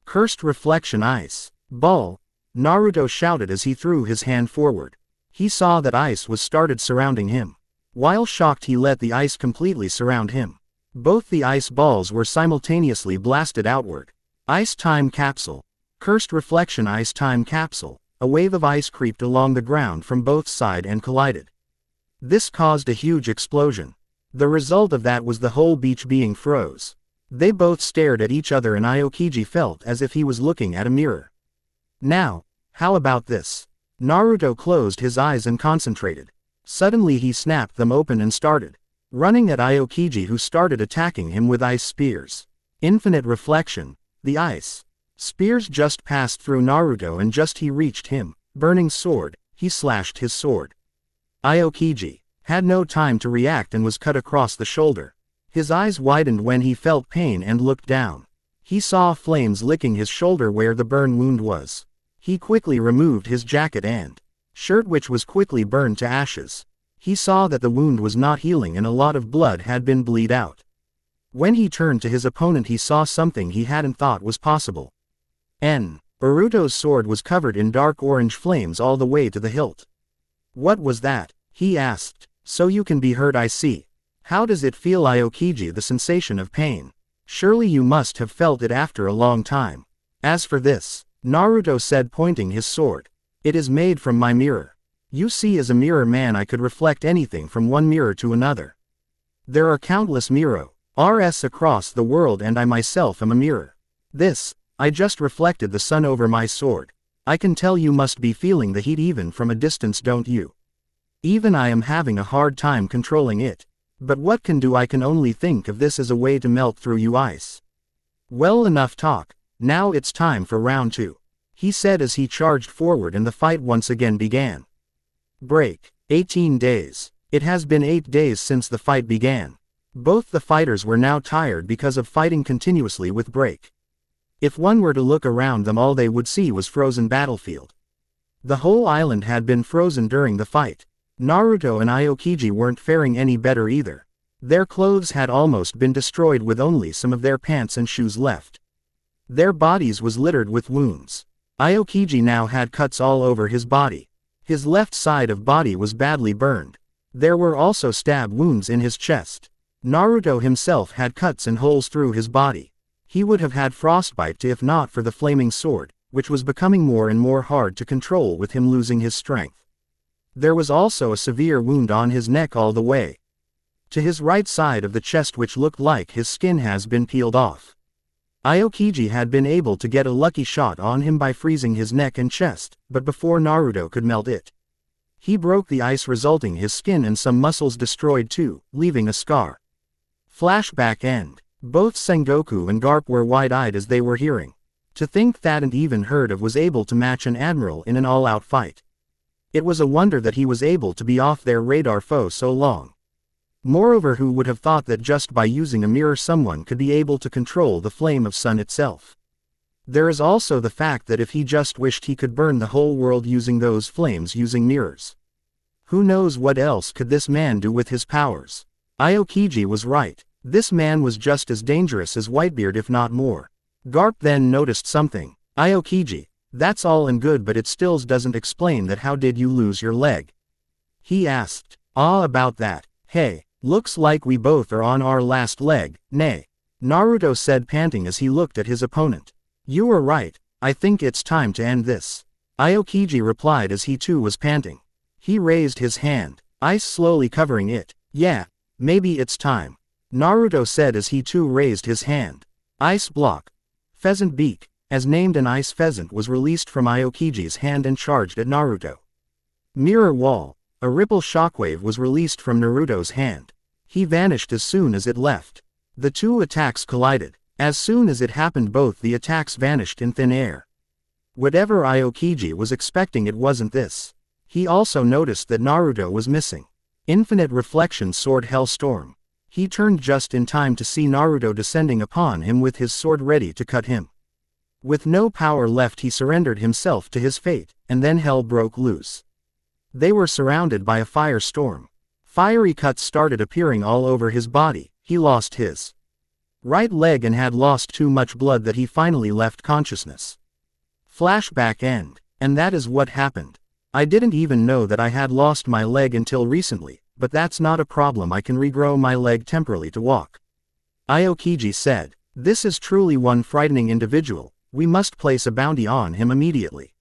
Cursed reflection ice ball. Naruto shouted as he threw his hand forward. He saw that ice was started surrounding him. While shocked, he let the ice completely surround him. Both the ice balls were simultaneously blasted outward. Ice time capsule. Cursed reflection ice time capsule. A wave of ice creeped along the ground from both sides and collided. This caused a huge explosion. The result of that was the whole beach being froze. They both stared at each other and Aokiji felt as if he was looking at a mirror. Now, how about this? Naruto closed his eyes and concentrated. Suddenly he snapped them open and started running at Aokiji, who started attacking him with ice spears. Infinite reflection. The ice spears just passed through Naruto and just he reached him, burning sword, he slashed his sword. Aokiji had no time to react and was cut across the shoulder. His eyes widened when he felt pain and looked down. He saw flames licking his shoulder where the burn wound was. He quickly removed his jacket and shirt, which was quickly burned to ashes. He saw that the wound was not healing and a lot of blood had been bleed out. When he turned to his opponent, he saw something he hadn't thought was possible. Naruto's sword was covered in dark orange flames all the way to the hilt. What was that? He asked. So you can be hurt, I see. How does it feel, Aokiji? The sensation of pain. Surely you must have felt it after a long time. As for this, Naruto said, pointing his sword. It is made from my mirror. You see, as a mirror man I could reflect anything from one mirror to another. There are countless mirrors across the world and I myself am a mirror. This I just reflected the sun over my sword. I can tell you must be feeling the heat even from a distance, don't you? Even I am having a hard time controlling it. But what can do? I can only think of this as a way to melt through you ice. Well, enough talk. Now it's time for round 2. He said as he charged forward and the fight once again began. Break. 18 days. It has been 8 days since the fight began. Both the fighters were now tired because of fighting continuously with break. If one were to look around them, all they would see was frozen battlefield. The whole island had been frozen during the fight. Naruto and Aokiji weren't faring any better either. Their clothes had almost been destroyed with only some of their pants and shoes left. Their bodies was littered with wounds. Aokiji now had cuts all over his body. His left side of body was badly burned. There were also stab wounds in his chest. Naruto himself had cuts and holes through his body. He would have had frostbite if not for the flaming sword, which was becoming more and more hard to control with him losing his strength. There was also a severe wound on his neck all the way to his right side of the chest, which looked like his skin has been peeled off. Aokiji had been able to get a lucky shot on him by freezing his neck and chest, but before Naruto could melt it, he broke the ice, resulting his skin and some muscles destroyed too, leaving a scar. Flashback end. Both Sengoku and Garp were wide-eyed as they were hearing. To think that and even heard of was able to match an admiral in an all-out fight. It was a wonder that he was able to be off their radar foe so long. Moreover, who would have thought that just by using a mirror someone could be able to control the flame of sun itself? There is also the fact that if he just wished, he could burn the whole world using those flames using mirrors. Who knows what else could this man do with his powers? Aokiji was right. This man was just as dangerous as Whitebeard, if not more. Garp then noticed something. Aokiji, that's all and good, but it still doesn't explain that. How did you lose your leg? He asked. About that. Hey, looks like we both are on our last leg, nay. Naruto said, panting as he looked at his opponent. You are right, I think it's time to end this. Aokiji replied as he too was panting. He raised his hand, ice slowly covering it. Yeah, maybe it's time. Naruto said as he too raised his hand. Ice block. Pheasant beak, as named an ice pheasant, was released from Aokiji's hand and charged at Naruto. Mirror wall. A ripple shockwave was released from Naruto's hand. He vanished as soon as it left. The two attacks collided. As soon as it happened, both the attacks vanished in thin air. Whatever Aokiji was expecting, it wasn't this. He also noticed that Naruto was missing. Infinite Reflection Sword Hellstorm. He turned just in time to see Naruto descending upon him with his sword ready to cut him. With no power left, he surrendered himself to his fate, and then hell broke loose. They were surrounded by a firestorm. Fiery cuts started appearing all over his body. He lost his right leg and had lost too much blood that he finally left consciousness. Flashback end. And that is what happened. I didn't even know that I had lost my leg until recently, but that's not a problem. I can regrow my leg temporarily to walk. Aokiji said, this is truly one frightening individual. We must place a bounty on him immediately.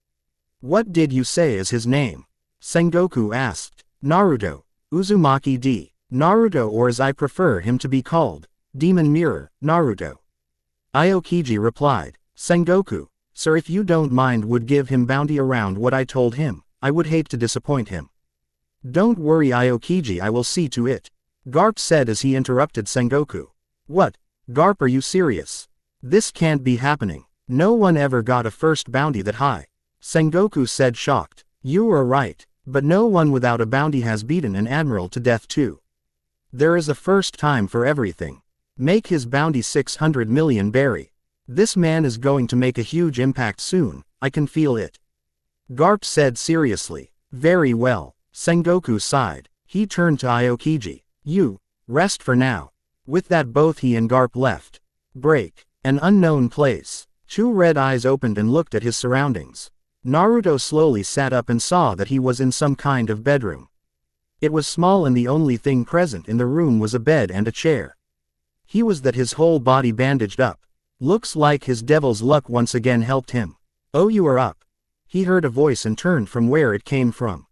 What did you say is his name? Sengoku asked. Naruto. Uzumaki D. Naruto, or as I prefer him to be called, Demon Mirror, Naruto. Aokiji replied. Sengoku, sir, if you don't mind, would give him bounty around what I told him. I would hate to disappoint him. Don't worry, Aokiji, I will see to it. Garp said as he interrupted Sengoku. What? Garp, are you serious? This can't be happening. No one ever got a first bounty that high. Sengoku said, shocked. You are right, but no one without a bounty has beaten an admiral to death too. There is a first time for everything. Make his bounty 600 million berry. This man is going to make a huge impact soon, I can feel it. Garp said seriously. Very well. Sengoku sighed. He turned to Aokiji. You, rest for now. With that, both he and Garp left. Break. An unknown place. Two red eyes opened and looked at his surroundings. Naruto slowly sat up and saw that he was in some kind of bedroom. It was small and the only thing present in the room was a bed and a chair. He was that his whole body bandaged up. Looks like his devil's luck once again helped him. Oh, you are up. He heard a voice and turned from where it came from.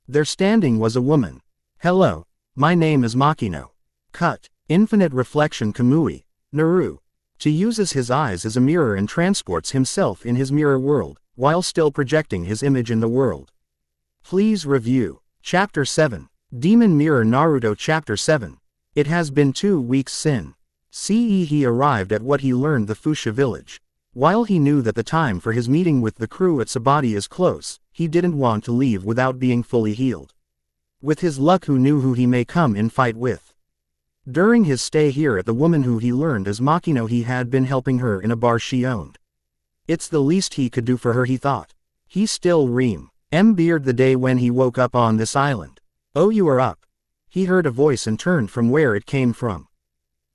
There standing was a woman. Hello, my name is Makino. Cut. Infinite Reflection Kamui. Naru. To uses his eyes as a mirror and transports himself in his mirror world, while still projecting his image in the world. Please review. Chapter 7. Demon Mirror Naruto Chapter 7. It has been 2 weeks since he arrived at what he learned the Fuchsia village. While he knew that the time for his meeting with the crew at Sabati is close, he didn't want to leave without being fully healed. With his luck, who knew who he may come in fight with. During his stay here at the woman who he learned as Makino, he had been helping her in a bar she owned. It's the least he could do for her, he thought. He still remembered the day when he woke up on this island. Oh, you are up. He heard a voice and turned from where it came from.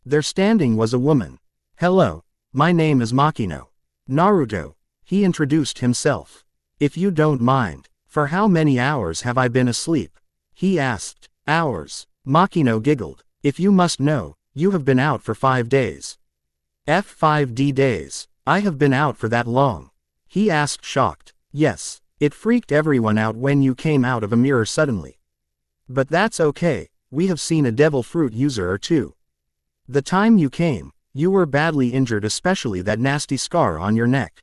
There standing was a woman. Hello, my name is Makino. Naruto. He introduced himself. If you don't mind, for how many hours have I been asleep? He asked. Hours. Makino giggled. If you must know, you have been out for 5 days. F5D days. I have been out for that long. He asked, shocked. Yes, it freaked everyone out when you came out of a mirror suddenly. But that's okay, we have seen a devil fruit user or two. The time you came, you were badly injured, especially that nasty scar on your neck.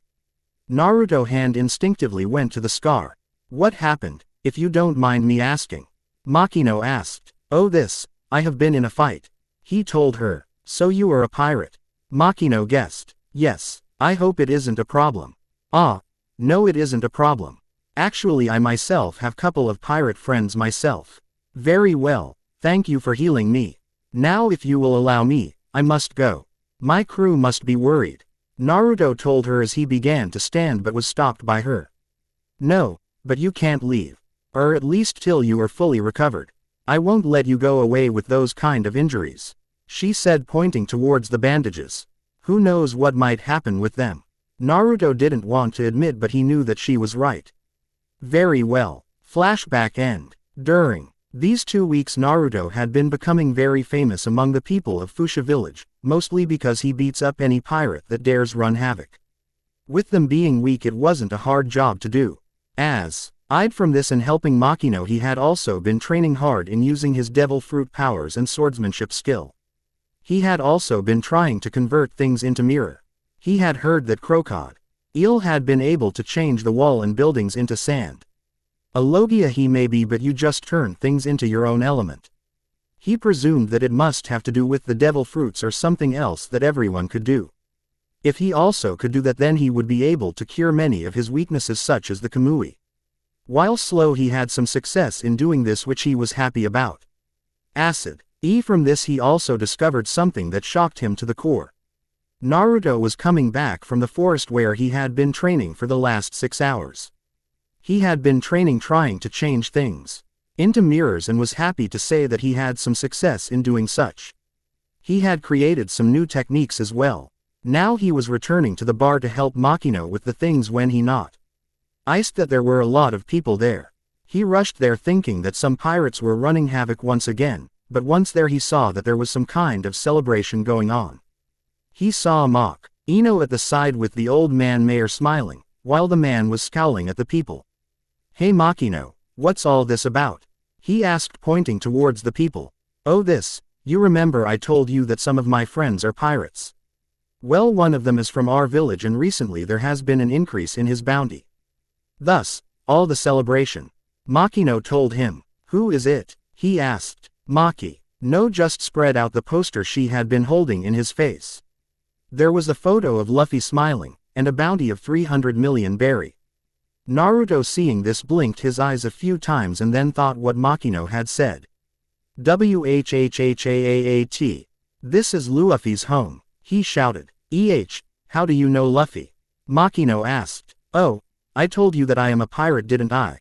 Naruto's hand instinctively went to the scar. What happened, if you don't mind me asking? Makino asked. Oh, this. I have been in a fight. He told her. So you are a pirate? Makino guessed. Yes, I hope it isn't a problem. Ah, no, it isn't a problem. Actually, I myself have couple of pirate friends myself. Very well, thank you for healing me. Now if you will allow me, I must go. My crew must be worried. Naruto told her as he began to stand, but was stopped by her. No, but you can't leave. Or at least till you are fully recovered. I won't let you go away with those kind of injuries, she said, pointing towards the bandages. Who knows what might happen with them? Naruto didn't want to admit, but he knew that she was right. Very well. Flashback end. During these 2 weeks, Naruto had been becoming very famous among the people of Fuchsia village, mostly because he beats up any pirate that dares run havoc. With them being weak, it wasn't a hard job to do. Aside from this and helping Makino, he had also been training hard in using his devil fruit powers and swordsmanship skill. He had also been trying to convert things into mirror. He had heard that crocodile had been able to change the wall and buildings into sand. A logia he may be, but you just turn things into your own element. He presumed that it must have to do with the devil fruits or something else that everyone could do. If he also could do that, then he would be able to cure many of his weaknesses, such as the Kamui. While slow, he had some success in doing this, which he was happy about. Acid. From this he also discovered something that shocked him to the core. Naruto was coming back from the forest where he had been training for the last 6 hours. He had been training, trying to change things into mirrors, and was happy to say that he had some success in doing such. He had created some new techniques as well. Now he was returning to the bar to help Makino with the things when he noticed that there were a lot of people there. He rushed there thinking that some pirates were running havoc once again, but once there he saw that there was some kind of celebration going on. He saw Mockino at the side with the old man mayor smiling, while the man was scowling at the people. Hey Makino, what's all this about? He asked, pointing towards the people. Oh, this, you remember I told you that some of my friends are pirates? Well, one of them is from our village, and recently there has been an increase in his bounty. Thus, all the celebration. Makino told him. Who is it? He asked. Makino just spread out the poster she had been holding in his face. There was a photo of Luffy smiling, and a bounty of 300 million berry. Naruto, seeing this, blinked his eyes a few times and then thought what Makino had said. Whhhhaat. This is Luffy's home, he shouted. How do you know Luffy? Makino asked. Oh, I told you that I am a pirate, didn't I?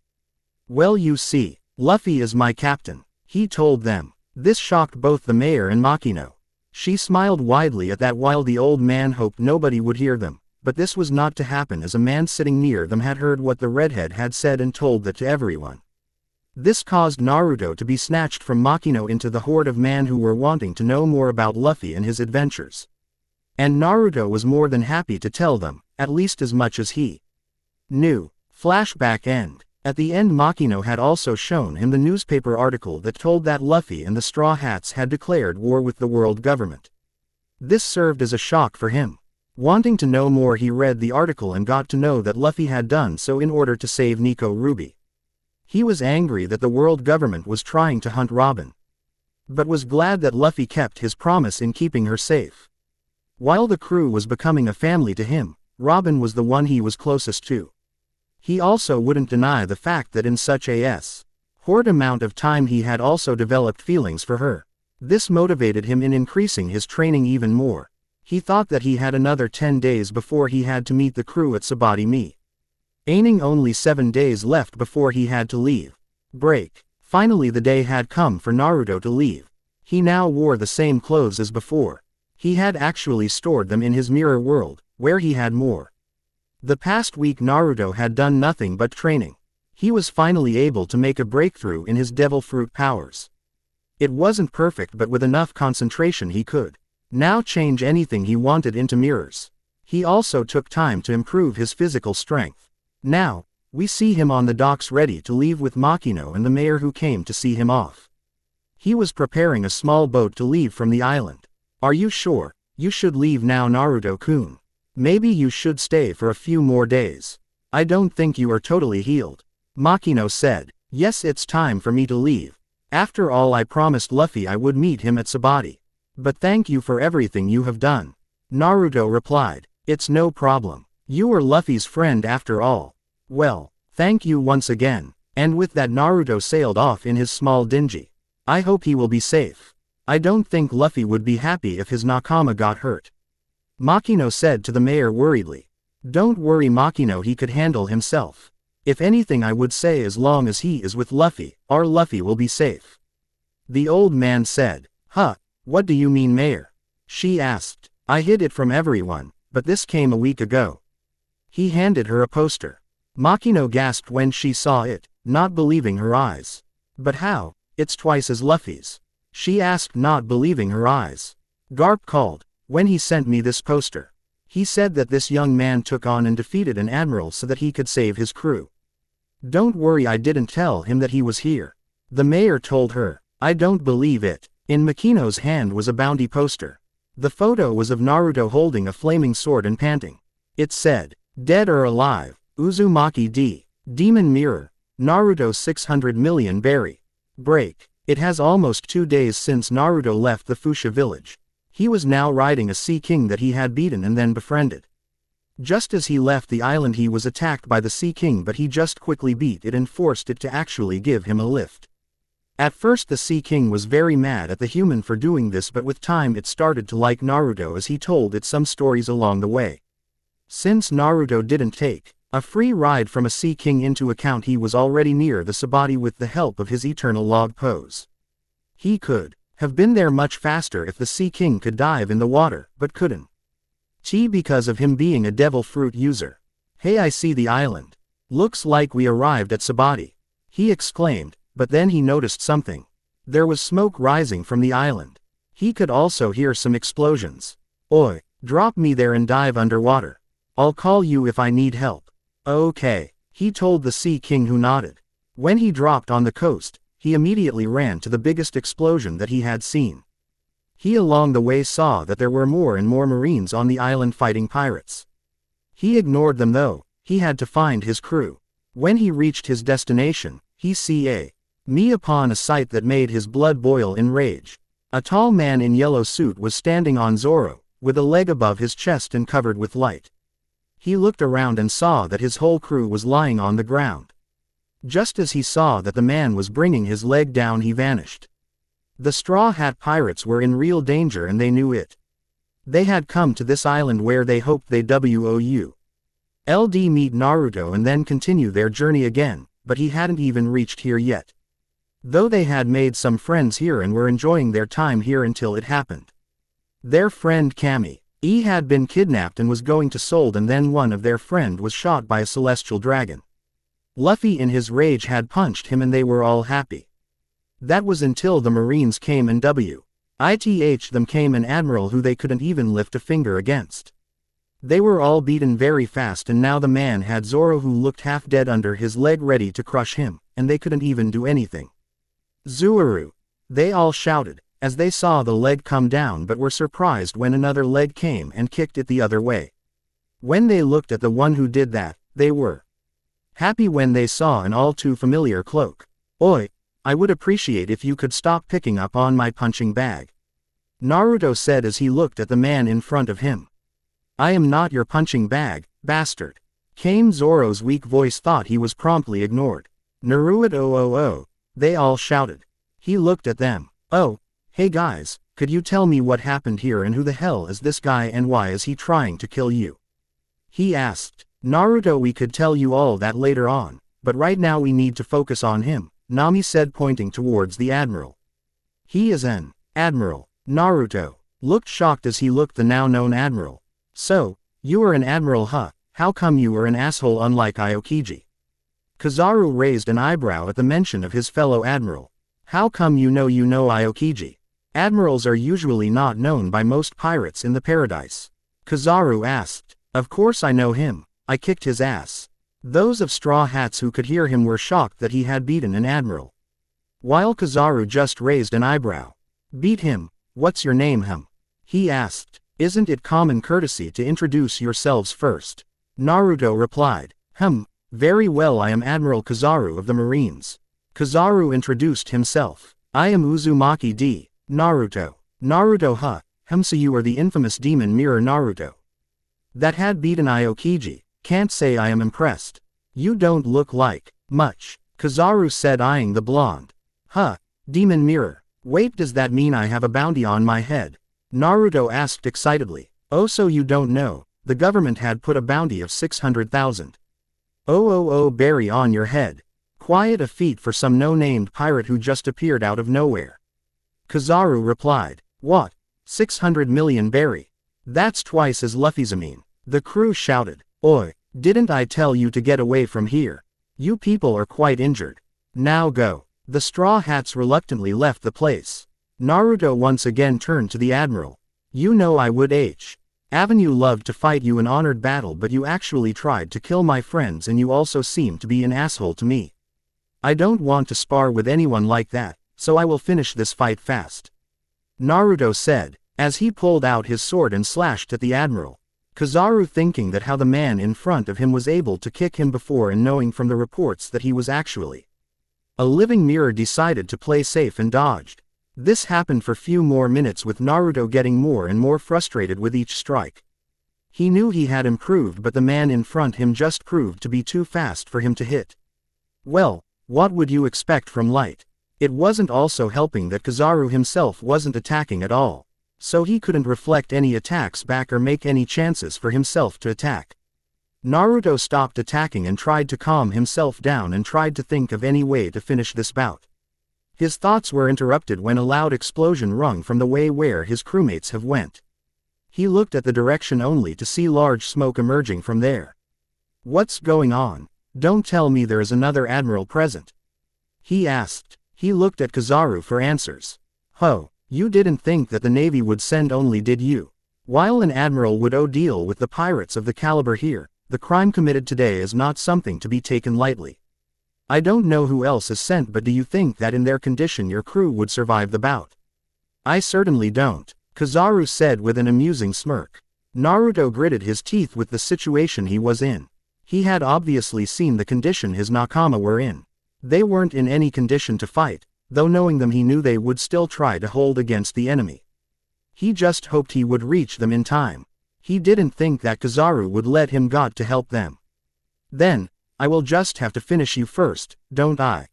Well, you see, Luffy is my captain, he told them. This shocked both the mayor and Makino. She smiled widely at that, while the old man hoped nobody would hear them, but this was not to happen, as a man sitting near them had heard what the redhead had said and told that to everyone. This caused Naruto to be snatched from Makino into the horde of men who were wanting to know more about Luffy and his adventures. And Naruto was more than happy to tell them, at least as much as he knew. Flashback end. At the end, Makino had also shown him the newspaper article that told that Luffy and the Straw Hats had declared war with the world government. This served as a shock for him. Wanting to know more, he read the article and got to know that Luffy had done so in order to save Nico Ruby. He was angry that the world government was trying to hunt Robin, but was glad that Luffy kept his promise in keeping her safe. While the crew was becoming a family to him, Robin was the one he was closest to. He also wouldn't deny the fact that in such a short amount of time he had also developed feelings for her. This motivated him in increasing his training even more. He thought that he had another 10 days before he had to meet the crew at Sabati Mi. Aiming only 7 days left before he had to leave. Break. Finally the day had come for Naruto to leave. He now wore the same clothes as before. He had actually stored them in his mirror world, where he had more. The past week Naruto had done nothing but training. He was finally able to make a breakthrough in his devil fruit powers. It wasn't perfect, but with enough concentration he could now change anything he wanted into mirrors. He also took time to improve his physical strength. Now, we see him on the docks ready to leave with Makino and the mayor who came to see him off. He was preparing a small boat to leave from the island. Are you sure? You should leave now, Naruto-kun. Maybe you should stay for a few more days. I don't think you are totally healed. Makino said. Yes, it's time for me to leave. After all, I promised Luffy I would meet him at Sabati. But thank you for everything you have done. Naruto replied. It's no problem. You are Luffy's friend after all. Well, thank you once again. And with that Naruto sailed off in his small dinghy. I hope he will be safe. I don't think Luffy would be happy if his Nakama got hurt. Makino said to the mayor worriedly. Don't worry, Makino, he could handle himself. If anything, I would say as long as he is with Luffy, our Luffy will be safe. The old man said. Huh, what do you mean, mayor? She asked. I hid it from everyone, but this came a week ago. He handed her a poster. Makino gasped when she saw it, not believing her eyes. But how? It's twice as Luffy's. She asked, not believing her eyes. Garp called. When he sent me this poster, he said that this young man took on and defeated an admiral so that he could save his crew. Don't worry, I didn't tell him that he was here. The mayor told her. I don't believe it. In Makino's hand was a bounty poster. The photo was of Naruto holding a flaming sword and panting. It said, Dead or alive, Uzumaki D. Demon Mirror, Naruto 600 million berry. Break. It has almost 2 days since Naruto left the Fuchsia village. He was now riding a sea king that he had beaten and then befriended. Just as he left the island, he was attacked by the Sea King, but he just quickly beat it and forced it to actually give him a lift. At first the Sea King was very mad at the human for doing this, but with time it started to like Naruto as he told it some stories along the way. Since Naruto didn't take a free ride from a Sea King into account, he was already near the Sabati with the help of his eternal log pose. He could have been there much faster if the Sea King could dive in the water, but couldn't. Because of him being a devil fruit user. Hey, I see the island. Looks like we arrived at Sabati. He exclaimed, but then he noticed something. There was smoke rising from the island. He could also hear some explosions. Oi, drop me there and dive underwater. I'll call you if I need help. Okay, he told the Sea King, who nodded. When he dropped on the coast, he immediately ran to the biggest explosion that he had seen. He along the way saw that there were more and more Marines on the island fighting pirates. He ignored them though. He had to find his crew. When he reached his destination, he saw me upon a sight that made his blood boil in rage. A tall man in yellow suit was standing on Zoro, with a leg above his chest and covered with light. He looked around and saw that his whole crew was lying on the ground. Just as he saw that the man was bringing his leg down, he vanished. The Straw Hat Pirates were in real danger and they knew it. They had come to this island where they hoped they'd meet Naruto and then continue their journey again, but he hadn't even reached here yet. Though they had made some friends here and were enjoying their time here until it happened. Their friend Kami had been kidnapped and was going to sold, and then one of their friend was shot by a celestial dragon. Luffy in his rage had punched him and they were all happy. That was until the Marines came and them came an admiral who they couldn't even lift a finger against. They were all beaten very fast, and now the man had Zoro, who looked half dead, under his leg ready to crush him, and they couldn't even do anything. Zuru! They all shouted, as they saw the leg come down but were surprised when another leg came and kicked it the other way. When they looked at the one who did that, they were happy when they saw an all too familiar cloak. "Oi, I would appreciate if you could stop picking up on my punching bag," Naruto said as he looked at the man in front of him. "I am not your punching bag, bastard." Kame Zoro's weak voice thought he was promptly ignored. "Naruto, they all shouted. He looked at them. "Oh, hey guys, could you tell me what happened here and who the hell is this guy and why is he trying to kill you?" he asked. "Naruto, we could tell you all that later on, but right now we need to focus on him," Nami said, pointing towards the admiral. "He is an admiral." Naruto looked shocked as he looked the now known admiral. "So, you are an admiral, huh? How come you are an asshole unlike Aokiji?" Kizaru raised an eyebrow at the mention of his fellow admiral. "How come you know Aokiji? Admirals are usually not known by most pirates in the paradise." Kizaru asked. "Of course I know him. I kicked his ass." Those of Straw Hats who could hear him were shocked that he had beaten an admiral, while Kizaru just raised an eyebrow. "Beat him? What's your name, him?" he asked. "Isn't it common courtesy to introduce yourselves first?" Naruto replied. Very well, I am Admiral Kizaru of the Marines." Kizaru introduced himself. "I am Uzumaki D. Naruto." "Naruto, huh? So you are the infamous demon mirror Naruto that had beaten Aokiji. Can't say I am impressed. You don't look like much," Kizaru said, eyeing the blonde. Demon mirror. Wait, does that mean I have a bounty on my head?" Naruto asked excitedly. "Oh, so you don't know, the government had put a bounty of 600,000. Berry on your head. Quite a feat for some no-named pirate who just appeared out of nowhere." Kizaru replied. "What? 600 million berry? That's twice as Luffy's mean." The crew shouted. "Oi, didn't I tell you to get away from here? You people are quite injured. Now go." The Straw Hats reluctantly left the place. Naruto once again turned to the admiral. "You know I would Avenue loved to fight you in honored battle, but you actually tried to kill my friends and you also seem to be an asshole to me. I don't want to spar with anyone like that, so I will finish this fight fast," Naruto said, as he pulled out his sword and slashed at the admiral. Kizaru, thinking that how the man in front of him was able to kick him before and knowing from the reports that he was actually a living mirror, decided to play safe and dodged. This happened for few more minutes, with Naruto getting more and more frustrated with each strike. He knew he had improved, but the man in front him just proved to be too fast for him to hit. Well, what would you expect from Light? It wasn't also helping that Kizaru himself wasn't attacking at all, so he couldn't reflect any attacks back or make any chances for himself to attack. Naruto stopped attacking and tried to calm himself down and tried to think of any way to finish this bout. His thoughts were interrupted when a loud explosion rung from the way where his crewmates have went. He looked at the direction only to see large smoke emerging from there. "What's going on? Don't tell me there is another admiral present?" he asked. He looked at Kizaru for answers. You didn't think that the Navy would send only, did you? While an admiral would deal with the pirates of the caliber here, the crime committed today is not something to be taken lightly. I don't know who else is sent, but do you think that in their condition your crew would survive the bout?" "I certainly don't," Kizaru said with an amusing smirk. Naruto gritted his teeth with the situation he was in. He had obviously seen the condition his nakama were in. They weren't in any condition to fight, though knowing them he knew they would still try to hold against the enemy. He just hoped he would reach them in time. He didn't think that Kizaru would let him got to help them. "Then, I will just have to finish you first, don't I?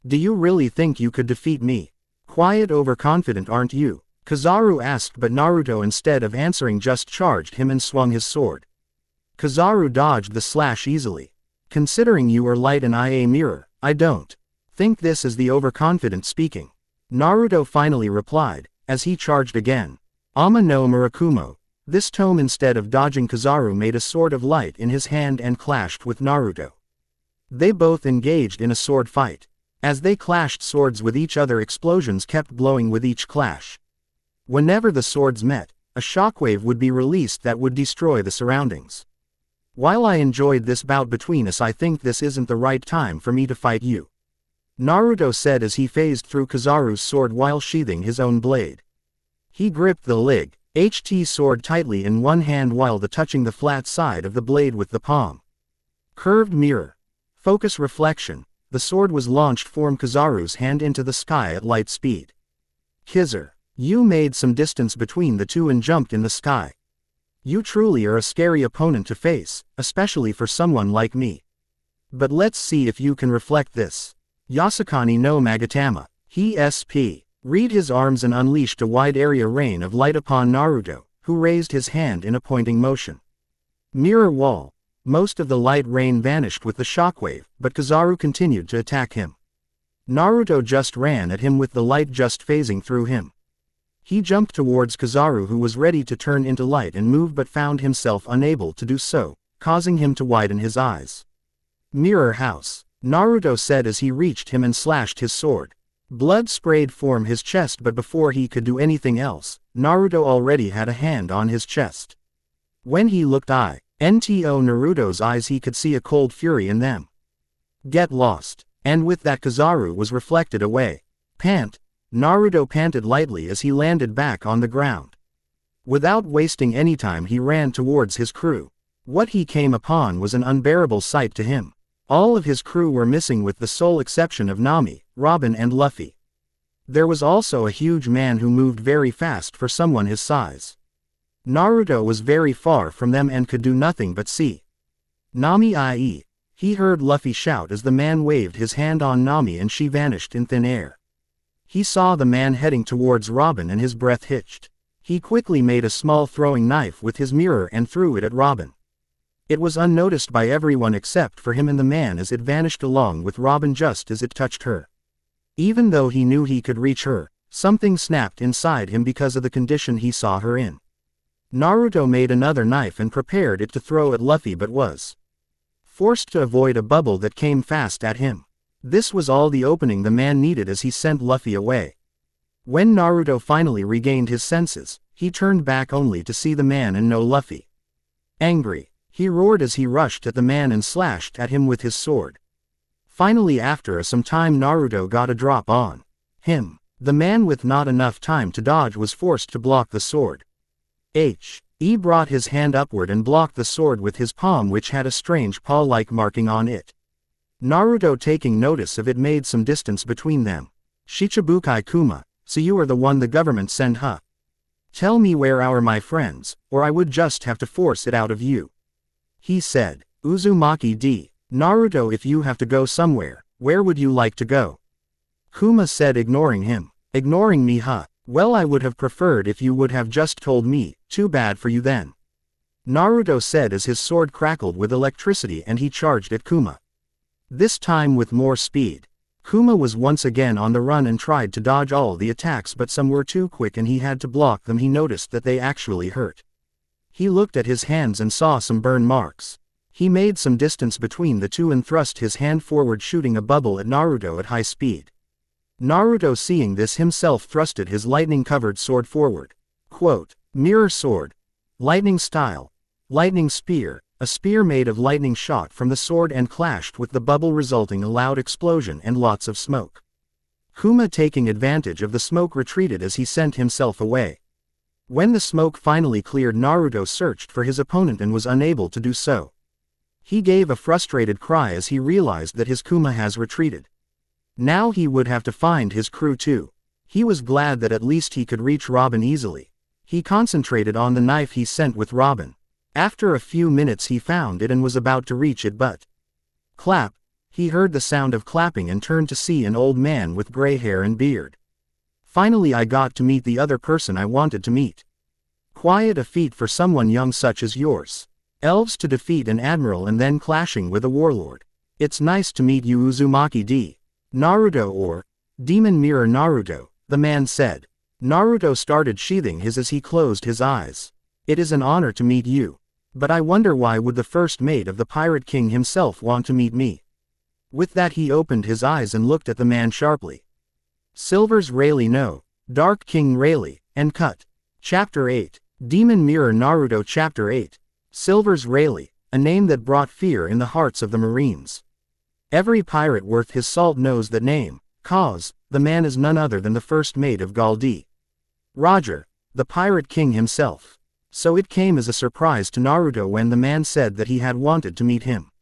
Do you really think you could defeat me? Quite overconfident, aren't you?" Kizaru asked, but Naruto, instead of answering, just charged him and swung his sword. Kizaru dodged the slash easily. "Considering you are light and I a mirror, I don't think this is the overconfident speaking," Naruto finally replied, as he charged again. "Ama no Murakumo." This tome, instead of dodging, Kizaru made a sword of light in his hand and clashed with Naruto. They both engaged in a sword fight. As they clashed swords with each other, explosions kept blowing with each clash. Whenever the swords met, a shockwave would be released that would destroy the surroundings. "While I enjoyed this bout between us, I think this isn't the right time for me to fight you," Naruto said as he phased through Kizaru's sword while sheathing his own blade. He gripped the Lig-HT sword tightly in one hand while touching the flat side of the blade with the palm. Curved mirror. Focus reflection. The sword was launched from Kizaru's hand into the sky at light speed. Kizaru. You made some distance between the two and jumped in the sky. You truly are a scary opponent to face, especially for someone like me. But let's see if you can reflect this. Yasukani no Magatama. He sp. Read his arms and unleashed a wide area rain of light upon Naruto, who raised his hand in a pointing motion. Mirror wall. Most of the light rain vanished with the shockwave, but Kizaru continued to attack him. Naruto just ran at him with the light just phasing through him. He jumped towards Kizaru, who was ready to turn into light and move but found himself unable to do so, causing him to widen his eyes. Mirror house. Naruto said as he reached him and slashed his sword. Blood sprayed from his chest, but before he could do anything else, Naruto already had a hand on his chest. When he looked into Naruto's eyes, he could see a cold fury in them. Get lost. And with that, Kizaru was reflected away. Pant. Naruto panted lightly as he landed back on the ground. Without wasting any time, he ran towards his crew. What he came upon was an unbearable sight to him. All of his crew were missing with the sole exception of Nami, Robin and Luffy. There was also a huge man who moved very fast for someone his size. Naruto was very far from them and could do nothing but see. Nami ie. He heard Luffy shout as the man waved his hand on Nami and she vanished in thin air. He saw the man heading towards Robin and his breath hitched. He quickly made a small throwing knife with his mirror and threw it at Robin. It was unnoticed by everyone except for him and the man as it vanished along with Robin just as it touched her. Even though he knew he could reach her, something snapped inside him because of the condition he saw her in. Naruto made another knife and prepared it to throw at Luffy, but was forced to avoid a bubble that came fast at him. This was all the opening the man needed as he sent Luffy away. When Naruto finally regained his senses, he turned back only to see the man and no Luffy. Angry, he roared as he rushed at the man and slashed at him with his sword. Finally, after some time, Naruto got a drop on him. The man, with not enough time to dodge, was forced to block the sword. He brought his hand upward and blocked the sword with his palm, which had a strange paw-like marking on it. Naruto, taking notice of it, made some distance between them. Shichibukai Kuma, so you are the one the government sent, huh? Tell me where are my friends, or I would just have to force it out of you. He said. Uzumaki D. Naruto, if you have to go somewhere, where would you like to go? Kuma said, ignoring him. Ignoring me, huh? Well, I would have preferred if you would have just told me. Too bad for you then. Naruto said as his sword crackled with electricity and he charged at Kuma. This time with more speed. Kuma was once again on the run and tried to dodge all the attacks, but some were too quick and he had to block them. He noticed that they actually hurt. He looked at his hands and saw some burn marks. He made some distance between the two and thrust his hand forward, shooting a bubble at Naruto at high speed. Naruto, seeing this, himself thrusted his lightning-covered sword forward. Quote, mirror sword. Lightning style. Lightning spear. A spear made of lightning shot from the sword and clashed with the bubble, resulting a loud explosion and lots of smoke. Kuma, taking advantage of the smoke, retreated as he sent himself away. When the smoke finally cleared, Naruto searched for his opponent and was unable to do so. He gave a frustrated cry as he realized that his Kuma has retreated. Now he would have to find his crew too. He was glad that at least he could reach Robin easily. He concentrated on the knife he sent with Robin. After a few minutes he found it and was about to reach it, but clap! He heard the sound of clapping and turned to see an old man with gray hair and beard. Finally, I got to meet the other person I wanted to meet. Quite a feat for someone young such as yours. Elves to defeat an admiral and then clashing with a warlord. It's nice to meet you, Uzumaki D. Naruto, or Demon Mirror Naruto, the man said. Naruto started sheathing his as he closed his eyes. It is an honor to meet you. But I wonder why would the first mate of the Pirate King himself want to meet me? With that he opened his eyes and looked at the man sharply. Silver's Rayleigh no. Dark King Rayleigh, and cut. Chapter 8. Demon Mirror Naruto. Chapter 8. Silver's Rayleigh, a name that brought fear in the hearts of the Marines. Every pirate worth his salt knows that name, cause, the man is none other than the first mate of Galdi. Roger, the Pirate King himself. So it came as a surprise to Naruto when the man said that he had wanted to meet him.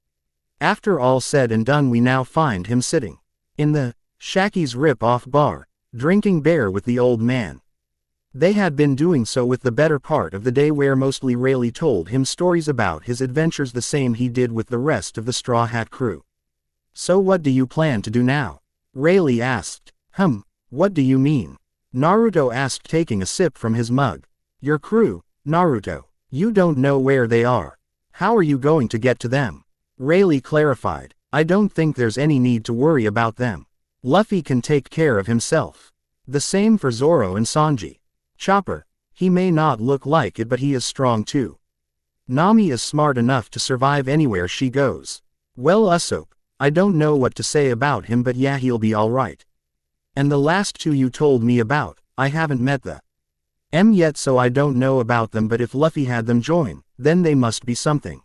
After all said and done, we now find him sitting in the Shaki's rip-off bar, drinking beer with the old man. They had been doing so with the better part of the day, where mostly Rayleigh told him stories about his adventures, the same he did with the rest of the Straw Hat crew. So what do you plan to do now? Rayleigh asked. What do you mean? Naruto asked, taking a sip from his mug. Your crew, Naruto. You don't know where they are. How are you going to get to them? Rayleigh clarified. I don't think there's any need to worry about them. Luffy can take care of himself. The same for Zoro and Sanji. Chopper. He may not look like it, but he is strong too. Nami is smart enough to survive anywhere she goes. Well, Usopp, I don't know what to say about him, but yeah, he'll be alright. And the last two you told me about, I haven't met them yet, so I don't know about them, but if Luffy had them join, then they must be something.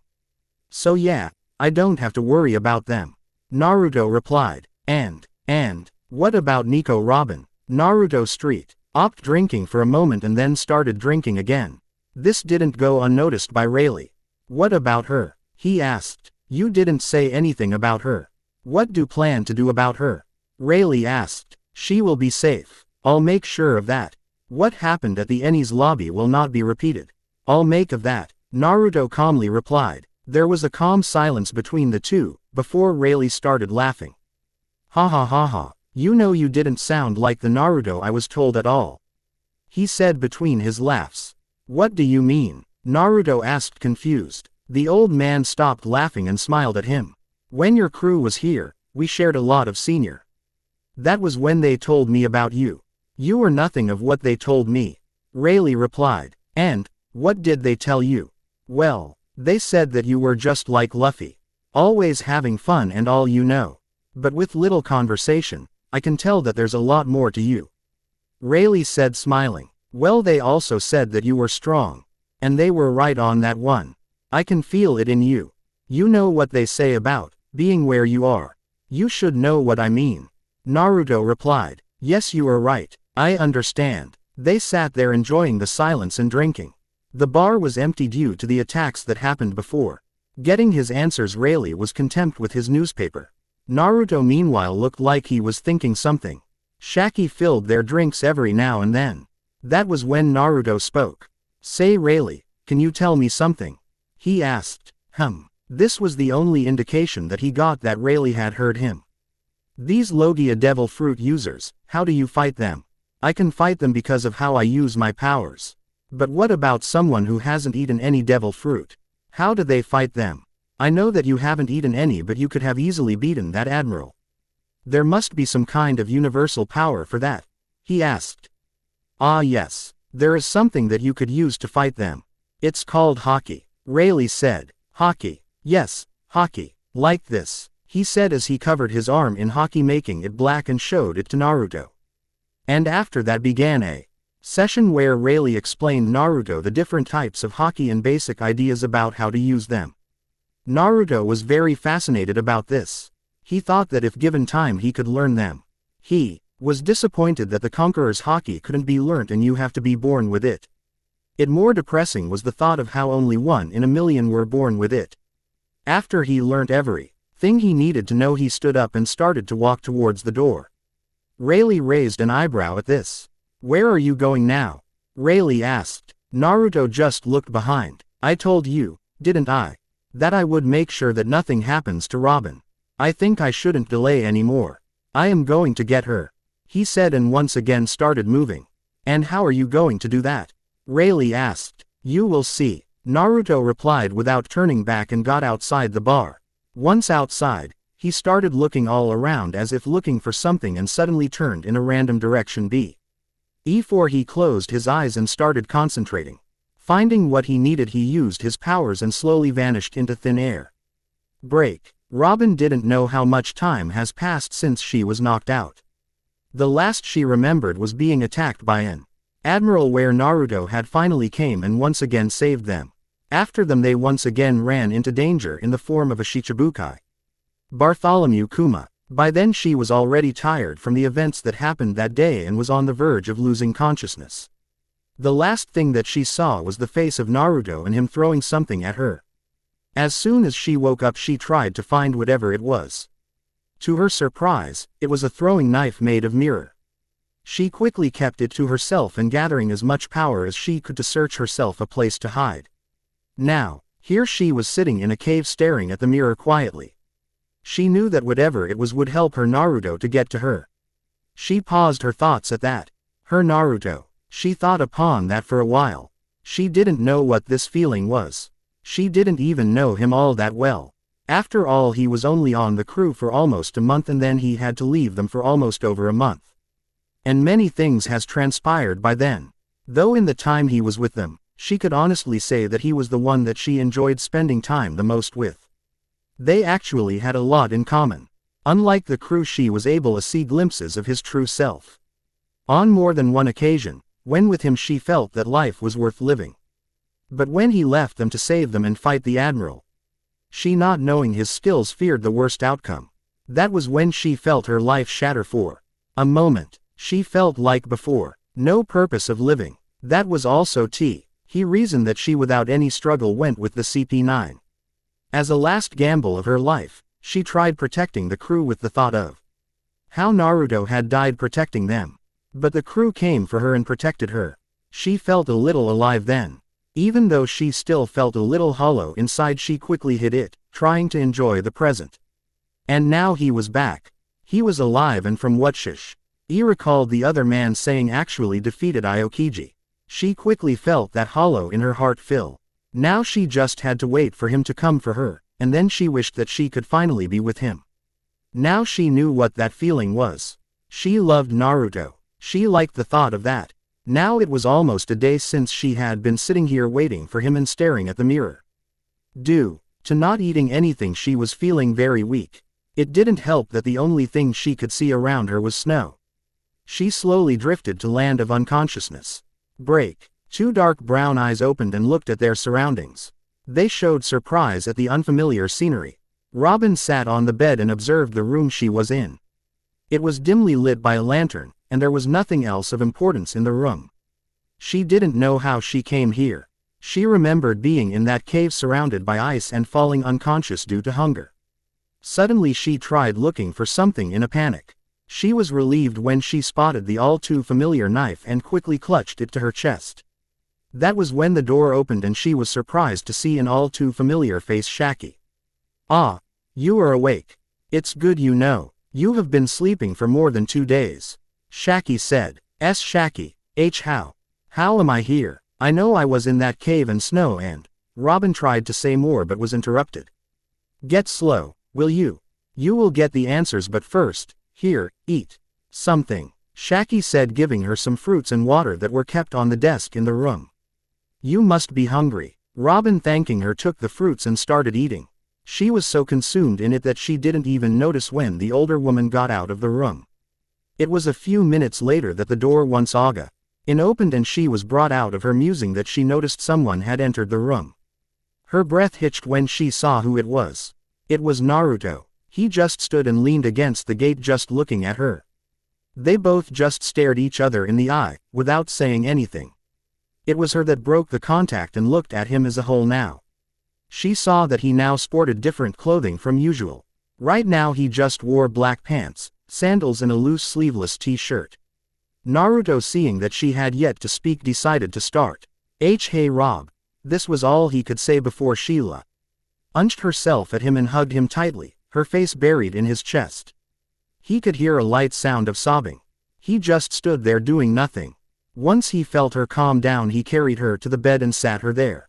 So yeah, I don't have to worry about them. Naruto replied. And what about Nico Robin? Naruto stopped drinking for a moment and then started drinking again. This didn't go unnoticed by Rayleigh. What about her? He asked. You didn't say anything about her. What do you plan to do about her? Rayleigh asked. She will be safe. I'll make sure of that. What happened at the Enies lobby will not be repeated. I'll make of that. Naruto calmly replied. There was a calm silence between the two, before Rayleigh started laughing. Ha ha ha ha. You know, you didn't sound like the Naruto I was told at all. He said between his laughs. What do you mean? Naruto asked, confused. The old man stopped laughing and smiled at him. When your crew was here, we shared a lot of senior. That was when they told me about you. You were nothing of what they told me. Rayleigh replied. And what did they tell you? Well, they said that you were just like Luffy. Always having fun and all, you know. But with little conversation, I can tell that there's a lot more to you. Rayleigh said, smiling. Well, they also said that you were strong. And they were right on that one. I can feel it in you. You know what they say about being where you are. You should know what I mean. Naruto replied. Yes, you are right. I understand. They sat there enjoying the silence and drinking. The bar was empty due to the attacks that happened before. Getting his answers, Rayleigh was content with his newspaper. Naruto meanwhile looked like he was thinking something. Shaki filled their drinks every now and then. That was when Naruto spoke. Say, Rayleigh, can you tell me something? He asked. This was the only indication that he got that Rayleigh had heard him. These Logia devil fruit users, how do you fight them? I can fight them because of how I use my powers. But what about someone who hasn't eaten any devil fruit? How do they fight them? I know that you haven't eaten any, but you could have easily beaten that admiral. There must be some kind of universal power for that. He asked. Ah yes, there is something that you could use to fight them. It's called hockey. Rayleigh said. Hockey. Yes, hockey. Like this. He said as he covered his arm in hockey, making it black, and showed it to Naruto. And after that began a session where Rayleigh explained Naruto the different types of hockey and basic ideas about how to use them. Naruto was very fascinated about this. He thought that if given time he could learn them. He was disappointed that the Conqueror's hockey couldn't be learnt and you have to be born with it. It more depressing was the thought of how only 1 in a million were born with it. After he learnt everything he needed to know, he stood up and started to walk towards the door. Rayleigh raised an eyebrow at this. Where are you going now? Rayleigh asked. Naruto just looked behind. I told you, didn't I, that I would make sure that nothing happens to Robin. I think I shouldn't delay anymore. I am going to get her. He said and once again started moving. And how are you going to do that? Rayleigh asked. You will see. Naruto replied without turning back and got outside the bar. Once outside, he started looking all around as if looking for something and suddenly turned in a random direction before he closed his eyes and started concentrating. Finding what he needed, he used his powers and slowly vanished into thin air. Break. Robin didn't know how much time has passed since she was knocked out. The last she remembered was being attacked by an admiral, where Naruto had finally came and once again saved them. After them they once again ran into danger in the form of a Shichibukai. Bartholomew Kuma. By then she was already tired from the events that happened that day and was on the verge of losing consciousness. The last thing that she saw was the face of Naruto and him throwing something at her. As soon as she woke up she tried to find whatever it was. To her surprise, it was a throwing knife made of mirror. She quickly kept it to herself and gathering as much power as she could to search herself a place to hide. Now, here she was sitting in a cave staring at the mirror quietly. She knew that whatever it was would help her Naruto to get to her. She paused her thoughts at that. Her Naruto. She thought upon that for a while. She didn't know what this feeling was. She didn't even know him all that well. After all, he was only on the crew for almost a month and then he had to leave them for almost over a month. And many things has transpired by then. Though in the time he was with them, she could honestly say that he was the one that she enjoyed spending time the most with. They actually had a lot in common. Unlike the crew, she was able to see glimpses of his true self. On more than one occasion, when with him she felt that life was worth living. But when he left them to save them and fight the admiral, she, not knowing his skills, feared the worst outcome. That was when she felt her life shatter for a moment. She felt like before, no purpose of living. That was also he reasoned that she without any struggle went with the CP9. As a last gamble of her life, she tried protecting the crew with the thought of how Naruto had died protecting them. But the crew came for her and protected her. She felt a little alive then. Even though she still felt a little hollow inside, she quickly hid it, trying to enjoy the present. And now he was back. He was alive, and from what he recalled the other man saying actually defeated Aokiji. She quickly felt that hollow in her heart fill. Now she just had to wait for him to come for her, and then she wished that she could finally be with him. Now she knew what that feeling was. She loved Naruto. She liked the thought of that. Now it was almost a day since she had been sitting here waiting for him and staring at the mirror. Due to not eating anything, she was feeling very weak. It didn't help that the only thing she could see around her was snow. She slowly drifted to land of unconsciousness. Break. Two dark brown eyes opened and looked at their surroundings. They showed surprise at the unfamiliar scenery. Robin sat on the bed and observed the room she was in. It was dimly lit by a lantern, and there was nothing else of importance in the room. She didn't know how she came here. She remembered being in that cave surrounded by ice and falling unconscious due to hunger. Suddenly she tried looking for something in a panic. She was relieved when she spotted the all too familiar knife and quickly clutched it to her chest. That was when the door opened and she was surprised to see an all too familiar face. Shaki. Ah, you are awake. It's good you know. You have been sleeping for more than 2 days. Shaki said. Shaki. How am I here? I know I was in that cave in snow and... Robin tried to say more but was interrupted. Get slow, will you? You will get the answers, but first, here, eat something. Shaki said, giving her some fruits and water that were kept on the desk in the room. You must be hungry. Robin, thanking her, took the fruits and started eating. She was so consumed in it that she didn't even notice when the older woman got out of the room. It was a few minutes later that the door once opened and she was brought out of her musing that she noticed someone had entered the room. Her breath hitched when she saw who it was. It was Naruto. He just stood and leaned against the gate just looking at her. They both just stared each other in the eye, without saying anything. It was her that broke the contact and looked at him as a whole now. She saw that he now sported different clothing from usual. Right now he just wore black pants, sandals and a loose sleeveless t-shirt. Naruto, seeing that she had yet to speak, decided to start. Hey Rob. This was all he could say before Sheila unched herself at him and hugged him tightly, her face buried in his chest. He could hear a light sound of sobbing. He just stood there doing nothing. Once he felt her calm down, he carried her to the bed and sat her there.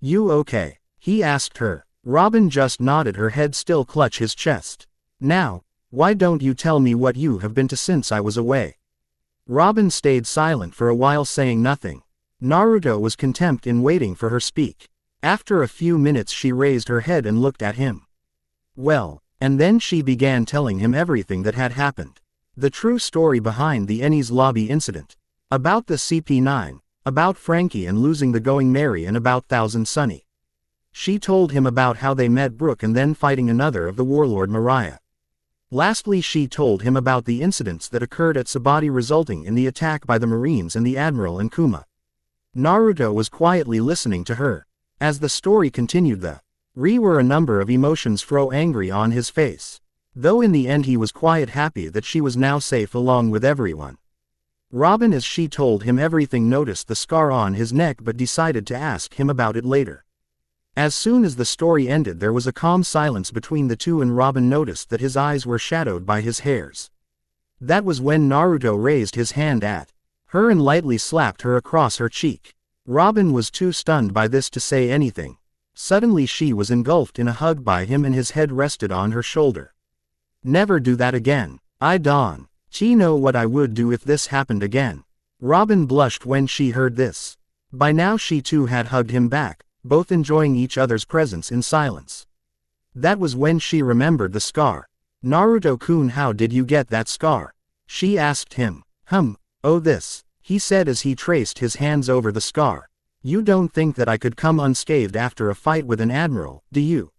You okay? He asked her. Robin just nodded her head, still clutch his chest. Now, why don't you tell me what you have been to since I was away? Robin stayed silent for a while, saying nothing. Naruto was content in waiting for her speak. After a few minutes she raised her head and looked at him. Well, and then she began telling him everything that had happened. The true story behind the Enies lobby incident. About the CP9, about Frankie and losing the Going Merry, and about Thousand Sunny. She told him about how they met Brook and then fighting another of the warlord Mariah. Lastly, she told him about the incidents that occurred at Sabati resulting in the attack by the Marines and the Admiral and Kuma. Naruto was quietly listening to her. As the story continued, were a number of emotions fro angry on his face. Though in the end he was quite happy that she was now safe along with everyone. Robin, as she told him everything, noticed the scar on his neck but decided to ask him about it later. As soon as the story ended, there was a calm silence between the two and Robin noticed that his eyes were shadowed by his hairs. That was when Naruto raised his hand at her and lightly slapped her across her cheek. Robin was too stunned by this to say anything. Suddenly she was engulfed in a hug by him and his head rested on her shoulder. Never do that again. I don't know what I would do if this happened again. Robin blushed when she heard this. By now she too had hugged him back, both enjoying each other's presence in silence. That was when she remembered the scar. Naruto-kun, how did you get that scar? She asked him. Oh this, he said as he traced his hands over the scar. You don't think that I could come unscathed after a fight with an admiral, do you?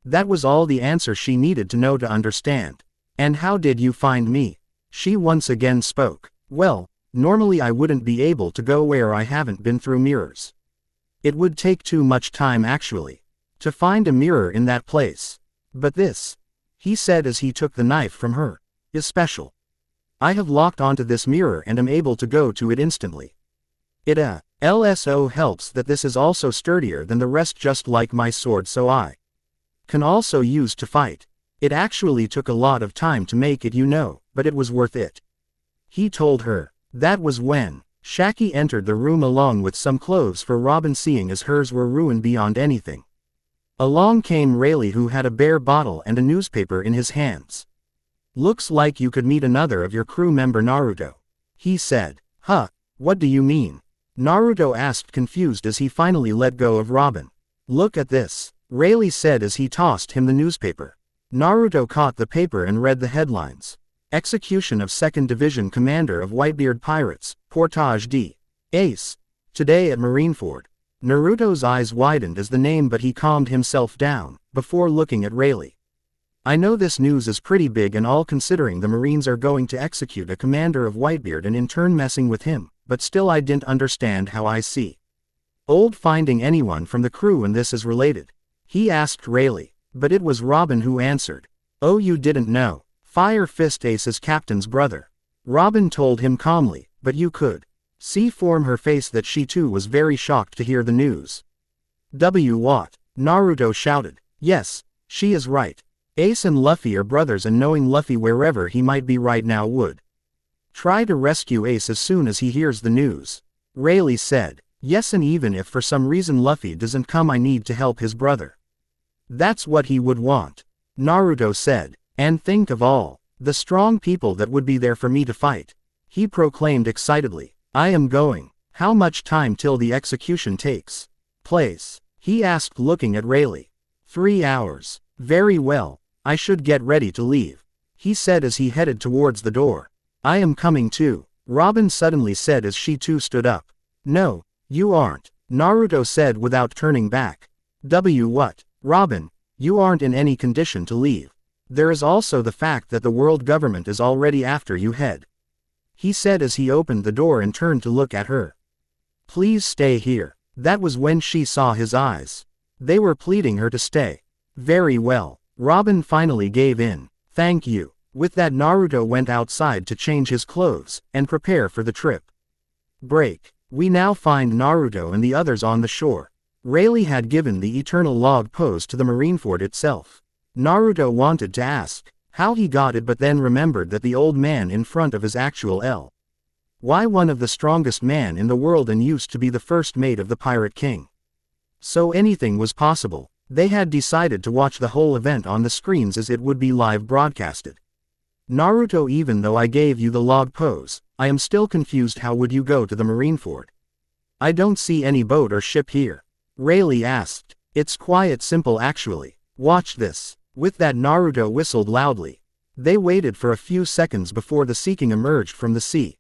That was all the answer she needed to know to understand. And how did you find me? She once again spoke. Well, normally I wouldn't be able to go where I haven't been through mirrors. It would take too much time actually, to find a mirror in that place. But this, he said as he took the knife from her, is special. I have locked onto this mirror and am able to go to it instantly. It LSO helps that this is also sturdier than the rest, just like my sword, so I can also use to fight. It actually took a lot of time to make it, but it was worth it. He told her. That was when Shaki entered the room along with some clothes for Robin, seeing as hers were ruined beyond anything. Along came Rayleigh, who had a bear bottle and a newspaper in his hands. Looks like you could meet another of your crew member, Naruto. He said. What do you mean? Naruto asked, confused as he finally let go of Robin. Look at this, Rayleigh said as he tossed him the newspaper. Naruto caught the paper and read the headlines. Execution of 2nd Division Commander of Whitebeard Pirates, Portage D. Ace. Today at Marineford. Naruto's eyes widened as the name, but he calmed himself down, before looking at Rayleigh. I know this news is pretty big and all, considering the Marines are going to execute a commander of Whitebeard and in turn messing with him, but still I didn't understand how I see old finding anyone from the crew and this is related. He asked Rayleigh, but it was Robin who answered. Oh, you didn't know? Fire Fist Ace's captain's brother. Robin told him calmly, but you could see from her face that she too was very shocked to hear the news. What? Naruto shouted. Yes, she is right. Ace and Luffy are brothers, and knowing Luffy wherever he might be right now would try to rescue Ace as soon as he hears the news. Rayleigh said. Yes, and even if for some reason Luffy doesn't come, I need to help his brother. That's what he would want. Naruto said. And think of all the strong people that would be there for me to fight. He proclaimed excitedly. I am going. How much time till the execution takes place? He asked, looking at Rayleigh. 3 hours. Very well. I should get ready to leave. He said as he headed towards the door. I am coming too. Robin suddenly said as she too stood up. No, you aren't. Naruto said without turning back. What? Robin, you aren't in any condition to leave. There is also the fact that the world government is already after you, head. He said as he opened the door and turned to look at her. Please stay here. That was when she saw his eyes. They were pleading her to stay. Very well. Robin finally gave in. Thank you. With that, Naruto went outside to change his clothes and prepare for the trip. Break. We now find Naruto and the others on the shore. Rayleigh had given the eternal log pose to the Marineford itself. Naruto wanted to ask how he got it, but then remembered that the old man in front of his actual why one of the strongest man in the world and used to be the first mate of the Pirate King. So anything was possible. They had decided to watch the whole event on the screens as it would be live broadcasted. Naruto, even though I gave you the log pose, I am still confused. How would you go to the Marineford? I don't see any boat or ship here. Rayleigh asked. It's quite simple actually. Watch this. With that, Naruto whistled loudly. They waited for a few seconds before the Sea King emerged from the sea.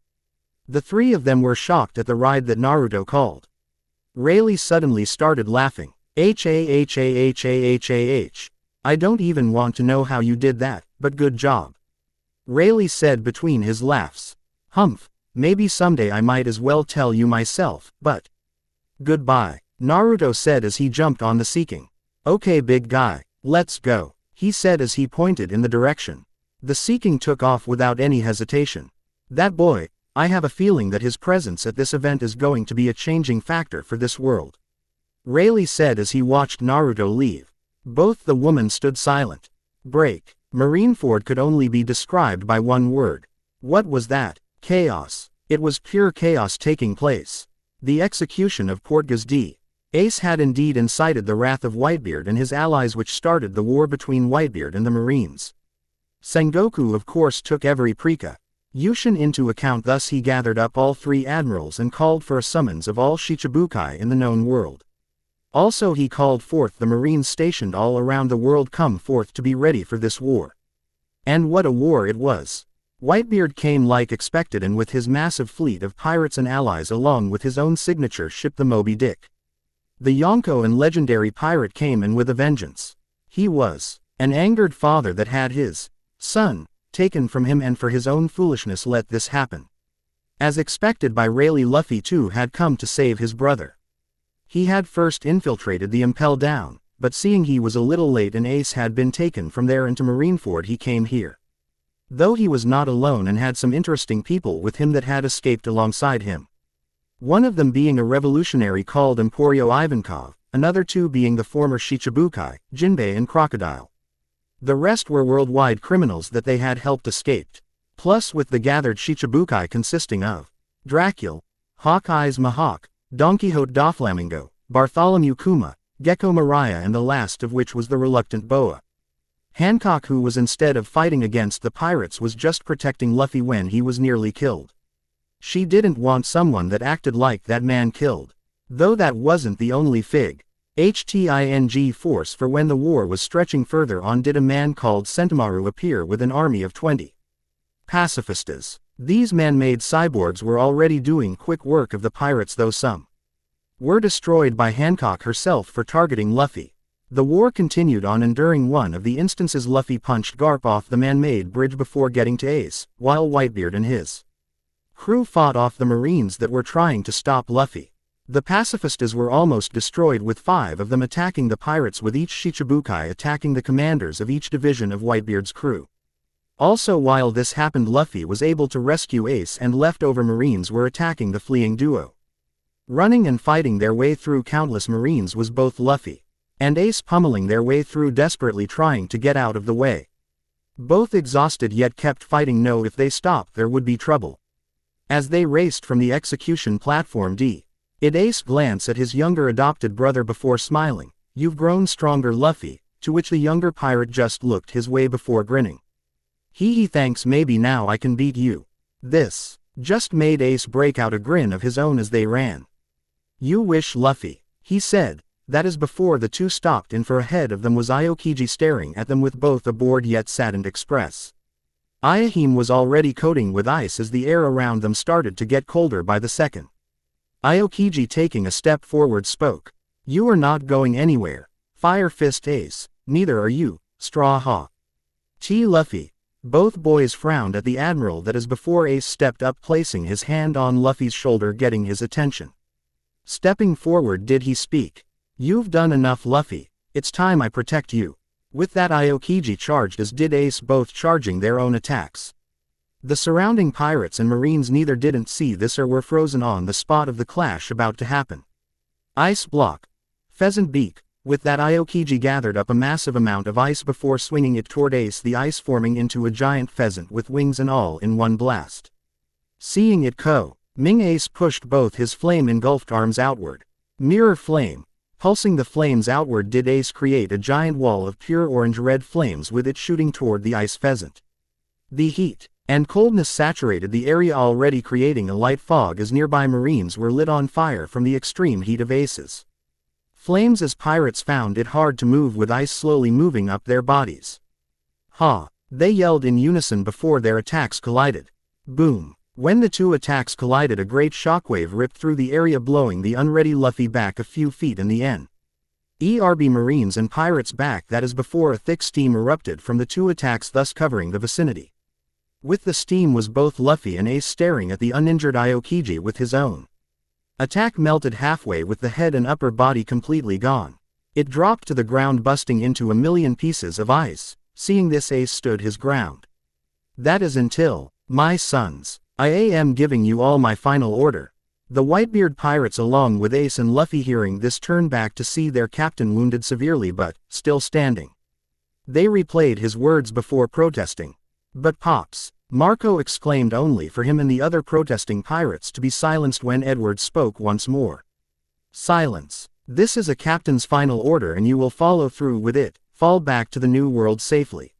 The three of them were shocked at the ride that Naruto called. Rayleigh suddenly started laughing. I don't even want to know how you did that, but good job. Rayleigh said between his laughs. Humph, maybe someday I might as well tell you myself, but... Goodbye, Naruto said as he jumped on the Seeking. Okay big guy, let's go, he said as he pointed in the direction. The Seeking took off without any hesitation. That boy, I have a feeling that his presence at this event is going to be a changing factor for this world. Rayleigh said as he watched Naruto leave. Both the women stood silent. Break. Marineford could only be described by one word. What was that? Chaos. It was pure chaos taking place. The execution of Portgas D. Ace had indeed incited the wrath of Whitebeard and his allies, which started the war between Whitebeard and the Marines. Sengoku of course took every precaution into account, thus he gathered up all three admirals and called for a summons of all Shichibukai in the known world. Also he called forth the Marines stationed all around the world come forth to be ready for this war. And what a war it was! Whitebeard came like expected and with his massive fleet of pirates and allies along with his own signature ship the Moby Dick. The Yonko and legendary pirate came in with a vengeance. He was an angered father that had his son taken from him and for his own foolishness let this happen. As expected by Rayleigh, Luffy too had come to save his brother. He had first infiltrated the Impel Down, but seeing he was a little late and Ace had been taken from there into Marineford, he came here. Though he was not alone and had some interesting people with him that had escaped alongside him. One of them being a revolutionary called Emporio Ivankov, another two being the former Shichibukai, Jinbei and Crocodile. The rest were worldwide criminals that they had helped escaped. Plus with the gathered Shichibukai consisting of Dracula, Hawkeye's Mahawk, Don Quixote Doflamingo, Bartholomew Kuma, Gecko Mariah, and the last of which was the reluctant Boa Hancock, who was instead of fighting against the pirates was just protecting Luffy when he was nearly killed. She didn't want someone that acted like that man killed. Though that wasn't the only HTING force, for when the war was stretching further on did a man called Sentimaru appear with an army of 20 pacifistas. These man-made cyborgs were already doing quick work of the pirates, though some were destroyed by Hancock herself for targeting Luffy. The war continued on, and during one of the instances Luffy punched Garp off the man-made bridge before getting to Ace, while Whitebeard and his crew fought off the Marines that were trying to stop Luffy. The pacifistas were almost destroyed, with 5 of them attacking the pirates, with each Shichibukai attacking the commanders of each division of Whitebeard's crew. Also while this happened, Luffy was able to rescue Ace, and leftover Marines were attacking the fleeing duo. Running and fighting their way through countless Marines was both Luffy and Ace, pummeling their way through, desperately trying to get out of the way. Both exhausted yet kept fighting, know if they stopped there would be trouble. As they raced from the execution platform D. Ace glanced at his younger adopted brother before smiling. "You've grown stronger, Luffy," to which the younger pirate just looked his way before grinning. He thanks, maybe now I can beat you." This just made Ace break out a grin of his own as they ran. "You wish, Luffy," he said. That is before the two stopped, and for ahead of them was Aokiji staring at them with both a bored yet saddened express. Ayahime was already coating with ice as the air around them started to get colder by the second. Aokiji, taking a step forward, spoke. "You are not going anywhere, Fire Fist Ace, neither are you, Straw Hat. Luffy." Both boys frowned at the admiral that as before Ace stepped up, placing his hand on Luffy's shoulder, getting his attention. Stepping forward did he speak. "You've done enough, Luffy, it's time I protect you." With that Aokiji charged, as did Ace, both charging their own attacks. The surrounding pirates and Marines neither didn't see this or were frozen on the spot of the clash about to happen. Ice block. Pheasant beak. With that Aokiji gathered up a massive amount of ice before swinging it toward Ace, the ice forming into a giant pheasant with wings and all in one blast. Seeing it Ming, Ace pushed both his flame-engulfed arms outward. Mirror flame. Pulsing the flames outward did Ace create a giant wall of pure orange-red flames, with it shooting toward the ice pheasant. The heat and coldness saturated the area already, creating a light fog as nearby Marines were lit on fire from the extreme heat of Ace's flames, as pirates found it hard to move with ice slowly moving up their bodies. "Ha!" they yelled in unison before their attacks collided. Boom! When the two attacks collided, a great shockwave ripped through the area, blowing the unready Luffy back a few feet in the end. Marines and pirates back that is before a thick steam erupted from the two attacks thus covering the vicinity. With the steam was both Luffy and Ace staring at the uninjured Aokiji with his own attack melted halfway with the head and upper body completely gone. It dropped to the ground busting into a million pieces of ice. Seeing this Ace stood his ground. That is until, my sons, I am giving you all my final order. The Whitebeard pirates along with Ace and Luffy hearing this turned back to see their captain wounded severely but, still standing. They replayed his words before protesting. But Pops, Marco exclaimed only for him and the other protesting pirates to be silenced when Edward spoke once more. Silence. This is a captain's final order and you will follow through with it, fall back to the new world safely.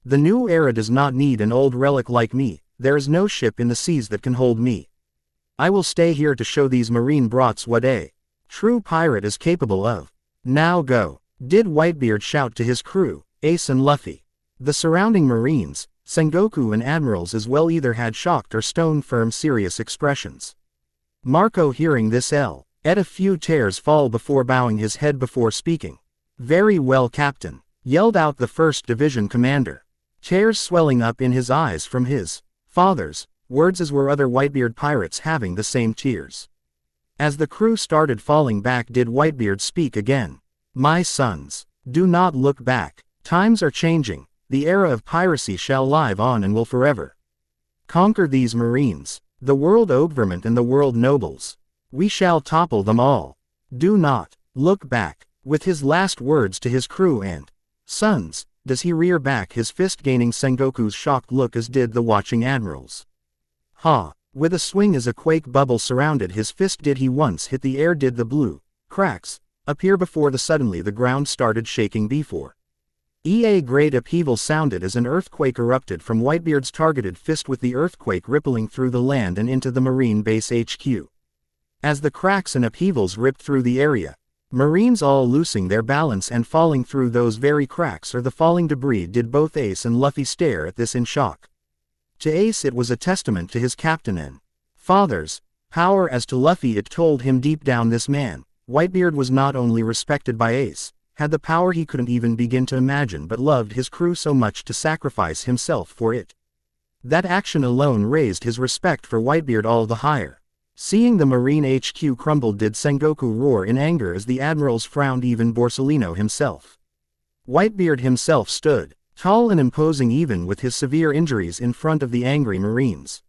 The new era does not need an old relic like me, there is no ship in the seas that can hold me. I will stay here to show these marine brats what a true pirate is capable of. Now go, did Whitebeard shout to his crew, Ace and Luffy. The surrounding marines, Sengoku and admirals as well either had shocked or stone-firm serious expressions. Marco hearing this let a few tears fall before bowing his head before speaking. Very well Captain, yelled out the 1st Division commander. Tears swelling up in his eyes from his father's words as were other Whitebeard pirates having the same tears. As the crew started falling back did Whitebeard speak again. My sons, do not look back. Times are changing, the era of piracy shall live on and will forever conquer these marines, the world government and the world nobles. We shall topple them all. Do not look back. With his last words to his crew and sons, does he rear back his fist gaining Sengoku's shocked look as did the watching admirals. Ha! With a swing as a quake bubble surrounded his fist did he once hit the air did the blue cracks appear before suddenly the ground started shaking before. A great upheaval sounded as an earthquake erupted from Whitebeard's targeted fist with the earthquake rippling through the land and into the Marine Base HQ. As the cracks and upheavals ripped through the area, Marines all losing their balance and falling through those very cracks or the falling debris did both Ace and Luffy stare at this in shock. To Ace it was a testament to his captain and father's power as to Luffy it told him deep down this man, Whitebeard was not only respected by Ace, had the power he couldn't even begin to imagine but loved his crew so much to sacrifice himself for it. That action alone raised his respect for Whitebeard all the higher. Seeing the Marine HQ crumble did Sengoku roar in anger as the admirals frowned even Borsellino himself. Whitebeard himself stood, tall and imposing even with his severe injuries in front of the angry Marines.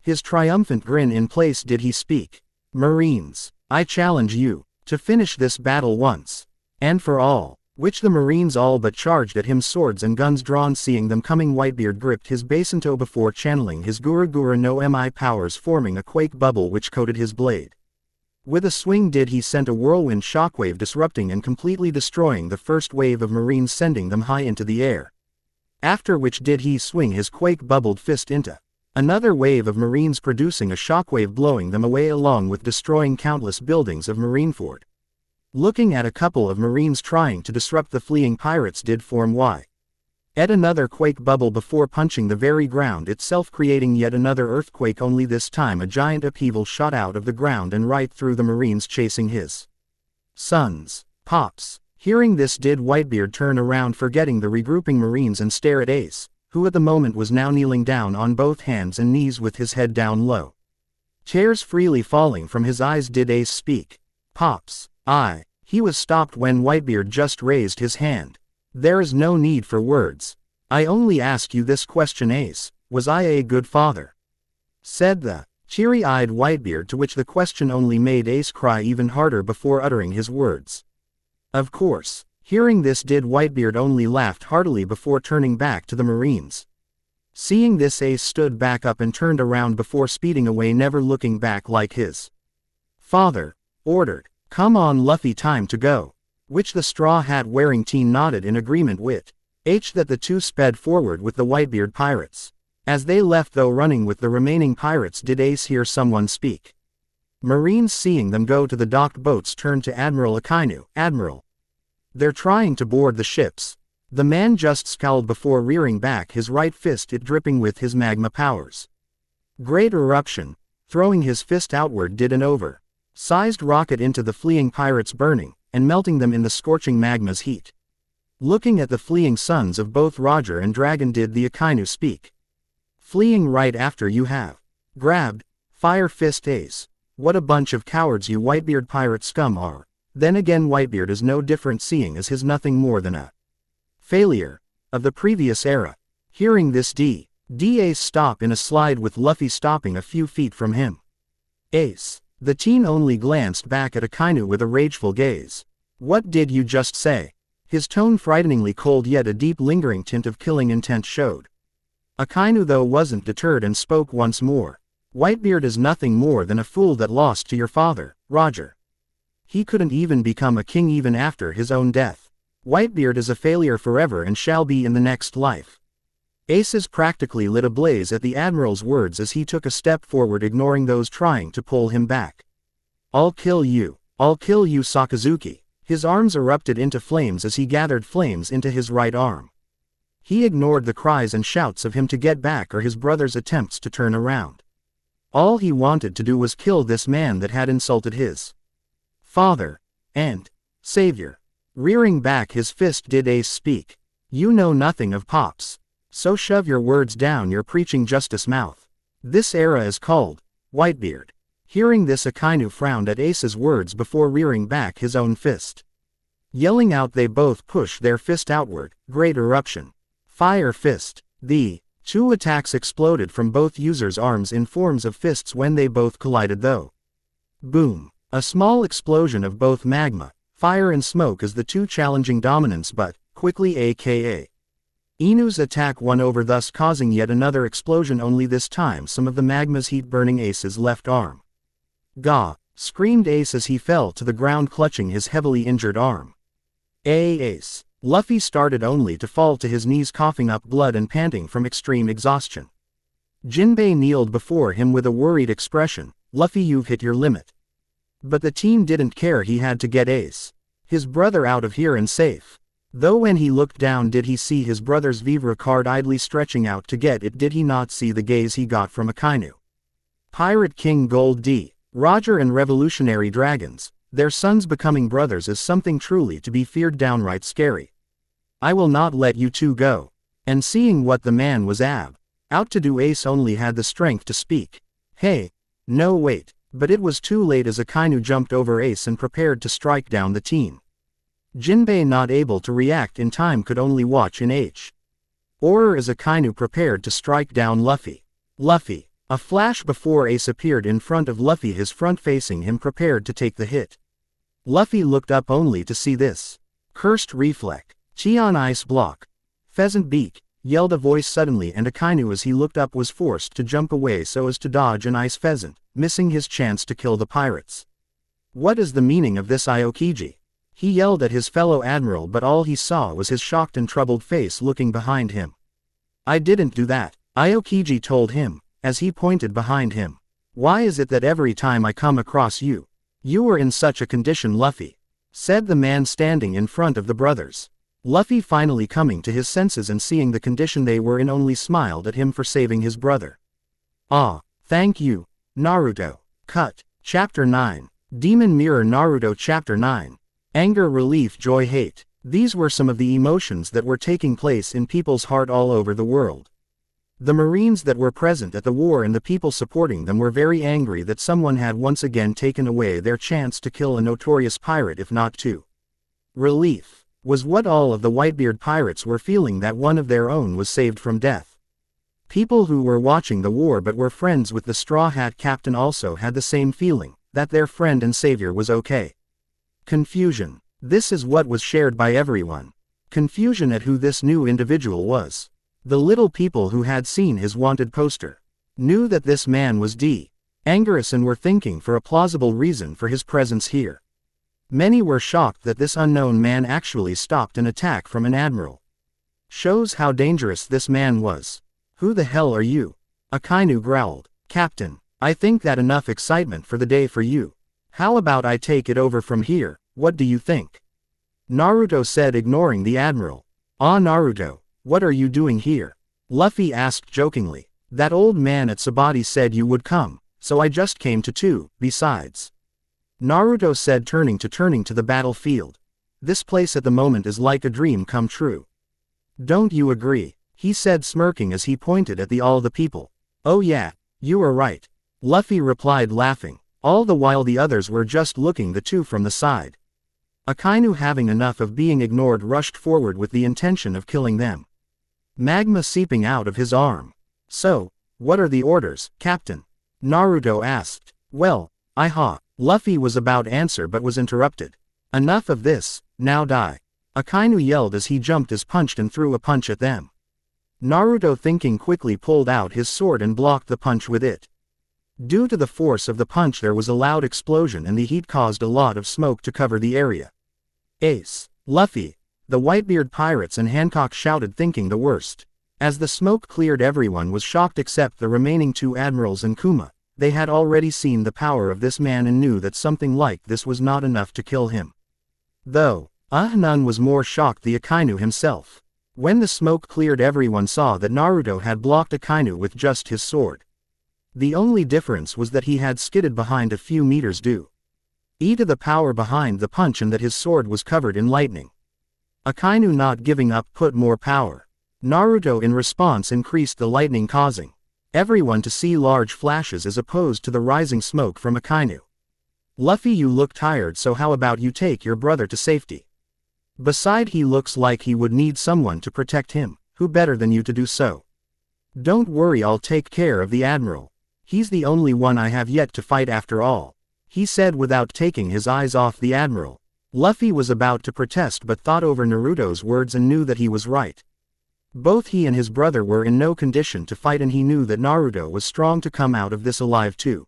His triumphant grin in place did he speak. Marines, I challenge you, to finish this battle once and for all, which the Marines all but charged at him swords and guns drawn seeing them coming Whitebeard gripped his basinto before channeling his Gura no Mi powers forming a quake bubble which coated his blade. With a swing did he sent a whirlwind shockwave disrupting and completely destroying the first wave of Marines sending them high into the air. After which did he swing his quake-bubbled fist into another wave of Marines producing a shockwave blowing them away along with destroying countless buildings of Marineford. Looking at a couple of Marines trying to disrupt the fleeing pirates did form at another quake bubble before punching the very ground itself creating yet another earthquake only this time a giant upheaval shot out of the ground and right through the Marines chasing his sons. Pops. Hearing this did Whitebeard turn around forgetting the regrouping Marines and stare at Ace, who at the moment was now kneeling down on both hands and knees with his head down low. Tears freely falling from his eyes did Ace speak. Pops. He was stopped when Whitebeard just raised his hand. There is no need for words. I only ask you this question Ace, was I a good father? Said the cheery-eyed Whitebeard to which the question only made Ace cry even harder before uttering his words. Of course. Hearing this did Whitebeard only laughed heartily before turning back to the Marines. Seeing this Ace stood back up and turned around before speeding away never looking back like his father ordered. Come on Luffy time to go. Which the straw hat wearing teen nodded in agreement with that the two sped forward with the Whitebeard pirates. As they left though running with the remaining pirates did Ace hear someone speak. Marines seeing them go to the docked boats turned to Admiral Akainu. Admiral. They're trying to board the ships. The man just scowled before rearing back his right fist it dripping with his magma powers. Great eruption, throwing his fist outward did an over-sized rocket into the fleeing pirates burning, and melting them in the scorching magma's heat. Looking at the fleeing sons of both Roger and Dragon did the Akainu speak. Fleeing right after you have grabbed Fire Fist Ace. What a bunch of cowards you Whitebeard pirate scum are. Then again Whitebeard is no different seeing as his nothing more than a failure of the previous era. Hearing this Ace stop in a slide with Luffy stopping a few feet from him. Ace. The teen only glanced back at Akainu with a rageful gaze. What did you just say? His tone frighteningly cold yet a deep lingering tint of killing intent showed. Akainu though wasn't deterred and spoke once more. Whitebeard is nothing more than a fool that lost to your father, Roger. He couldn't even become a king even after his own death. Whitebeard is a failure forever and shall be in the next life. Aces practically lit a blaze at the Admiral's words as he took a step forward ignoring those trying to pull him back. I'll kill you Sakazuki. His arms erupted into flames as he gathered flames into his right arm. He ignored the cries and shouts of him to get back or his brother's attempts to turn around. All he wanted to do was kill this man that had insulted his father and savior. Rearing back his fist did Ace speak. You know nothing of Pops. So shove your words down your preaching justice mouth. This era is called Whitebeard. Hearing this Akainu frowned at Ace's words before rearing back his own fist. Yelling out they both pushed their fist outward, great eruption. Fire Fist. The two attacks exploded from both users' arms in forms of fists when they both collided though. Boom. A small explosion of both magma, fire and smoke as the two challenging dominants but, quickly aka. Inu's attack won over thus causing yet another explosion only this time some of the magma's heat burning Ace's left arm. Gah! Screamed Ace as he fell to the ground clutching his heavily injured arm. Ace! Luffy started only to fall to his knees coughing up blood and panting from extreme exhaustion. Jinbei kneeled before him with a worried expression. Luffy, you've hit your limit. But the teen didn't care, he had to get Ace, his brother, out of here and safe. Though when he looked down did he see his brother's Vivre card idly stretching out to get it, did he not see the gaze he got from Akainu? Pirate King Gold D. Roger and Revolutionary Dragons, their sons becoming brothers, is something truly to be feared, downright scary. I will not let you two go. And seeing what the man was out to do, Ace only had the strength to speak. Hey, no wait, but it was too late as Akainu jumped over Ace and prepared to strike down the teen. Jinbei, not able to react in time, could only watch in horror as Akainu prepared to strike down Luffy. A flash before Ace appeared in front of Luffy, his front facing him, prepared to take the hit. Luffy looked up only to see this. Cursed reflect. Cheon Ice Block. Pheasant Beak, yelled a voice suddenly, and Akainu as he looked up was forced to jump away so as to dodge an ice pheasant, missing his chance to kill the pirates. What is the meaning of this, Aokiji? He yelled at his fellow admiral, but all he saw was his shocked and troubled face looking behind him. I didn't do that, Aokiji told him, as he pointed behind him. Why is it that every time I come across you, you are in such a condition, Luffy? Said the man standing in front of the brothers. Luffy, finally coming to his senses and seeing the condition they were in, only smiled at him for saving his brother. Ah, thank you, Naruto. Cut. Chapter 9. Demon Mirror. Naruto Chapter 9. Anger, relief, joy, hate. These were some of the emotions that were taking place in people's heart all over the world. The Marines that were present at the war and the people supporting them were very angry that someone had once again taken away their chance to kill a notorious pirate, if not two. Relief was what all of the Whitebeard pirates were feeling, that one of their own was saved from death. People who were watching the war but were friends with the Straw Hat Captain also had the same feeling, that their friend and savior was okay. Confusion. This is what was shared by everyone. Confusion at who this new individual was. The little people who had seen his wanted poster knew that this man was Angerous and were thinking for a plausible reason for his presence here. Many were shocked that this unknown man actually stopped an attack from an admiral. Shows how dangerous this man was. Who the hell are you? Akainu growled. Captain, I think that enough excitement for the day for you. How about I take it over from here, what do you think? Naruto said, ignoring the admiral. Ah, Naruto, what are you doing here? Luffy asked jokingly. That old man at Sabati said you would come, so I just came to too, besides. Naruto said turning to the battlefield. This place at the moment is like a dream come true. Don't you agree? He said smirking as he pointed at all the people. Oh yeah, you are right. Luffy replied laughing. All the while the others were just looking the two from the side. Akainu, having enough of being ignored, rushed forward with the intention of killing them. Magma seeping out of his arm. So, what are the orders, Captain? Naruto asked. Well, Luffy was about to answer but was interrupted. Enough of this, now die. Akainu yelled as he jumped as punched and threw a punch at them. Naruto, thinking quickly, pulled out his sword and blocked the punch with it. Due to the force of the punch there was a loud explosion and the heat caused a lot of smoke to cover the area. Ace, Luffy, the Whitebeard pirates and Hancock shouted, thinking the worst. As the smoke cleared, everyone was shocked except the remaining two admirals and Kuma. They had already seen the power of this man and knew that something like this was not enough to kill him. Though, none was more shocked the Akainu himself. When the smoke cleared, everyone saw that Naruto had blocked Akainu with just his sword. The only difference was that he had skidded behind a few meters due to the power behind the punch and that his sword was covered in lightning. Akainu, not giving up, put more power. Naruto in response increased the lightning, causing everyone to see large flashes as opposed to the rising smoke from Akainu. Luffy, you look tired, so how about you take your brother to safety? Besides, he looks like he would need someone to protect him. Who better than you to do so? Don't worry, I'll take care of the admiral. He's the only one I have yet to fight after all, he said without taking his eyes off the admiral. Luffy was about to protest but thought over Naruto's words and knew that he was right. Both he and his brother were in no condition to fight and he knew that Naruto was strong to come out of this alive too.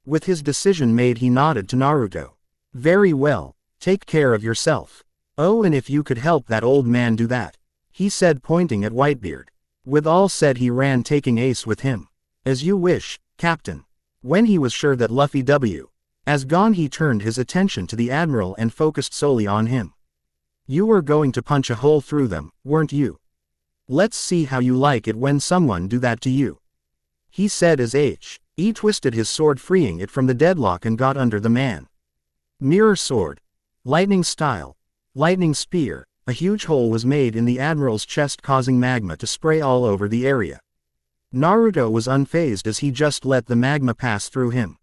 With his decision made, he nodded to Naruto. Very well, take care of yourself. Oh, and if you could help that old man do that, he said pointing at Whitebeard. With all said, he ran, taking Ace with him. As you wish, Captain. When he was sure that Luffy was gone, he turned his attention to the admiral and focused solely on him. You were going to punch a hole through them, weren't you? Let's see how you like it when someone do that to you, he said as he twisted his sword, freeing it from the deadlock and got under the man. Mirror sword. Lightning style. Lightning spear. A huge hole was made in the admiral's chest, causing magma to spray all over the area. Naruto was unfazed as he just let the magma pass through him.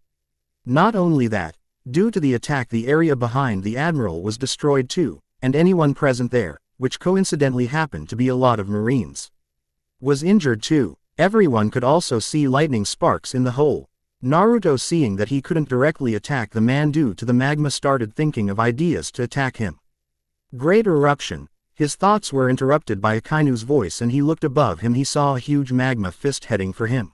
Not only that, due to the attack, the area behind the admiral was destroyed too, and anyone present there, which coincidentally happened to be a lot of marines, was injured too. Everyone could also see lightning sparks in the hole. Naruto, seeing that he couldn't directly attack the man due to the magma, started thinking of ideas to attack him. Great eruption. His thoughts were interrupted by Akainu's voice and he looked above him. He saw a huge magma fist heading for him.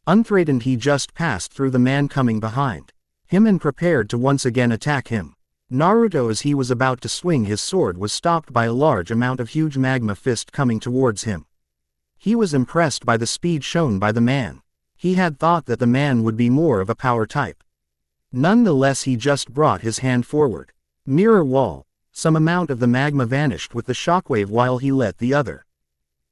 Unthreatened, he just passed through the man coming behind him and prepared to once again attack him. Naruto, as he was about to swing his sword, was stopped by a large amount of huge magma fist coming towards him. He was impressed by the speed shown by the man. He had thought that the man would be more of a power type. Nonetheless, he just brought his hand forward. Mirror wall. Some amount of the magma vanished with the shockwave while he let the other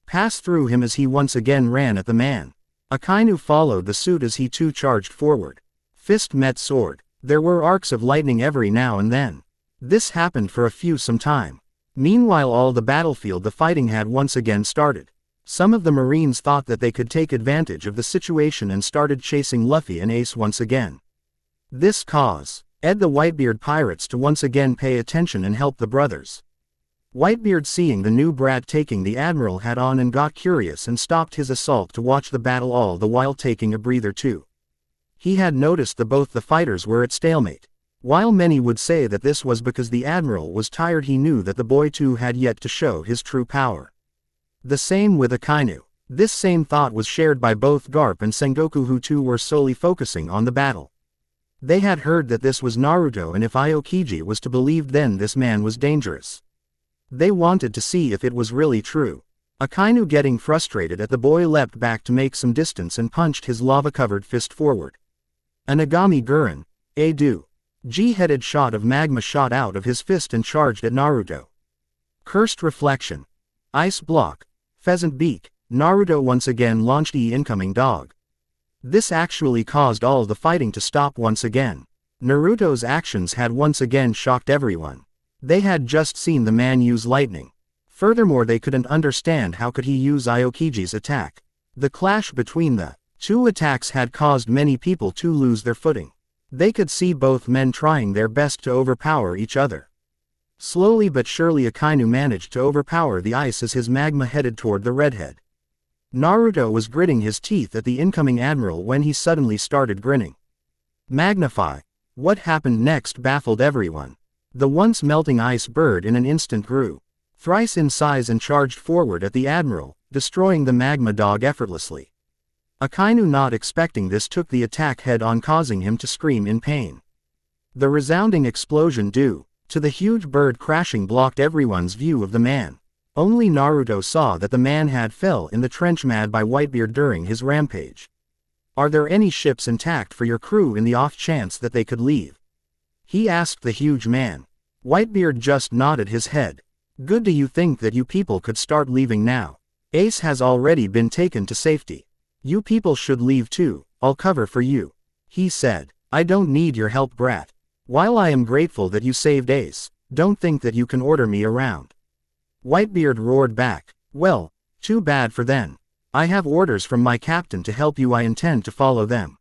pass through him as he once again ran at the man. Akainu followed the suit as he too charged forward. Fist met sword. There were arcs of lightning every now and then. This happened for some time. Meanwhile, all the battlefield, the fighting had once again started. Some of the marines thought that they could take advantage of the situation and started chasing Luffy and Ace once again. This caused the Whitebeard pirates to once again pay attention and help the brothers. Whitebeard, seeing the new brat taking the admiral hat on, and got curious and stopped his assault to watch the battle, all the while taking a breather too. He had noticed that both the fighters were at stalemate. While many would say that this was because the admiral was tired, he knew that the boy too had yet to show his true power. The same with Akainu. This same thought was shared by both Garp and Sengoku, who too were solely focusing on the battle. They had heard that this was Naruto, and if Aokiji was to believe, then this man was dangerous. They wanted to see if it was really true. Akainu, getting frustrated at the boy, leapt back to make some distance and punched his lava-covered fist forward. Anagami Gurren, G-headed shot of magma shot out of his fist and charged at Naruto. Cursed reflection. Ice block. Pheasant beak. Naruto once again launched incoming dog. This actually caused all the fighting to stop once again. Naruto's actions had once again shocked everyone. They had just seen the man use lightning. Furthermore, they couldn't understand how could he use Aokiji's attack. The clash between the two attacks had caused many people to lose their footing. They could see both men trying their best to overpower each other. Slowly but surely Akainu managed to overpower the ice as his magma headed toward the redhead. Naruto was gritting his teeth at the incoming admiral when he suddenly started grinning. Magnify. What happened next baffled everyone. The once melting ice bird in an instant grew thrice in size and charged forward at the admiral, destroying the magma dog effortlessly. Akainu, not expecting this, took the attack head-on, causing him to scream in pain. The resounding explosion due to the huge bird crashing blocked everyone's view of the man. Only Naruto saw that the man had fell in the trench mad by Whitebeard during his rampage. "Are there any ships intact for your crew in the off chance that they could leave?" he asked the huge man. Whitebeard just nodded his head. "Good. Do you think that you people could start leaving now? Ace has already been taken to safety. You people should leave too. I'll cover for you," he said. "I don't need your help, brat. While I am grateful that you saved Ace, don't think that you can order me around." Whitebeard roared back. "Well, too bad for then. I have orders from my captain to help you. I intend to follow them."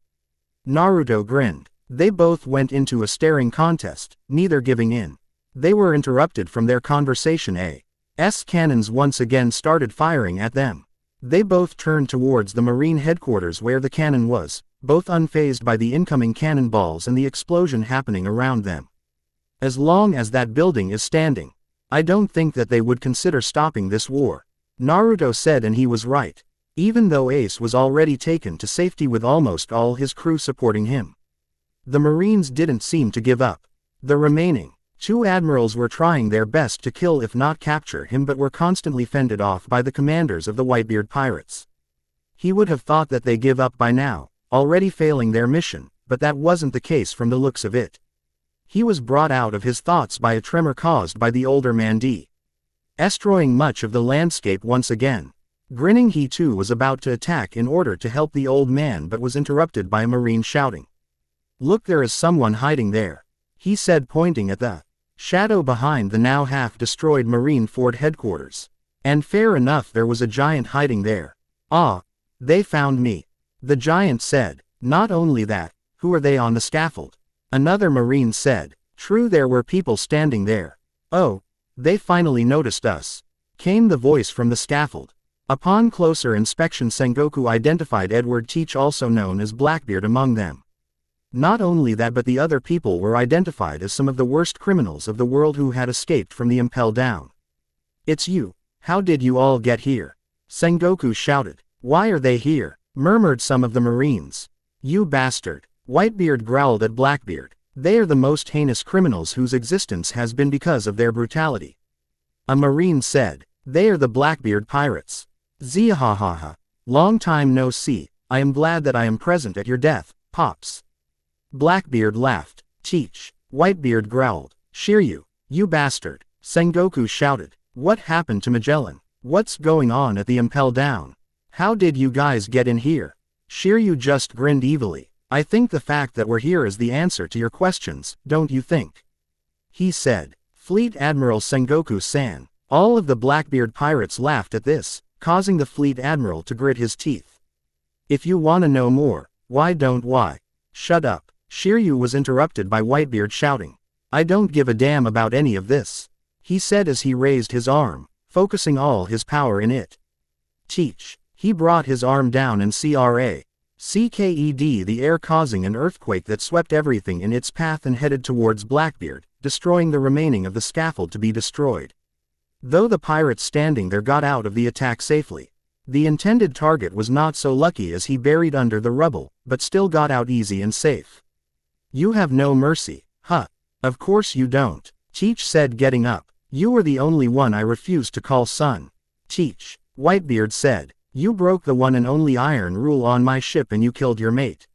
Naruto grinned. They both went into a staring contest, neither giving in. They were interrupted from their conversation. A.S. cannons once again started firing at them. They both turned towards the Marine headquarters where the cannon was, both unfazed by the incoming cannonballs and the explosion happening around them. "As long as that building is standing, I don't think that they would consider stopping this war," Naruto said, and he was right. Even though Ace was already taken to safety with almost all his crew supporting him, the Marines didn't seem to give up. The remaining two admirals were trying their best to kill if not capture him, but were constantly fended off by the commanders of the Whitebeard pirates. He would have thought that they give up by now, already failing their mission, but that wasn't the case from the looks of it. He was brought out of his thoughts by a tremor caused by the older man destroying much of the landscape once again. Grinning, he too was about to attack in order to help the old man, but was interrupted by a Marine shouting. "Look, there is someone hiding there," he said, pointing at the shadow behind the now half-destroyed Marineford headquarters. And fair enough, there was a giant hiding there. "Ah, they found me," the giant said. "Not only that, who are they on the scaffold?" Another Marine said. "True, there were people standing there." "Oh, they finally noticed us," came the voice from the scaffold. Upon closer inspection, Sengoku identified Edward Teach, also known as Blackbeard, among them. Not only that, but the other people were identified as some of the worst criminals of the world who had escaped from the Impel Down. "It's you. How did you all get here?" Sengoku shouted. "Why are they here?" murmured some of the Marines. "You bastard," Whitebeard growled at Blackbeard. "They are the most heinous criminals whose existence has been because of their brutality." A Marine said. "They are the Blackbeard pirates." "Ziahahaha. Long time no see. I am glad that I am present at your death, Pops." Blackbeard laughed. "Teach," Whitebeard growled. "Shiryu, you bastard," Sengoku shouted. "What happened to Magellan? What's going on at the Impel Down? How did you guys get in here?" Shiryu just grinned evilly. "I think the fact that we're here is the answer to your questions, don't you think?" he said. "Fleet Admiral Sengoku-san." All of the Blackbeard pirates laughed at this, causing the Fleet Admiral to grit his teeth. "If you wanna know more, why don't why? Shut up." Shiryu was interrupted by Whitebeard shouting. "I don't give a damn about any of this," he said as he raised his arm, focusing all his power in it. "Teach." He brought his arm down and CRACKED the air, causing an earthquake that swept everything in its path and headed towards Blackbeard, destroying the remaining of the scaffold to be destroyed. Though the pirates standing there got out of the attack safely, the intended target was not so lucky as he buried under the rubble, but still got out easy and safe. "You have no mercy, huh? Of course you don't," Teach said, getting up. "You were the only one I refused to call son." "Teach," Whitebeard said, "you broke the one and only iron rule on my ship and you killed your mate,"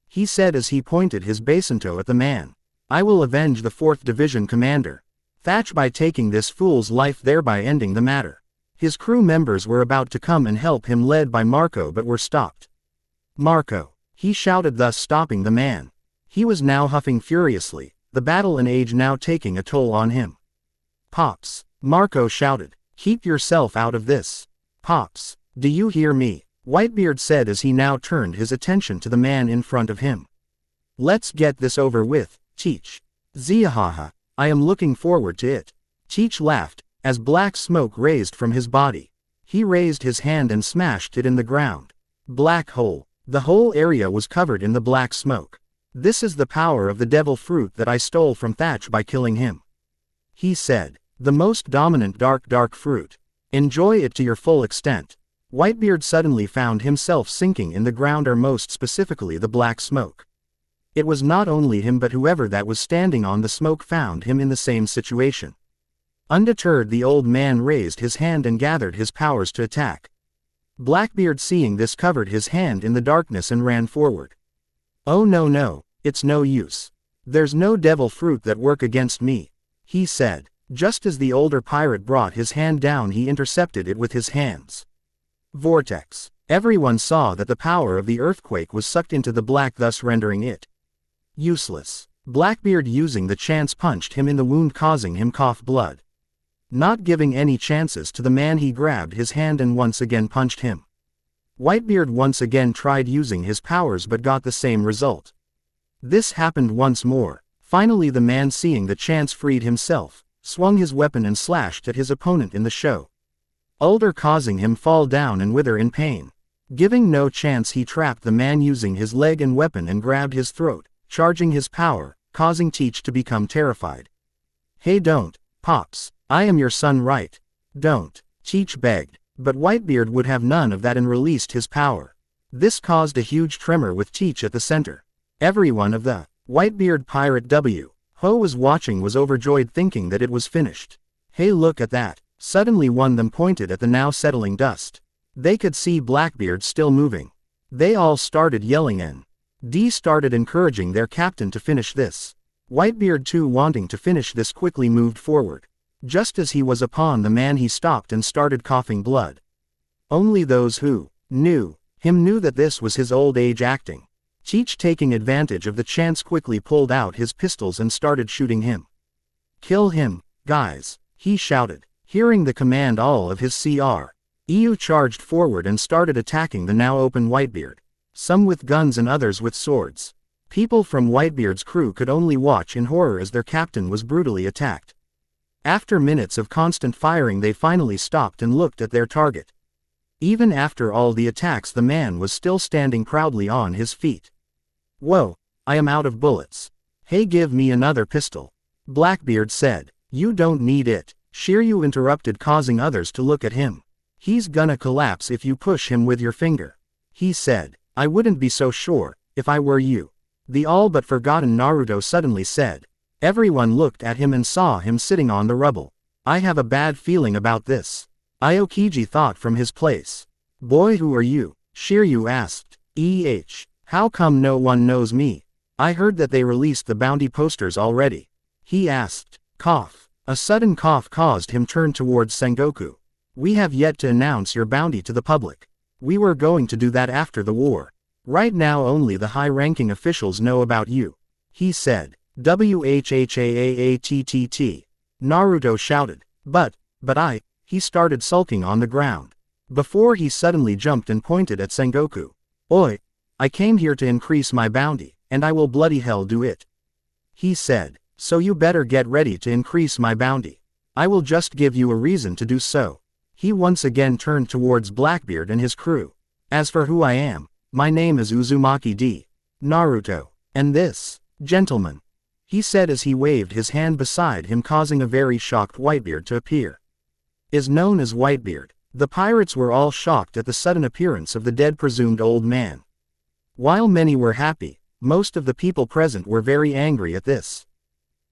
he said as he pointed his basinto at the man. "I will avenge the 4th Division commander Thatch by taking this fool's life, thereby ending the matter." His crew members were about to come and help him, led by Marco, but were stopped. "Marco," he shouted, thus stopping the man. He was now huffing furiously, the battle and age now taking a toll on him. Pops, Marco shouted. Keep yourself out of this. Pops, do you hear me? Whitebeard said as he now turned his attention to the man in front of him. Let's get this over with, Teach. Ziahaha, I am looking forward to it. Teach laughed, as black smoke raised from his body. He raised his hand and smashed it in the ground. Black hole. The whole area was covered in the black smoke. This is the power of the devil fruit that I stole from Thatch by killing him. He said, the most dominant dark fruit. Enjoy it to your full extent. Whitebeard suddenly found himself sinking in the ground, or most specifically the black smoke. It was not only him but whoever that was standing on the smoke found him in the same situation. Undeterred, the old man raised his hand and gathered his powers to attack. Blackbeard, seeing this, covered his hand in the darkness and ran forward. Oh no, it's no use. There's no devil fruit that work against me, he said. Just as the older pirate brought his hand down, he intercepted it with his hands. Vortex. Everyone saw that the power of the earthquake was sucked into the black, thus rendering it useless. Blackbeard, using the chance, punched him in the wound, causing him cough blood. Not giving any chances to the man, he grabbed his hand and once again punched him. Whitebeard once again tried using his powers but got the same result. This happened once more. Finally, the man, seeing the chance, freed himself, swung his weapon and slashed at his opponent in the show. Ulder, causing him fall down and wither in pain. Giving no chance, he trapped the man using his leg and weapon and grabbed his throat, charging his power, causing Teach to become terrified. Hey, don't, Pops. I am your son, right? Don't, Teach begged, but Whitebeard would have none of that and released his power. This caused a huge tremor with Teach at the center. Everyone of the Whitebeard pirate Ho was watching was overjoyed, thinking that it was finished. Hey, look at that. Suddenly one of them pointed at the now settling dust. They could see Blackbeard still moving. They all started yelling and started encouraging their captain to finish this. Whitebeard too, wanting to finish this, quickly moved forward. Just as he was upon the man, he stopped and started coughing blood. Only those who knew him knew that this was his old age acting. Teach, taking advantage of the chance, quickly pulled out his pistols and started shooting him. Kill him, guys, he shouted. Hearing the command, all of his CREU charged forward and started attacking the now open Whitebeard. Some with guns and others with swords. People from Whitebeard's crew could only watch in horror as their captain was brutally attacked. After minutes of constant firing, they finally stopped and looked at their target. Even after all the attacks, the man was still standing proudly on his feet. Whoa, I am out of bullets. Hey, give me another pistol. Blackbeard said. You don't need it, Shiryu interrupted, causing others to look at him. He's gonna collapse if you push him with your finger, he said. I wouldn't be so sure, if I were you. The all but forgotten Naruto suddenly said. Everyone looked at him and saw him sitting on the rubble. I have a bad feeling about this, Aokiji thought from his place. Boy, who are you? Shiryu asked. How come no one knows me? I heard that they released the bounty posters already, he asked. Cough. A sudden cough caused him turn towards Sengoku. We have yet to announce your bounty to the public. We were going to do that after the war. Right now only the high-ranking officials know about you, he said. Whhhaatt. Naruto shouted. But he started sulking on the ground. Before he suddenly jumped and pointed at Sengoku. Oi! I came here to increase my bounty, and I will bloody hell do it, he said. So you better get ready to increase my bounty. I will just give you a reason to do so. He once again turned towards Blackbeard and his crew. As for who I am, my name is Uzumaki D. Naruto. And this, gentleman, he said as he waved his hand beside him, causing a very shocked Whitebeard to appear, is known as Whitebeard. The pirates were all shocked at the sudden appearance of the dead presumed old man. While many were happy, most of the people present were very angry at this.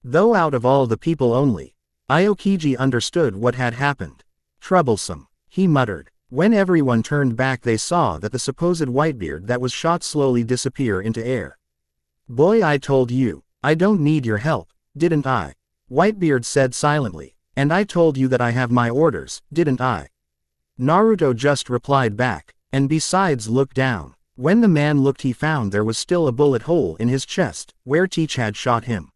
Though out of all the people only Aokiji understood what had happened. Troublesome, he muttered. When everyone turned back, they saw that the supposed Whitebeard that was shot slowly disappear into air. Boy, I told you, I don't need your help, didn't I? Whitebeard said silently. And I told you that I have my orders, didn't I? Naruto just replied back. And besides, look down. When the man looked, he found there was still a bullet hole in his chest, where Teach had shot him.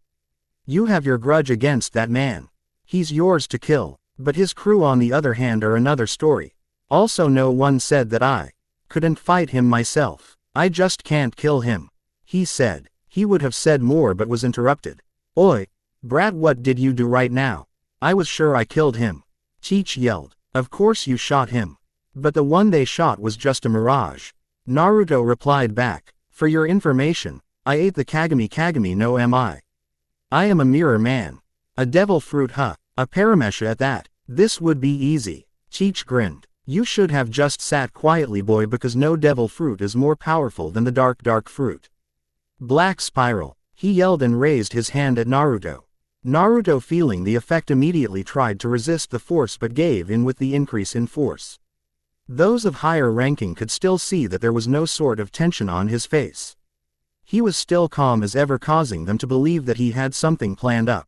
You have your grudge against that man. He's yours to kill, but his crew on the other hand are another story. Also no one said that I couldn't fight him myself. I just can't kill him, he said. He would have said more but was interrupted. Oi, brat, what did you do right now? I was sure I killed him. Teach yelled. Of course you shot him. But the one they shot was just a mirage. Naruto replied back. For your information, I ate the Kagami no mi. I am a mirror man. A devil fruit a paramesha at that. This would be easy. Teach grinned. You should have just sat quietly, boy, because no devil fruit is more powerful than the dark fruit. Black spiral. He yelled and raised his hand at Naruto. Naruto, feeling the effect, immediately tried to resist the force but gave in with the increase in force. Those of higher ranking could still see that there was no sort of tension on his face. He was still calm as ever, causing them to believe that he had something planned up.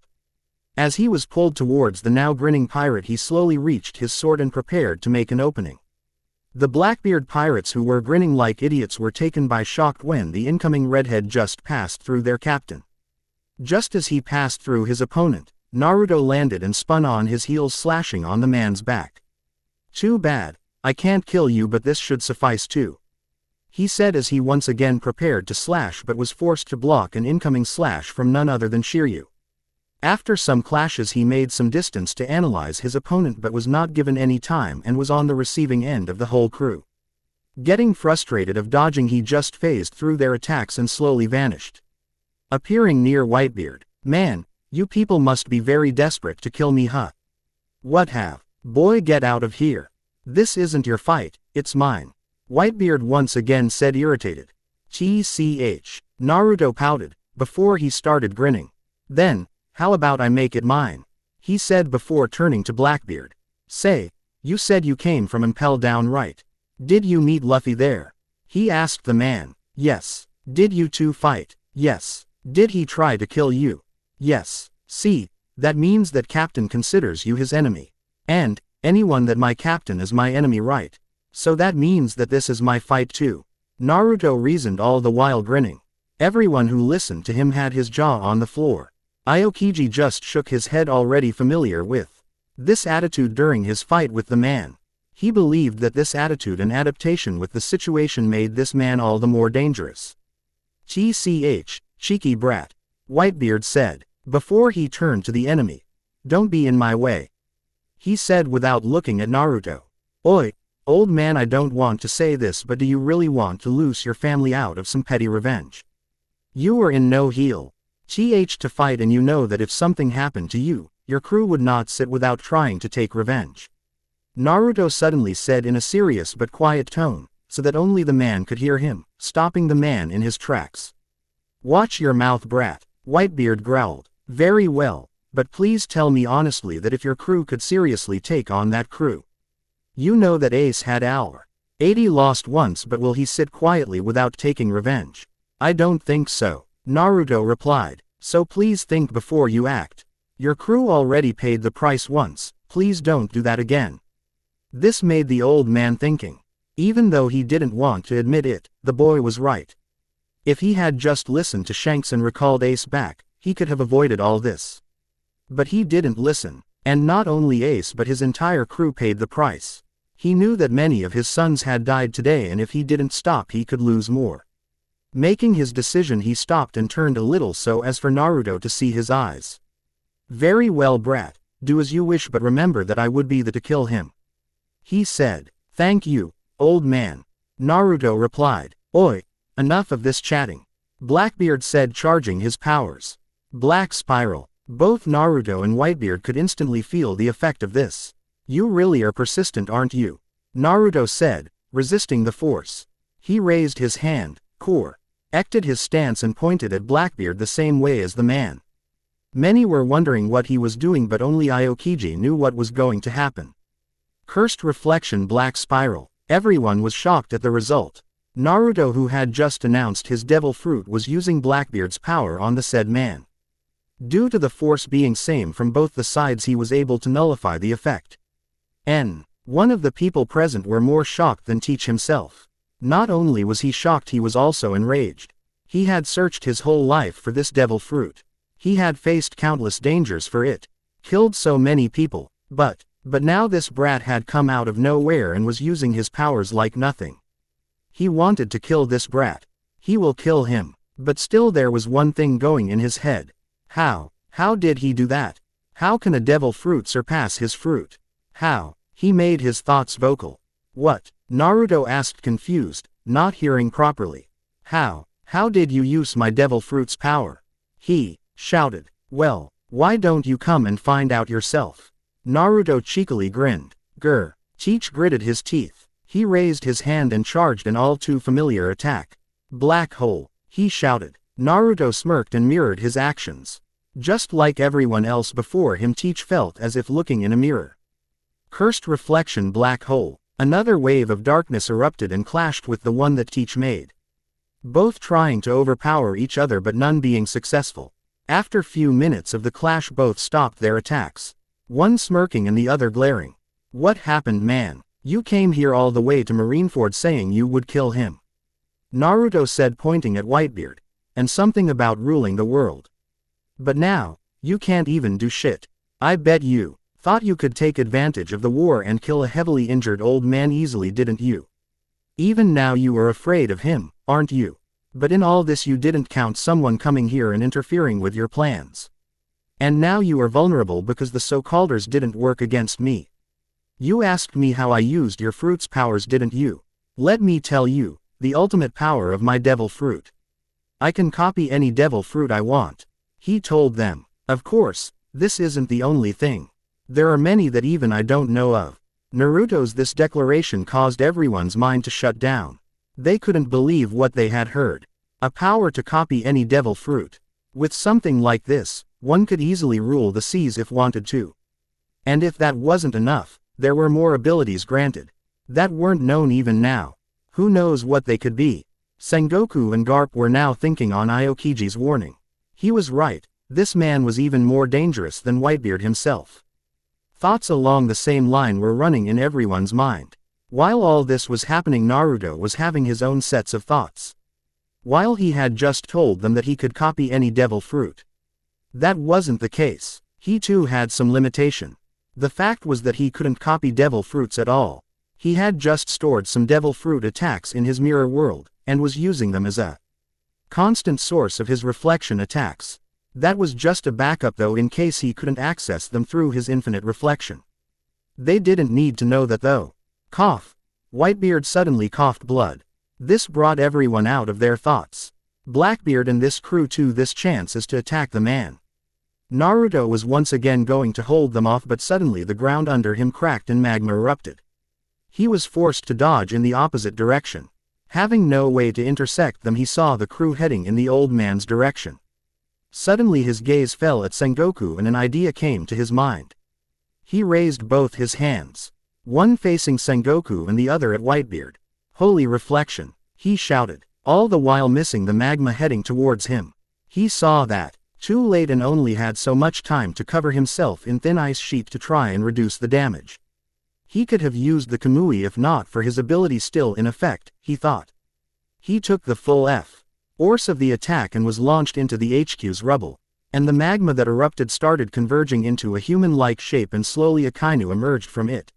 As he was pulled towards the now grinning pirate, he slowly reached his sword and prepared to make an opening. The Blackbeard pirates, who were grinning like idiots, were taken by shock when the incoming redhead just passed through their captain. Just as he passed through his opponent, Naruto landed and spun on his heels, slashing on the man's back. Too bad. I can't kill you, but this should suffice too, he said as he once again prepared to slash but was forced to block an incoming slash from none other than Shiryu. After some clashes, he made some distance to analyze his opponent but was not given any time and was on the receiving end of the whole crew. Getting frustrated of dodging, he just phased through their attacks and slowly vanished. Appearing near Whitebeard. Man, you people must be very desperate to kill me, huh? What have? Boy, get out of here. This isn't your fight, it's mine. Whitebeard once again said, irritated. TCH. Naruto pouted, before he started grinning. Then, how about I make it mine? He said before turning to Blackbeard. Say, you said you came from Impel Down, right? Did you meet Luffy there? He asked the man. Yes. Did you two fight? Yes. Did he try to kill you? Yes. See, that means that Captain considers you his enemy. And, anyone that my captain is my enemy, right? So that means that this is my fight too. Naruto reasoned, all the while grinning. Everyone who listened to him had his jaw on the floor. Aokiji just shook his head, already familiar with this attitude during his fight with the man. He believed that this attitude and adaptation with the situation made this man all the more dangerous. TCH, cheeky brat, Whitebeard said, before he turned to the enemy. Don't be in my way, he said without looking at Naruto. Oi, old man, I don't want to say this, but do you really want to lose your family out of some petty revenge? You were in no heel to fight, and you know that if something happened to you, your crew would not sit without trying to take revenge. Naruto suddenly said in a serious but quiet tone, so that only the man could hear him, stopping the man in his tracks. Watch your mouth, brat, Whitebeard growled. Very well, but please tell me honestly that if your crew could seriously take on that crew. You know that Ace had our 80 lost once, but will he sit quietly without taking revenge? I don't think so, Naruto replied, so please think before you act. Your crew already paid the price once, please don't do that again. This made the old man thinking. Even though he didn't want to admit it, the boy was right. If he had just listened to Shanks and recalled Ace back, he could have avoided all this. But he didn't listen, and not only Ace but his entire crew paid the price. He knew that many of his sons had died today, and if he didn't stop he could lose more. Making his decision, he stopped and turned a little so as for Naruto to see his eyes. Very well, brat, do as you wish, but remember that I would be the to kill him, he said. Thank you, old man, Naruto replied. Oi, enough of this chatting, Blackbeard said, charging his powers. Black spiral. Both Naruto and Whitebeard could instantly feel the effect of this. You really are persistent, aren't you? Naruto said, resisting the force. He raised his hand, acted his stance, and pointed at Blackbeard the same way as the man. Many were wondering what he was doing, but only Aokiji knew what was going to happen. Cursed reflection, black spiral. Everyone was shocked at the result. Naruto, who had just announced his devil fruit, was using Blackbeard's power on the said man. Due to the force being same from both the sides, he was able to nullify the effect. One of the people present were more shocked than Teach himself. Not only was he shocked, he was also enraged. He had searched his whole life for this devil fruit. He had faced countless dangers for it, killed so many people, but now this brat had come out of nowhere and was using his powers like nothing. He wanted to kill this brat. He will kill him. But still there was one thing going in his head. How did he do that? How can a devil fruit surpass his fruit? How? He made his thoughts vocal. What? Naruto asked, confused, not hearing properly. How did you use my devil fruit's power? He shouted. Well, why don't you come and find out yourself? Naruto cheekily grinned. Grr. Teach gritted his teeth. He raised his hand and charged an all too familiar attack. Black hole, he shouted. Naruto smirked and mirrored his actions. Just like everyone else before him, Teach felt as if looking in a mirror. Cursed reflection, black hole. Another wave of darkness erupted and clashed with the one that Teach made. Both trying to overpower each other but none being successful. After few minutes of the clash, both stopped their attacks. One smirking and the other glaring. What happened, man? You came here all the way to Marineford saying you would kill him. Naruto said, pointing at Whitebeard. And something about ruling the world. But now, you can't even do shit. I bet you thought you could take advantage of the war and kill a heavily injured old man easily, didn't you? Even now you are afraid of him, aren't you? But in all this you didn't count someone coming here and interfering with your plans. And now you are vulnerable because the so-calleders didn't work against me. You asked me how I used your fruit's powers, didn't you? Let me tell you, the ultimate power of my devil fruit. I can copy any devil fruit I want. He told them. Of course, this isn't the only thing. There are many that even I don't know of. Naruto's this declaration caused everyone's mind to shut down. They couldn't believe what they had heard. A power to copy any devil fruit. With something like this, one could easily rule the seas if wanted to. And if that wasn't enough, there were more abilities granted. That weren't known even now. Who knows what they could be? Sengoku and Garp were now thinking on Aokiji's warning. He was right, this man was even more dangerous than Whitebeard himself. Thoughts along the same line were running in everyone's mind. While all this was happening, Naruto was having his own sets of thoughts. While he had just told them that he could copy any devil fruit. That wasn't the case. He too had some limitation. The fact was that he couldn't copy devil fruits at all. He had just stored some devil fruit attacks in his mirror world, and was using them as a constant source of his reflection attacks. That was just a backup though, in case he couldn't access them through his infinite reflection. They didn't need to know that though. Cough. Whitebeard suddenly coughed blood. This brought everyone out of their thoughts. Blackbeard and this crew too. This chance is to attack the man. Naruto was once again going to hold them off, but suddenly the ground under him cracked and magma erupted. He was forced to dodge in the opposite direction. Having no way to intersect them, he saw the crew heading in the old man's direction. Suddenly his gaze fell at Sengoku and an idea came to his mind. He raised both his hands, one facing Sengoku and the other at Whitebeard. Holy reflection, he shouted, all the while missing the magma heading towards him. He saw that, too late, and only had so much time to cover himself in thin ice sheet to try and reduce the damage. He could have used the Kamui if not for his ability still in effect, he thought. He took the full force of the attack and was launched into the HQ's rubble, and the magma that erupted started converging into a human-like shape and slowly a Kainu emerged from it.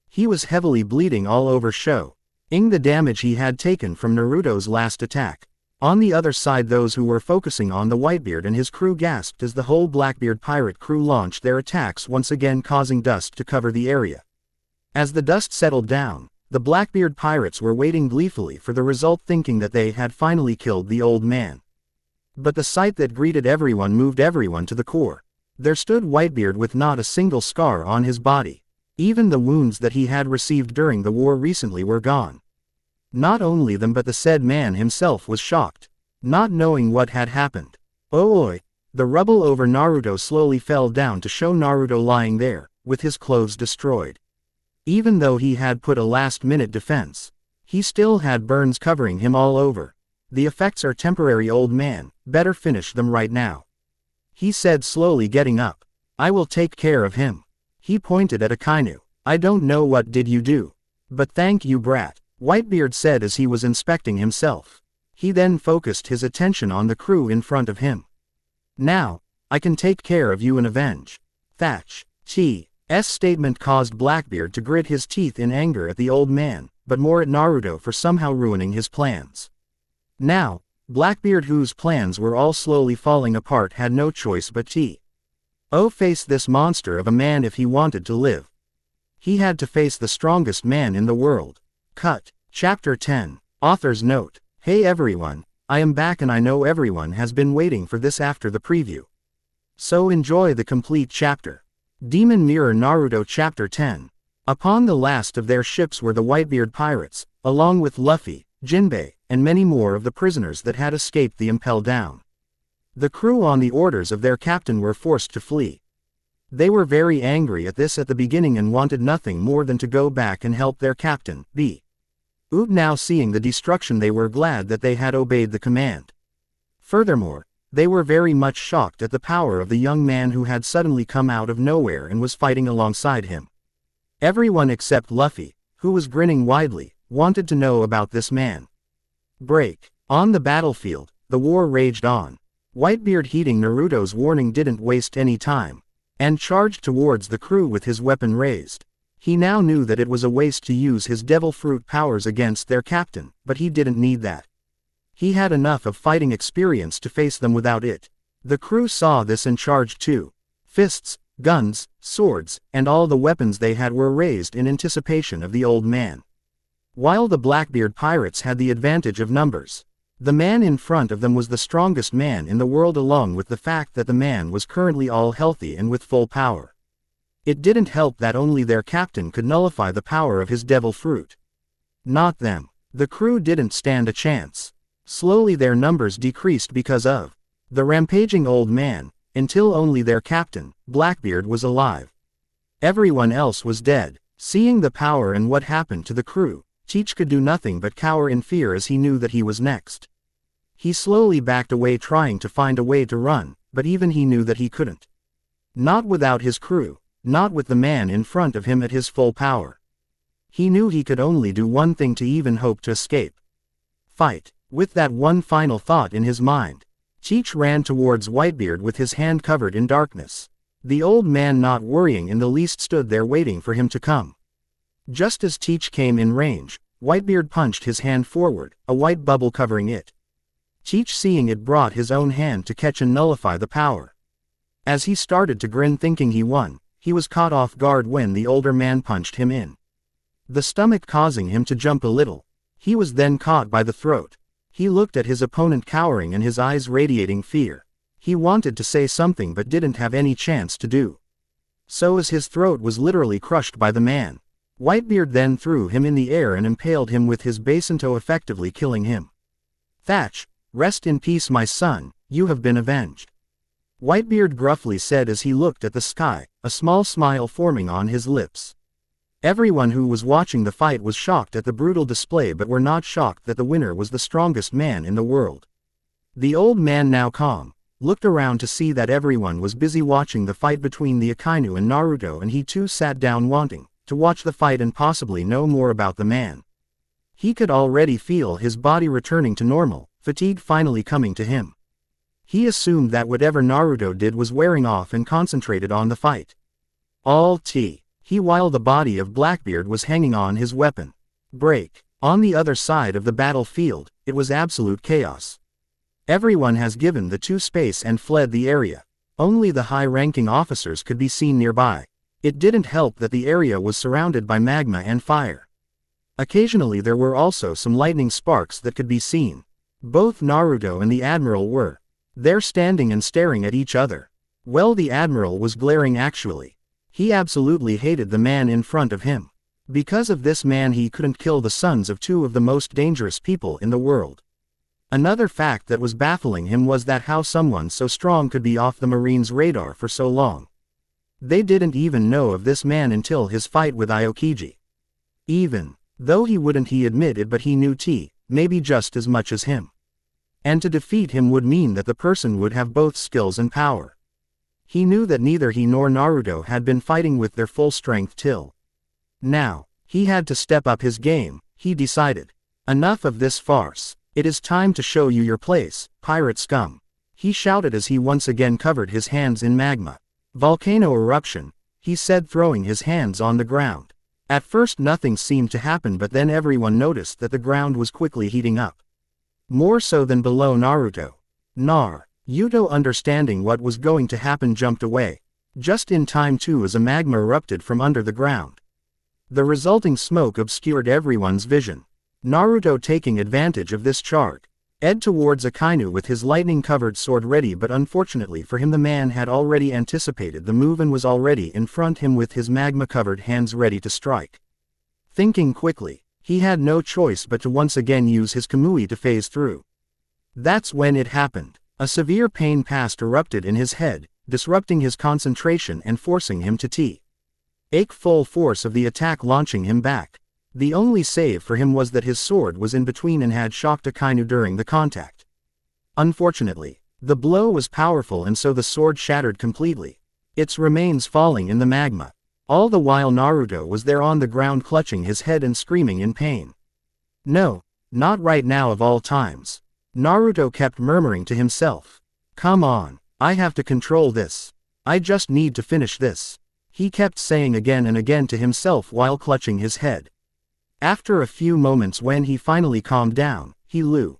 He was heavily bleeding all over, showing the damage he had taken from Naruto's last attack. On the other side, those who were focusing on the Whitebeard and his crew gasped as the whole Blackbeard pirate crew launched their attacks, once again causing dust to cover the area. As the dust settled down, the Blackbeard pirates were waiting gleefully for the result, thinking that they had finally killed the old man. But the sight that greeted everyone moved everyone to the core. There stood Whitebeard with not a single scar on his body. Even the wounds that he had received during the war recently were gone. Not only them, but the said man himself was shocked, not knowing what had happened. Oi! The rubble over Naruto slowly fell down to show Naruto lying there, with his clothes destroyed. Even though he had put a last-minute defense, he still had burns covering him all over. The effects are temporary, old man, better finish them right now. He said, slowly getting up. I will take care of him. He pointed at Akainu. I don't know what did you do. But thank you, brat. Whitebeard said as he was inspecting himself. He then focused his attention on the crew in front of him. Now, I can take care of you and avenge. Thatch's statement caused Blackbeard to grit his teeth in anger at the old man, but more at Naruto for somehow ruining his plans. Now, Blackbeard, whose plans were all slowly falling apart, had no choice but to face this monster of a man if he wanted to live. He had to face the strongest man in the world. Cut. Chapter 10. Author's note. Hey everyone, I am back and I know everyone has been waiting for this after the preview. So enjoy the complete chapter. Demon Mirror Naruto Chapter 10. Upon the last of their ships were the Whitebeard pirates, along with Luffy, Jinbei, and many more of the prisoners that had escaped the Impel Down. The crew on the orders of their captain were forced to flee. They were very angry at this at the beginning and wanted nothing more than to go back and help their captain, now seeing the destruction they were glad that they had obeyed the command. Furthermore, they were very much shocked at the power of the young man who had suddenly come out of nowhere and was fighting alongside him. Everyone except Luffy, who was grinning widely, wanted to know about this man. Break. On the battlefield, the war raged on. Whitebeard, heeding Naruto's warning, didn't waste any time, and charged towards the crew with his weapon raised. He now knew that it was a waste to use his devil fruit powers against their captain, but he didn't need that. He had enough of fighting experience to face them without it. The crew saw this and charged too. Fists, guns, swords, and all the weapons they had were raised in anticipation of the old man. While the Blackbeard pirates had the advantage of numbers. The man in front of them was the strongest man in the world, along with the fact that the man was currently all healthy and with full power. It didn't help that only their captain could nullify the power of his devil fruit. Not them. The crew didn't stand a chance. Slowly their numbers decreased because of the rampaging old man, until only their captain, Blackbeard, was alive. Everyone else was dead. Seeing the power and what happened to the crew, Teach could do nothing but cower in fear as he knew that he was next. He slowly backed away, trying to find a way to run, but even he knew that he couldn't. Not without his crew, not with the man in front of him at his full power. He knew he could only do one thing to even hope to escape. Fight. With that one final thought in his mind, Teach ran towards Whitebeard with his hand covered in darkness. The old man, not worrying in the least, stood there waiting for him to come. Just as Teach came in range, Whitebeard punched his hand forward, a white bubble covering it. Teach, seeing it, brought his own hand to catch and nullify the power. As he started to grin thinking he won, he was caught off guard when the older man punched him in the stomach, causing him to jump a little. He was then caught by the throat. He looked at his opponent cowering and his eyes radiating fear. He wanted to say something but didn't have any chance to do so, as his throat was literally crushed by the man. Whitebeard then threw him in the air and impaled him with his basinto, effectively killing him. Thatch, rest in peace my son, you have been avenged. Whitebeard gruffly said as he looked at the sky, a small smile forming on his lips. Everyone who was watching the fight was shocked at the brutal display, but were not shocked that the winner was the strongest man in the world. The old man, now calm, looked around to see that everyone was busy watching the fight between the Akainu and Naruto, and he too sat down wanting to watch the fight and possibly know more about the man. He could already feel his body returning to normal, fatigue finally coming to him. He assumed that whatever Naruto did was wearing off and concentrated on the fight. While the body of Blackbeard was hanging on his weapon. Break. On the other side of the battlefield, it was absolute chaos. Everyone has given the two space and fled the area. Only the high-ranking officers could be seen nearby. It didn't help that the area was surrounded by magma and fire. Occasionally there were also some lightning sparks that could be seen. Both Naruto and the Admiral were there standing and staring at each other. Well, the Admiral was glaring actually. He absolutely hated the man in front of him. Because of this man he couldn't kill the sons of two of the most dangerous people in the world. Another fact that was baffling him was that how someone so strong could be off the Marines' radar for so long. They didn't even know of this man until his fight with Aokiji. Even though he wouldn't admit it, but he knew maybe just as much as him. And to defeat him would mean that the person would have both skills and power. He knew that neither he nor Naruto had been fighting with their full strength till now. He had to step up his game, he decided. Enough of this farce. It is time to show you your place, pirate scum. He shouted as he once again covered his hands in magma. Volcano eruption, he said, throwing his hands on the ground. At first nothing seemed to happen, but then everyone noticed that the ground was quickly heating up. More so than below Naruto. Naruto, understanding what was going to happen, jumped away. Just in time too, as a magma erupted from under the ground. The resulting smoke obscured everyone's vision. Naruto, taking advantage of this charge, edged towards Akainu with his lightning-covered sword ready, but unfortunately for him the man had already anticipated the move and was already in front of him with his magma-covered hands ready to strike. Thinking quickly, he had no choice but to once again use his Kamui to phase through. That's when it happened. A severe pain erupted in his head, disrupting his concentration and forcing him to take full force of the attack, launching him back. The only save for him was that his sword was in between and had shocked Akainu during the contact. Unfortunately, the blow was powerful and so the sword shattered completely, its remains falling in the magma. All the while Naruto was there on the ground, clutching his head and screaming in pain. No, not right now of all times. Naruto kept murmuring to himself. Come on, I have to control this. I just need to finish this. He kept saying again and again to himself while clutching his head. After a few moments, when he finally calmed down, he looked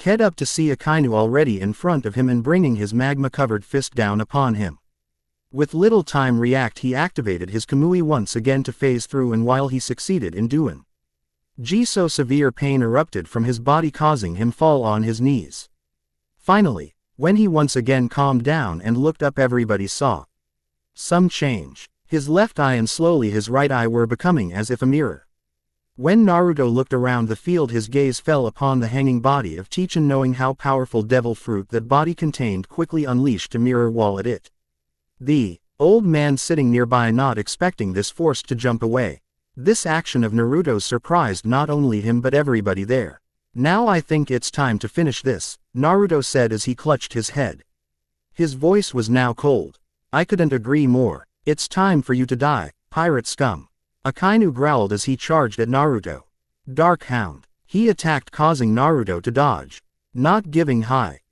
up to see Akainu already in front of him and bringing his magma-covered fist down upon him. With little time react, he activated his Kamui once again to phase through, and while he succeeded in doing so, severe pain erupted from his body, causing him fall on his knees. Finally, when he once again calmed down and looked up, everybody saw some change. His left eye and slowly his right eye were becoming as if a mirror. When Naruto looked around the field, his gaze fell upon the hanging body of Teichin, knowing how powerful devil fruit that body contained, quickly unleashed a mirror wall at it. The old man sitting nearby, not expecting this, forced to jump away. This action of Naruto's surprised not only him but everybody there. Now I think it's time to finish this, Naruto said as he clutched his head. His voice was now cold. I couldn't agree more. It's time for you to die, pirate scum. Akainu growled as he charged at Naruto. Dark Hound. He attacked, causing Naruto to dodge, not giving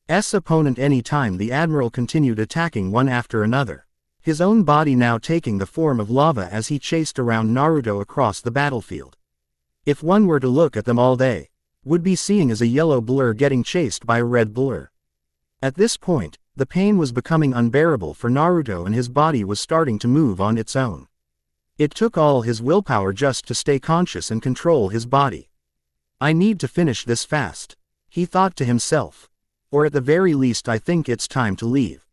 his opponent any time. The admiral continued attacking one after another, his own body now taking the form of lava as he chased around Naruto across the battlefield. If one were to look at them all, they would be seeing as a yellow blur getting chased by a red blur. At this point, the pain was becoming unbearable for Naruto and his body was starting to move on its own. It took all his willpower just to stay conscious and control his body. I need to finish this fast, he thought to himself. Or at the very least I think it's time to leave.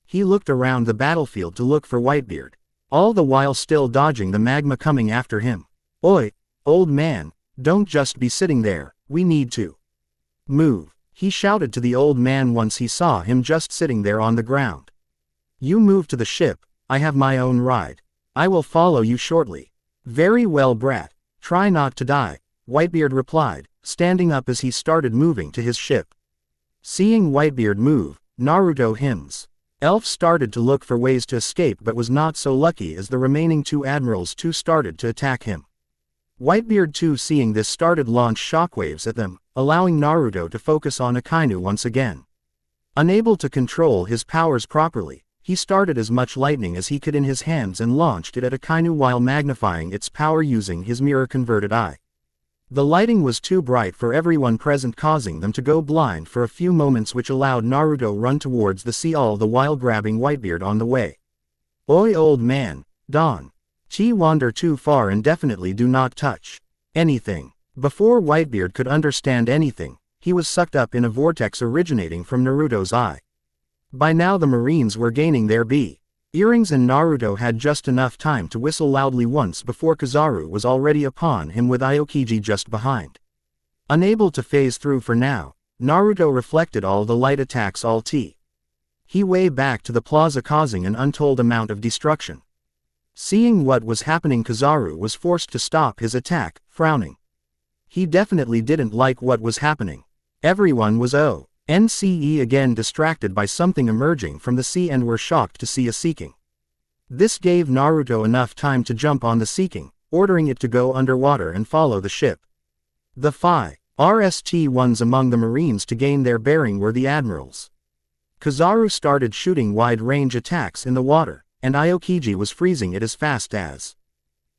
He looked around the battlefield to look for Whitebeard, all the while still dodging the magma coming after him. Oi, old man, don't just be sitting there, we need to move, he shouted to the old man once he saw him just sitting there on the ground. You move to the ship, I have my own ride. I will follow you shortly. Very well, brat. Try not to die, Whitebeard replied, standing up as he started moving to his ship. Seeing Whitebeard move, Naruto himself started to look for ways to escape but was not so lucky as the remaining two admirals too started to attack him. Whitebeard too, seeing this, started launch shockwaves at them, allowing Naruto to focus on Akainu once again. Unable to control his powers properly, he started as much lightning as he could in his hands and launched it at Akainu while magnifying its power using his mirror-converted eye. The lighting was too bright for everyone present, causing them to go blind for a few moments, which allowed Naruto run towards the sea, all the while grabbing Whitebeard on the way. Oi, old man, don't wander too far and definitely do not touch anything. Before Whitebeard could understand anything, he was sucked up in a vortex originating from Naruto's eye. By now the Marines were gaining their bearings and Naruto had just enough time to whistle loudly once before Kizaru was already upon him with Aokiji just behind. Unable to phase through for now, Naruto reflected all the light attacks he way back to the plaza, causing an untold amount of destruction. Seeing what was happening, Kizaru was forced to stop his attack, frowning. He definitely didn't like what was happening. Everyone was again distracted by something emerging from the sea and were shocked to see a Seeking. This gave Naruto enough time to jump on the Seeking, ordering it to go underwater and follow the ship. The first ones among the Marines to gain their bearing were the admirals. Kizaru started shooting wide-range attacks in the water, and Aokiji was freezing it as fast as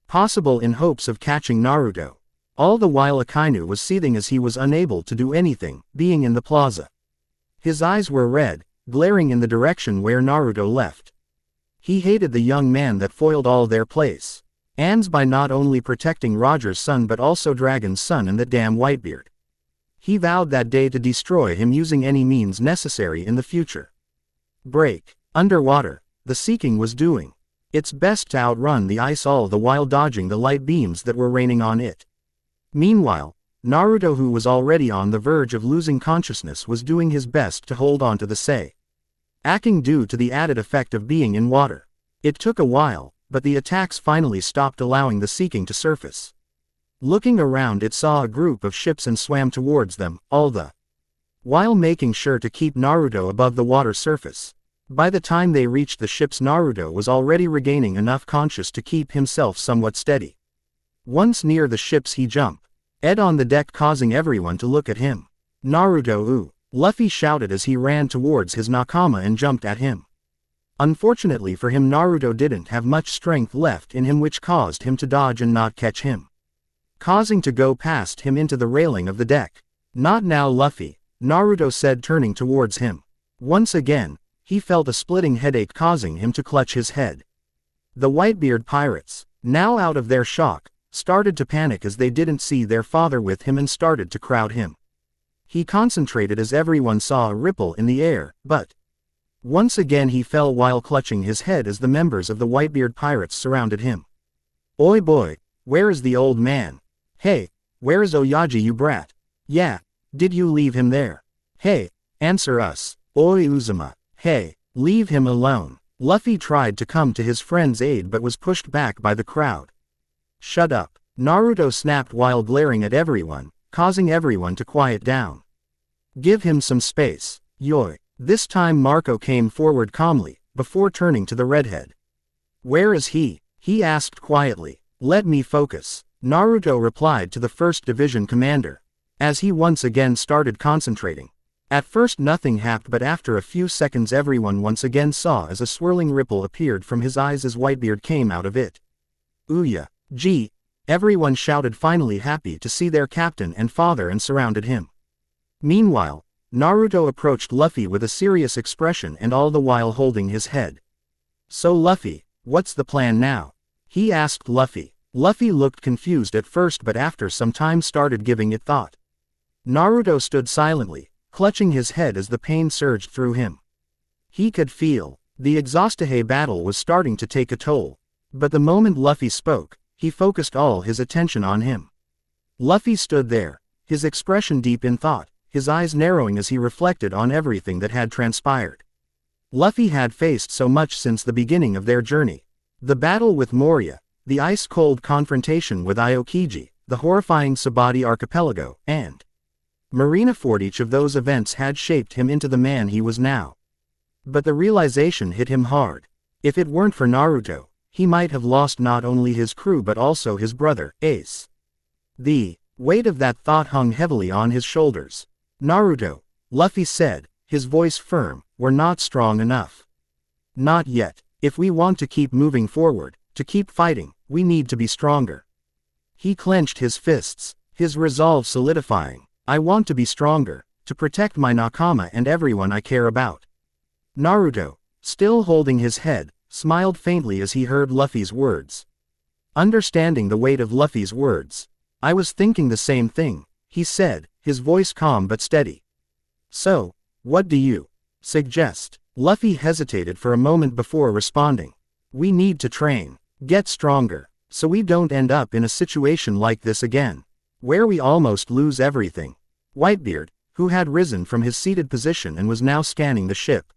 possible in hopes of catching Naruto. All the while Akainu was seething as he was unable to do anything, being in the plaza. His eyes were red, glaring in the direction where Naruto left. He hated the young man that foiled all their place. Ans by not only protecting Roger's son but also Dragon's son and that damn Whitebeard. He vowed that day to destroy him using any means necessary in the future. Break. Underwater, the Seeking was doing its best to outrun the ice, all the while dodging the light beams that were raining on it. Meanwhile, Naruto, who was already on the verge of losing consciousness, was doing his best to hold on to the Seeking due to the added effect of being in water. It took a while, but the attacks finally stopped, allowing the Seeking to surface. Looking around, it saw a group of ships and swam towards them, all the while making sure to keep Naruto above the water surface. By the time they reached the ships, Naruto was already regaining enough conscious to keep himself somewhat steady. Once near the ships, he jumped on the deck, causing everyone to look at him. "Naruto, ooh!" Luffy shouted as he ran towards his nakama and jumped at him. Unfortunately for him, Naruto didn't have much strength left in him, which caused him to dodge and not catch him, causing to go past him into the railing of the deck. "Not now, Luffy," Naruto said, turning towards him. Once again, he felt a splitting headache, causing him to clutch his head. The Whitebeard pirates, now out of their shock, started to panic as they didn't see their father with him and started to crowd him. He concentrated as everyone saw a ripple in the air, but once again he fell while clutching his head as the members of the Whitebeard pirates surrounded him. "Oi boy, where is the old man? Hey, where is Oyaji, you brat? Yeah, did you leave him there? Hey, answer us. Oi Uzuma, hey, leave him alone." Luffy tried to come to his friend's aid but was pushed back by the crowd. "Shut up," Naruto snapped while glaring at everyone, causing everyone to quiet down. "Give him some space, yoi." This time Marco came forward calmly, before turning to the redhead. "Where is he?" he asked quietly. "Let me focus," Naruto replied to the 1st Division commander, as he once again started concentrating. At first nothing happened, but after a few seconds everyone once again saw as a swirling ripple appeared from his eyes as Whitebeard came out of it. "Ouya, gee!" Everyone shouted, finally happy to see their captain and father, and surrounded him. Meanwhile, Naruto approached Luffy with a serious expression and all the while holding his head. "So Luffy, what's the plan now?" he asked Luffy. Luffy looked confused at first but after some time started giving it thought. Naruto stood silently, clutching his head as the pain surged through him. He could feel the Exhaustihe battle was starting to take a toll. But the moment Luffy spoke, he focused all his attention on him. Luffy stood there, his expression deep in thought, his eyes narrowing as he reflected on everything that had transpired. Luffy had faced so much since the beginning of their journey. The battle with Moria, the ice-cold confrontation with Aokiji, the horrifying Sabati archipelago, and Marineford. Each of those events had shaped him into the man he was now. But the realization hit him hard. If it weren't for Naruto, he might have lost not only his crew but also his brother, Ace. The weight of that thought hung heavily on his shoulders. "Naruto," Luffy said, his voice firm, "we're not strong enough. Not yet. If we want to keep moving forward, to keep fighting, we need to be stronger." He clenched his fists, his resolve solidifying. "I want to be stronger, to protect my nakama and everyone I care about." Naruto, still holding his head, smiled faintly as he heard Luffy's words. Understanding the weight of Luffy's words, "I was thinking the same thing," he said, his voice calm but steady. "So, what do you suggest?" Luffy hesitated for a moment before responding. "We need to train, get stronger, so we don't end up in a situation like this again, where we almost lose everything." Whitebeard, who had risen from his seated position and was now scanning the ship.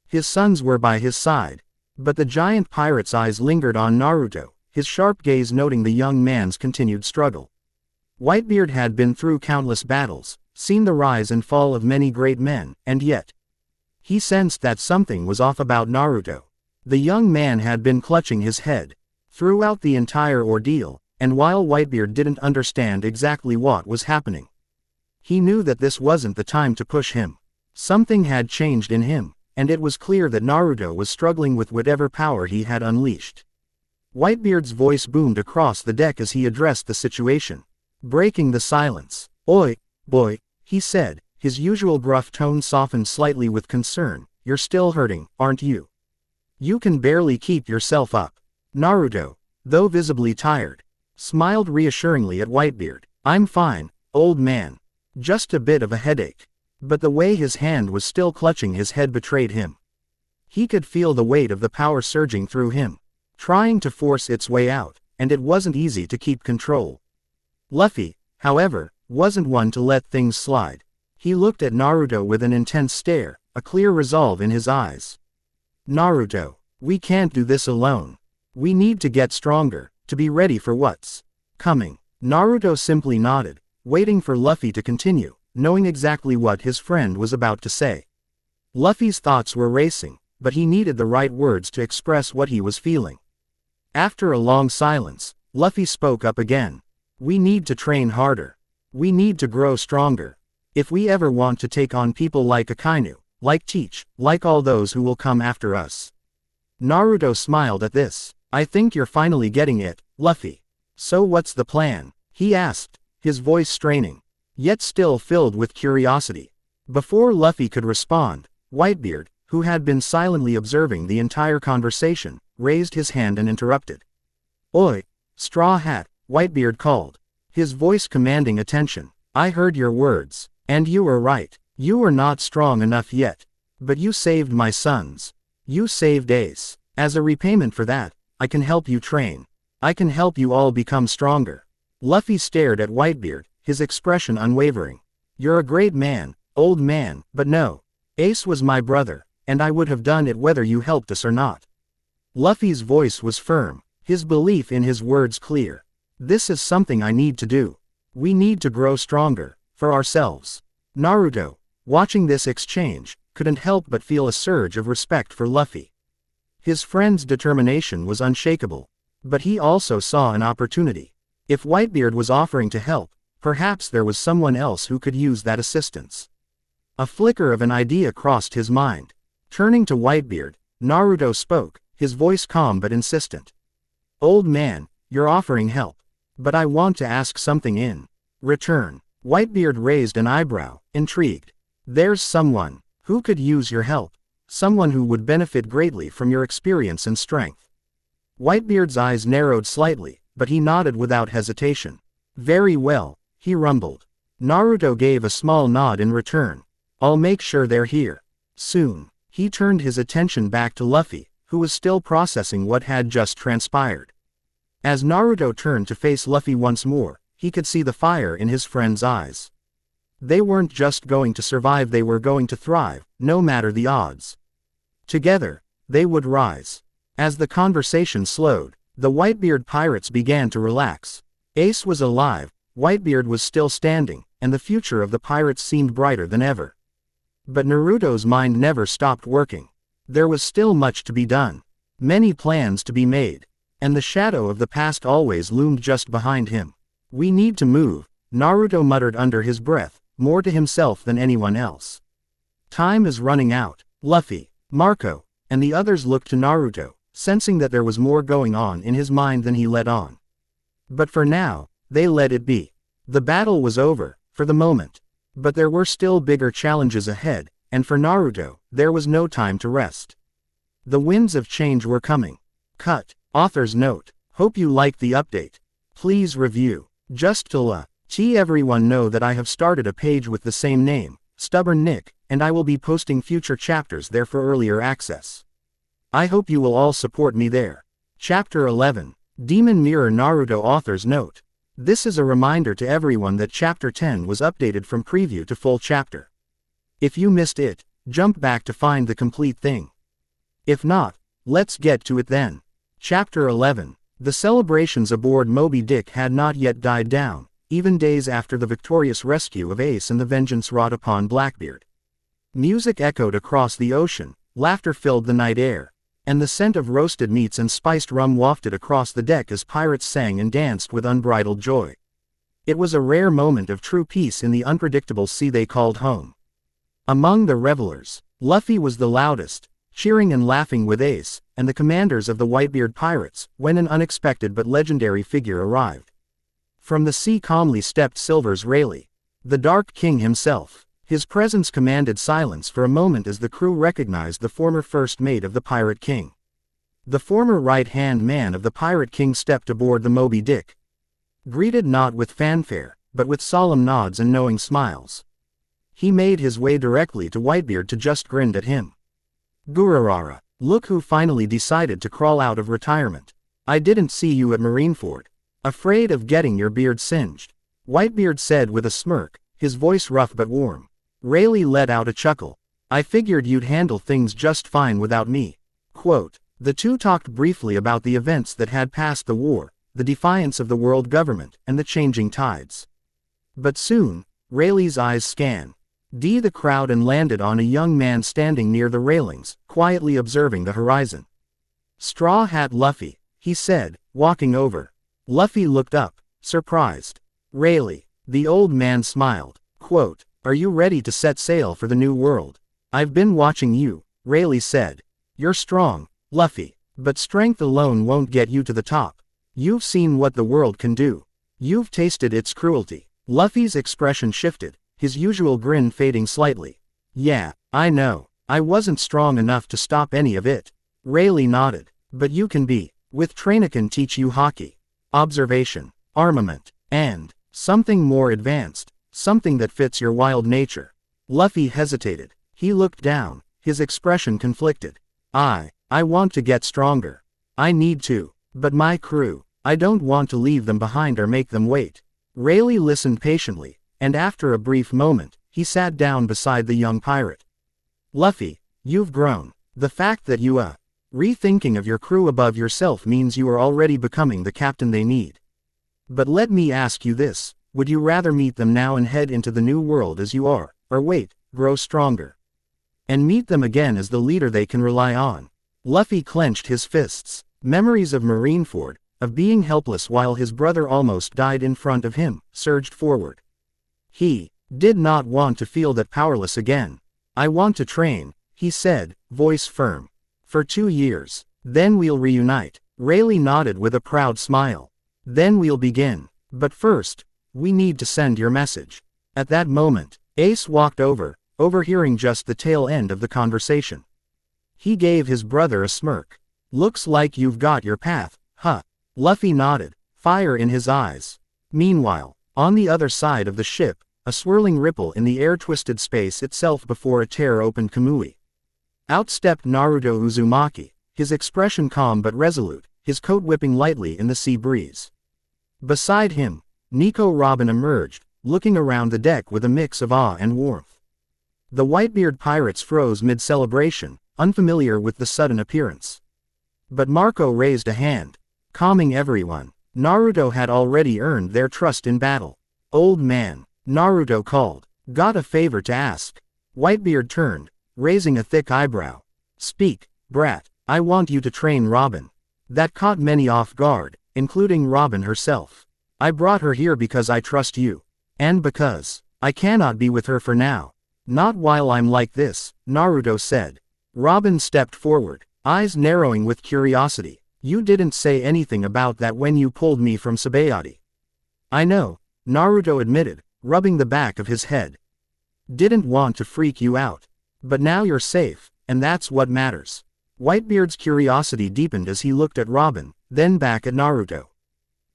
His sons were by his side, but the giant pirate's eyes lingered on Naruto, his sharp gaze noting the young man's continued struggle. Whitebeard had been through countless battles, seen the rise and fall of many great men, and yet he sensed that something was off about Naruto. The young man had been clutching his head throughout the entire ordeal, and while Whitebeard didn't understand exactly what was happening, he knew that this wasn't the time to push him. Something had changed in him, and it was clear that Naruto was struggling with whatever power he had unleashed. Whitebeard's voice boomed across the deck as he addressed the situation, breaking the silence. "Oi, boy," he said, his usual gruff tone softened slightly with concern. "You're still hurting, aren't you? You can barely keep yourself up." Naruto, though visibly tired, smiled reassuringly at Whitebeard. "I'm fine, old man. Just a bit of a headache." But the way his hand was still clutching his head betrayed him. He could feel the weight of the power surging through him, trying to force its way out, and it wasn't easy to keep control. Luffy, however, wasn't one to let things slide. He looked at Naruto with an intense stare, a clear resolve in his eyes. "Naruto, we can't do this alone. We need to get stronger, to be ready for what's coming." Naruto simply nodded, waiting for Luffy to continue, knowing exactly what his friend was about to say. Luffy's thoughts were racing, but he needed the right words to express what he was feeling. After a long silence, Luffy spoke up again. "We need to train harder. We need to grow stronger. If we ever want to take on people like Akainu, like Teach, like all those who will come after us." Naruto smiled at this. "I think you're finally getting it, Luffy. So what's the plan?" he asked, his voice straining, yet still filled with curiosity. Before Luffy could respond, Whitebeard, who had been silently observing the entire conversation, raised his hand and interrupted. "Oi, Straw Hat," Whitebeard called, his voice commanding attention. "I heard your words, and you were right. You are not strong enough yet. But you saved my sons. You saved Ace. As a repayment for that, I can help you train. I can help you all become stronger." Luffy stared at Whitebeard, his expression unwavering. "You're a great man, old man, but no. Ace was my brother, and I would have done it whether you helped us or not." Luffy's voice was firm, his belief in his words clear. "This is something I need to do. We need to grow stronger, for ourselves." Naruto, watching this exchange, couldn't help but feel a surge of respect for Luffy. His friend's determination was unshakable, but he also saw an opportunity. If Whitebeard was offering to help, perhaps there was someone else who could use that assistance. A flicker of an idea crossed his mind. Turning to Whitebeard, Naruto spoke, his voice calm but insistent. "Old man, you're offering help. But I want to ask something in return." Whitebeard raised an eyebrow, intrigued. "There's someone who could use your help. Someone who would benefit greatly from your experience and strength." Whitebeard's eyes narrowed slightly, but he nodded without hesitation. "Very well," he rumbled. Naruto gave a small nod in return. "I'll make sure they're here soon." He turned his attention back to Luffy, who was still processing what had just transpired. As Naruto turned to face Luffy once more, he could see the fire in his friend's eyes. They weren't just going to survive, they were going to thrive, no matter the odds. Together, they would rise. As the conversation slowed, the Whitebeard pirates began to relax. Ace was alive, Whitebeard was still standing, and the future of the pirates seemed brighter than ever. But Naruto's mind never stopped working. There was still much to be done, many plans to be made, and the shadow of the past always loomed just behind him. "We need to move," Naruto muttered under his breath, more to himself than anyone else. "Time is running out." Luffy, Marco, and the others looked to Naruto, sensing that there was more going on in his mind than he let on. But for now, they let it be. The battle was over, for the moment. But there were still bigger challenges ahead, and for Naruto, there was no time to rest. The winds of change were coming. Cut. Author's note. Hope you liked the update. Please review. Just to let everyone know that I have started a page with the same name, Stubborn Nick, and I will be posting future chapters there for earlier access. I hope you will all support me there. Chapter 11. Demon Mirror. Naruto. Author's note. This is a reminder to everyone that Chapter 10 was updated from preview to full chapter. If you missed it, jump back to find the complete thing. If not, let's get to it then. Chapter 11. The celebrations aboard Moby Dick had not yet died down, even days after the victorious rescue of Ace and the vengeance wrought upon Blackbeard. Music echoed across the ocean, laughter filled the night air, and the scent of roasted meats and spiced rum wafted across the deck as pirates sang and danced with unbridled joy. It was a rare moment of true peace in the unpredictable sea they called home. Among the revelers, Luffy was the loudest, cheering and laughing with Ace, and the commanders of the Whitebeard pirates, when an unexpected but legendary figure arrived. From the sea calmly stepped Silver's Rayleigh, the Dark King himself. His presence commanded silence for a moment as the crew recognized the former first mate of the Pirate King. The former right-hand man of the Pirate King stepped aboard the Moby Dick. Greeted not with fanfare, but with solemn nods and knowing smiles. He made his way directly to Whitebeard to just grinned at him. "Gururara, look who finally decided to crawl out of retirement. I didn't see you at Marineford. Afraid of getting your beard singed?" Whitebeard said with a smirk, his voice rough but warm. Rayleigh let out a chuckle. "I figured you'd handle things just fine without me." Quote, the two talked briefly about the events that had passed the war, the defiance of the world government, and the changing tides. But soon, Rayleigh's eyes scanned the crowd and landed on a young man standing near the railings, quietly observing the horizon. "Straw Hat Luffy," he said, walking over. Luffy looked up, surprised. "Rayleigh," the old man smiled. Quote, "Are you ready to set sail for the new world?" "I've been watching you," Rayleigh said. "You're strong, Luffy, but strength alone won't get you to the top. You've seen what the world can do. You've tasted its cruelty." Luffy's expression shifted, his usual grin fading slightly. "Yeah, I know. I wasn't strong enough to stop any of it." Rayleigh nodded. "But you can be. With Trainer can teach you hockey, observation, armament, and something more advanced, something that fits your wild nature." Luffy hesitated. He looked down, his expression conflicted. I want to get stronger. I need to. But my crew, I don't want to leave them behind or make them wait." Rayleigh listened patiently, and after a brief moment, he sat down beside the young pirate. "Luffy, you've grown. The fact that you rethinking of your crew above yourself means you are already becoming the captain they need. But let me ask you this, would you rather meet them now and head into the new world as you are, or wait, grow stronger, and meet them again as the leader they can rely on?" Luffy clenched his fists. Memories of Marineford, of being helpless while his brother almost died in front of him, surged forward. He did not want to feel that powerless again. "I want to train," he said, voice firm. "For 2 years. Then we'll reunite." Rayleigh nodded with a proud smile. "Then we'll begin. But first, we need to send your message." At that moment, Ace walked over, overhearing just the tail end of the conversation. He gave his brother a smirk. "Looks like you've got your path, huh?" Luffy nodded, fire in his eyes. Meanwhile, on the other side of the ship, a swirling ripple in the air twisted space itself before a tear-opened Kamui. Out stepped Naruto Uzumaki, his expression calm but resolute, his coat whipping lightly in the sea breeze. Beside him, Nico Robin emerged, looking around the deck with a mix of awe and warmth. The Whitebeard pirates froze mid-celebration, unfamiliar with the sudden appearance. But Marco raised a hand, calming everyone. Naruto had already earned their trust in battle. "Old man," Naruto called, "got a favor to ask." Whitebeard turned, raising a thick eyebrow. "Speak, brat. I want you to train Robin." That caught many off guard, including Robin herself. "I brought her here because I trust you. And because I cannot be with her for now. Not while I'm like this," Naruto said. Robin stepped forward, eyes narrowing with curiosity. "You didn't say anything about that when you pulled me from Sabayati." "I know," Naruto admitted, rubbing the back of his head. "Didn't want to freak you out. But now you're safe, and that's what matters." Whitebeard's curiosity deepened as he looked at Robin, then back at Naruto.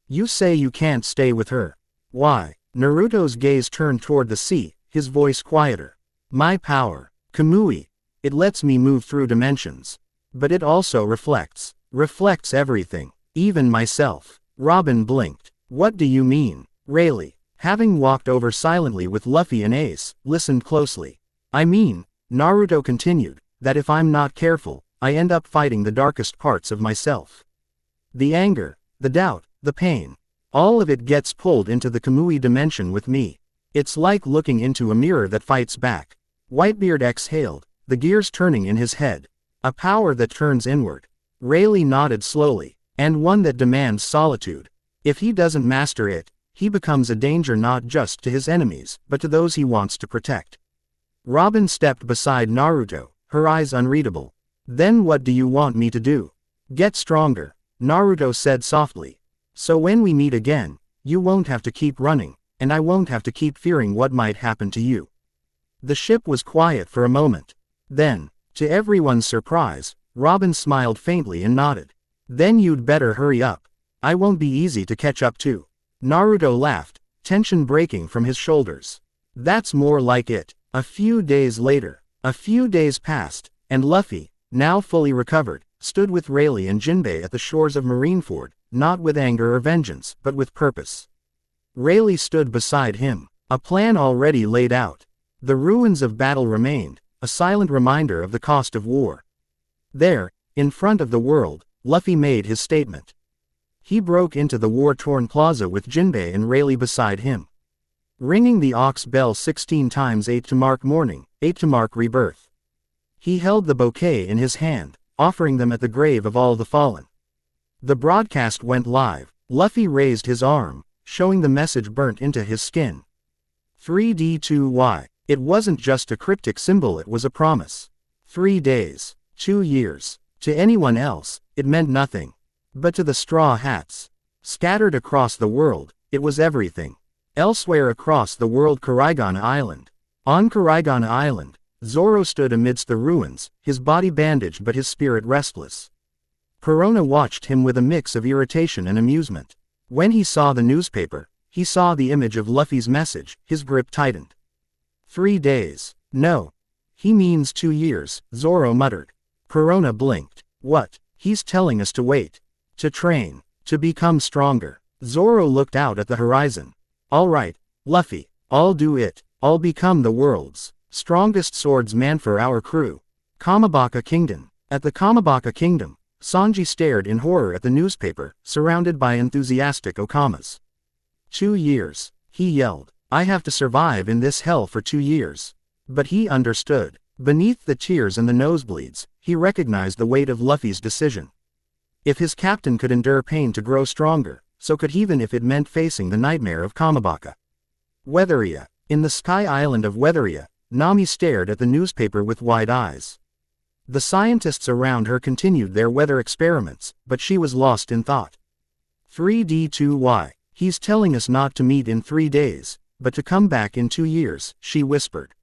"You say you can't stay with her. Why?" Naruto's gaze turned toward the sea, his voice quieter. "My power, Kamui, it lets me move through dimensions. But it also reflects everything, even myself." Robin blinked. "What do you mean?" Rayleigh, having walked over silently with Luffy and Ace, listened closely. "I mean," Naruto continued, "that if I'm not careful, I end up fighting the darkest parts of myself. The anger, the doubt, the pain. All of it gets pulled into the Kamui dimension with me. It's like looking into a mirror that fights back." Whitebeard exhaled, the gears turning in his head. A power that turns inward. Rayleigh nodded slowly. And one that demands solitude. If he doesn't master it, he becomes a danger not just to his enemies, but to those he wants to protect. Robin stepped beside Naruto, her eyes unreadable. Then what do you want me to do? Get stronger, Naruto said softly. So when we meet again, you won't have to keep running, and I won't have to keep fearing what might happen to you. The ship was quiet for a moment. Then, to everyone's surprise, Robin smiled faintly and nodded. Then you'd better hurry up. I won't be easy to catch up to. Naruto laughed, tension breaking from his shoulders. That's more like it. A few days later. A few days passed, and Luffy, now fully recovered, stood with Rayleigh and Jinbei at the shores of Marineford, not with anger or vengeance, but with purpose. Rayleigh stood beside him, a plan already laid out. The ruins of battle remained, a silent reminder of the cost of war. There, in front of the world, Luffy made his statement. He broke into the war-torn plaza with Jinbei and Rayleigh beside him. Ringing the ox bell 16 times, 8 to mark morning, 8 to mark rebirth. He held the bouquet in his hand, offering them at the grave of all the fallen. The broadcast went live. Luffy raised his arm, showing the message burnt into his skin. 3D2Y. It wasn't just a cryptic symbol, it was a promise. 3 days. 2 years. To anyone else, it meant nothing. But to the Straw Hats, scattered across the world, it was everything. Elsewhere across the world, Karaigana Island. On Karaigana Island, Zoro stood amidst the ruins, his body bandaged but his spirit restless. Perona watched him with a mix of irritation and amusement. When he saw the newspaper, he saw the image of Luffy's message, his grip tightened. 3 days. No. He means 2 years, Zoro muttered. Perona blinked. What? He's telling us to wait. To train. To become stronger. Zoro looked out at the horizon. All right, Luffy, I'll do it. I'll become the world's strongest swordsman for our crew. Kamabaka Kingdom. At the Kamabaka Kingdom, Sanji stared in horror at the newspaper, surrounded by enthusiastic Okamas. 2 years, he yelled. I have to survive in this hell for 2 years. But he understood. Beneath the tears and the nosebleeds, he recognized the weight of Luffy's decision. If his captain could endure pain to grow stronger, so could he, even if it meant facing the nightmare of Kamabaka. Weatheria. In the sky island of Weatheria, Nami stared at the newspaper with wide eyes. The scientists around her continued their weather experiments, but she was lost in thought. 3D2Y. He's telling us not to meet in 3 days, but to come back in 2 years, she whispered.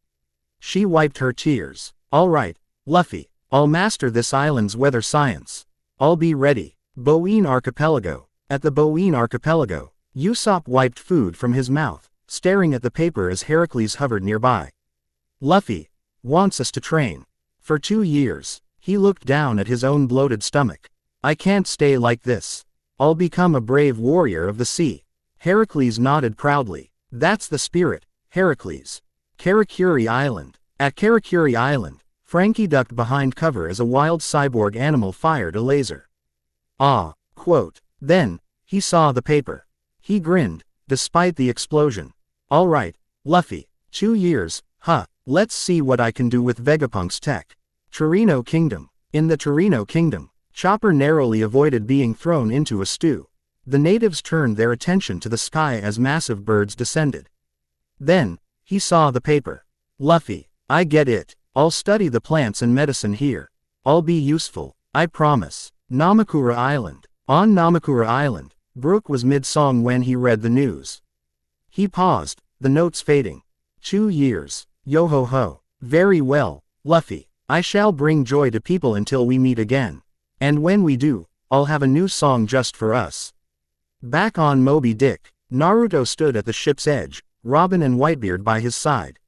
She wiped her tears. All right, Luffy, I'll master this island's weather science. I'll be ready. Boeing Archipelago. At the Boeing Archipelago, Usopp wiped food from his mouth, staring at the paper as Heracles hovered nearby. Luffy wants us to train. For 2 years, he looked down at his own bloated stomach. I can't stay like this. I'll become a brave warrior of the sea. Heracles nodded proudly. That's the spirit, Heracles. Karakuri Island. At Karakuri Island, Frankie ducked behind cover as a wild cyborg animal fired a laser. Ah, quote. Then, he saw the paper. He grinned, despite the explosion. All right, Luffy, 2 years, huh, let's see what I can do with Vegapunk's tech. Torino Kingdom. In the Torino Kingdom, Chopper narrowly avoided being thrown into a stew. The natives turned their attention to the sky as massive birds descended. Then, he saw the paper. Luffy, I get it. I'll study the plants and medicine here. I'll be useful, I promise. Namakura Island. On Namakura Island, Brook was mid-song when he read the news. He paused, the notes fading. 2 years. Yo-ho-ho. Very well, Luffy. I shall bring joy to people until we meet again. And when we do, I'll have a new song just for us. Back on Moby Dick, Naruto stood at the ship's edge, Robin and Whitebeard by his side.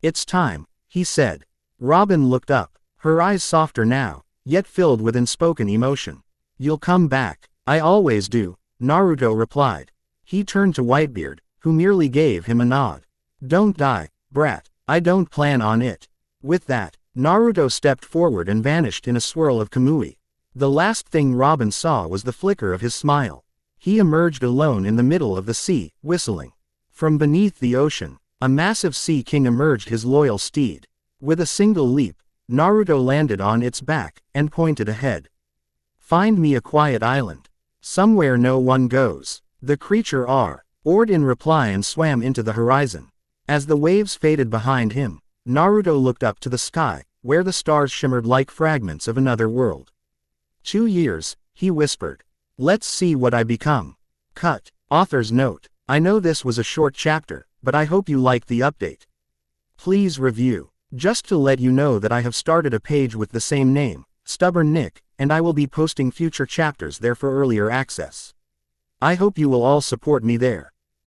It's time, he said. Robin looked up, her eyes softer now, yet filled with unspoken emotion. You'll come back. I always do, Naruto replied. He turned to Whitebeard, who merely gave him a nod. Don't die, brat. I don't plan on it. With that, Naruto stepped forward and vanished in a swirl of Kamui. The last thing Robin saw was the flicker of his smile. He emerged alone in the middle of the sea, whistling. From beneath the ocean, a massive sea king emerged, his loyal steed. With a single leap, Naruto landed on its back, and pointed ahead. Find me a quiet island. Somewhere no one goes. The creature roared in reply and swam into the horizon. As the waves faded behind him, Naruto looked up to the sky, where the stars shimmered like fragments of another world. 2 years, he whispered. Let's see what I become. Cut. Author's note. I know this was a short chapter, but I hope you liked the update. Please review. Just to let you know that I have started a page with the same name, Stubborn Nick, and I will be posting future chapters there for earlier access. I hope you will all support me there.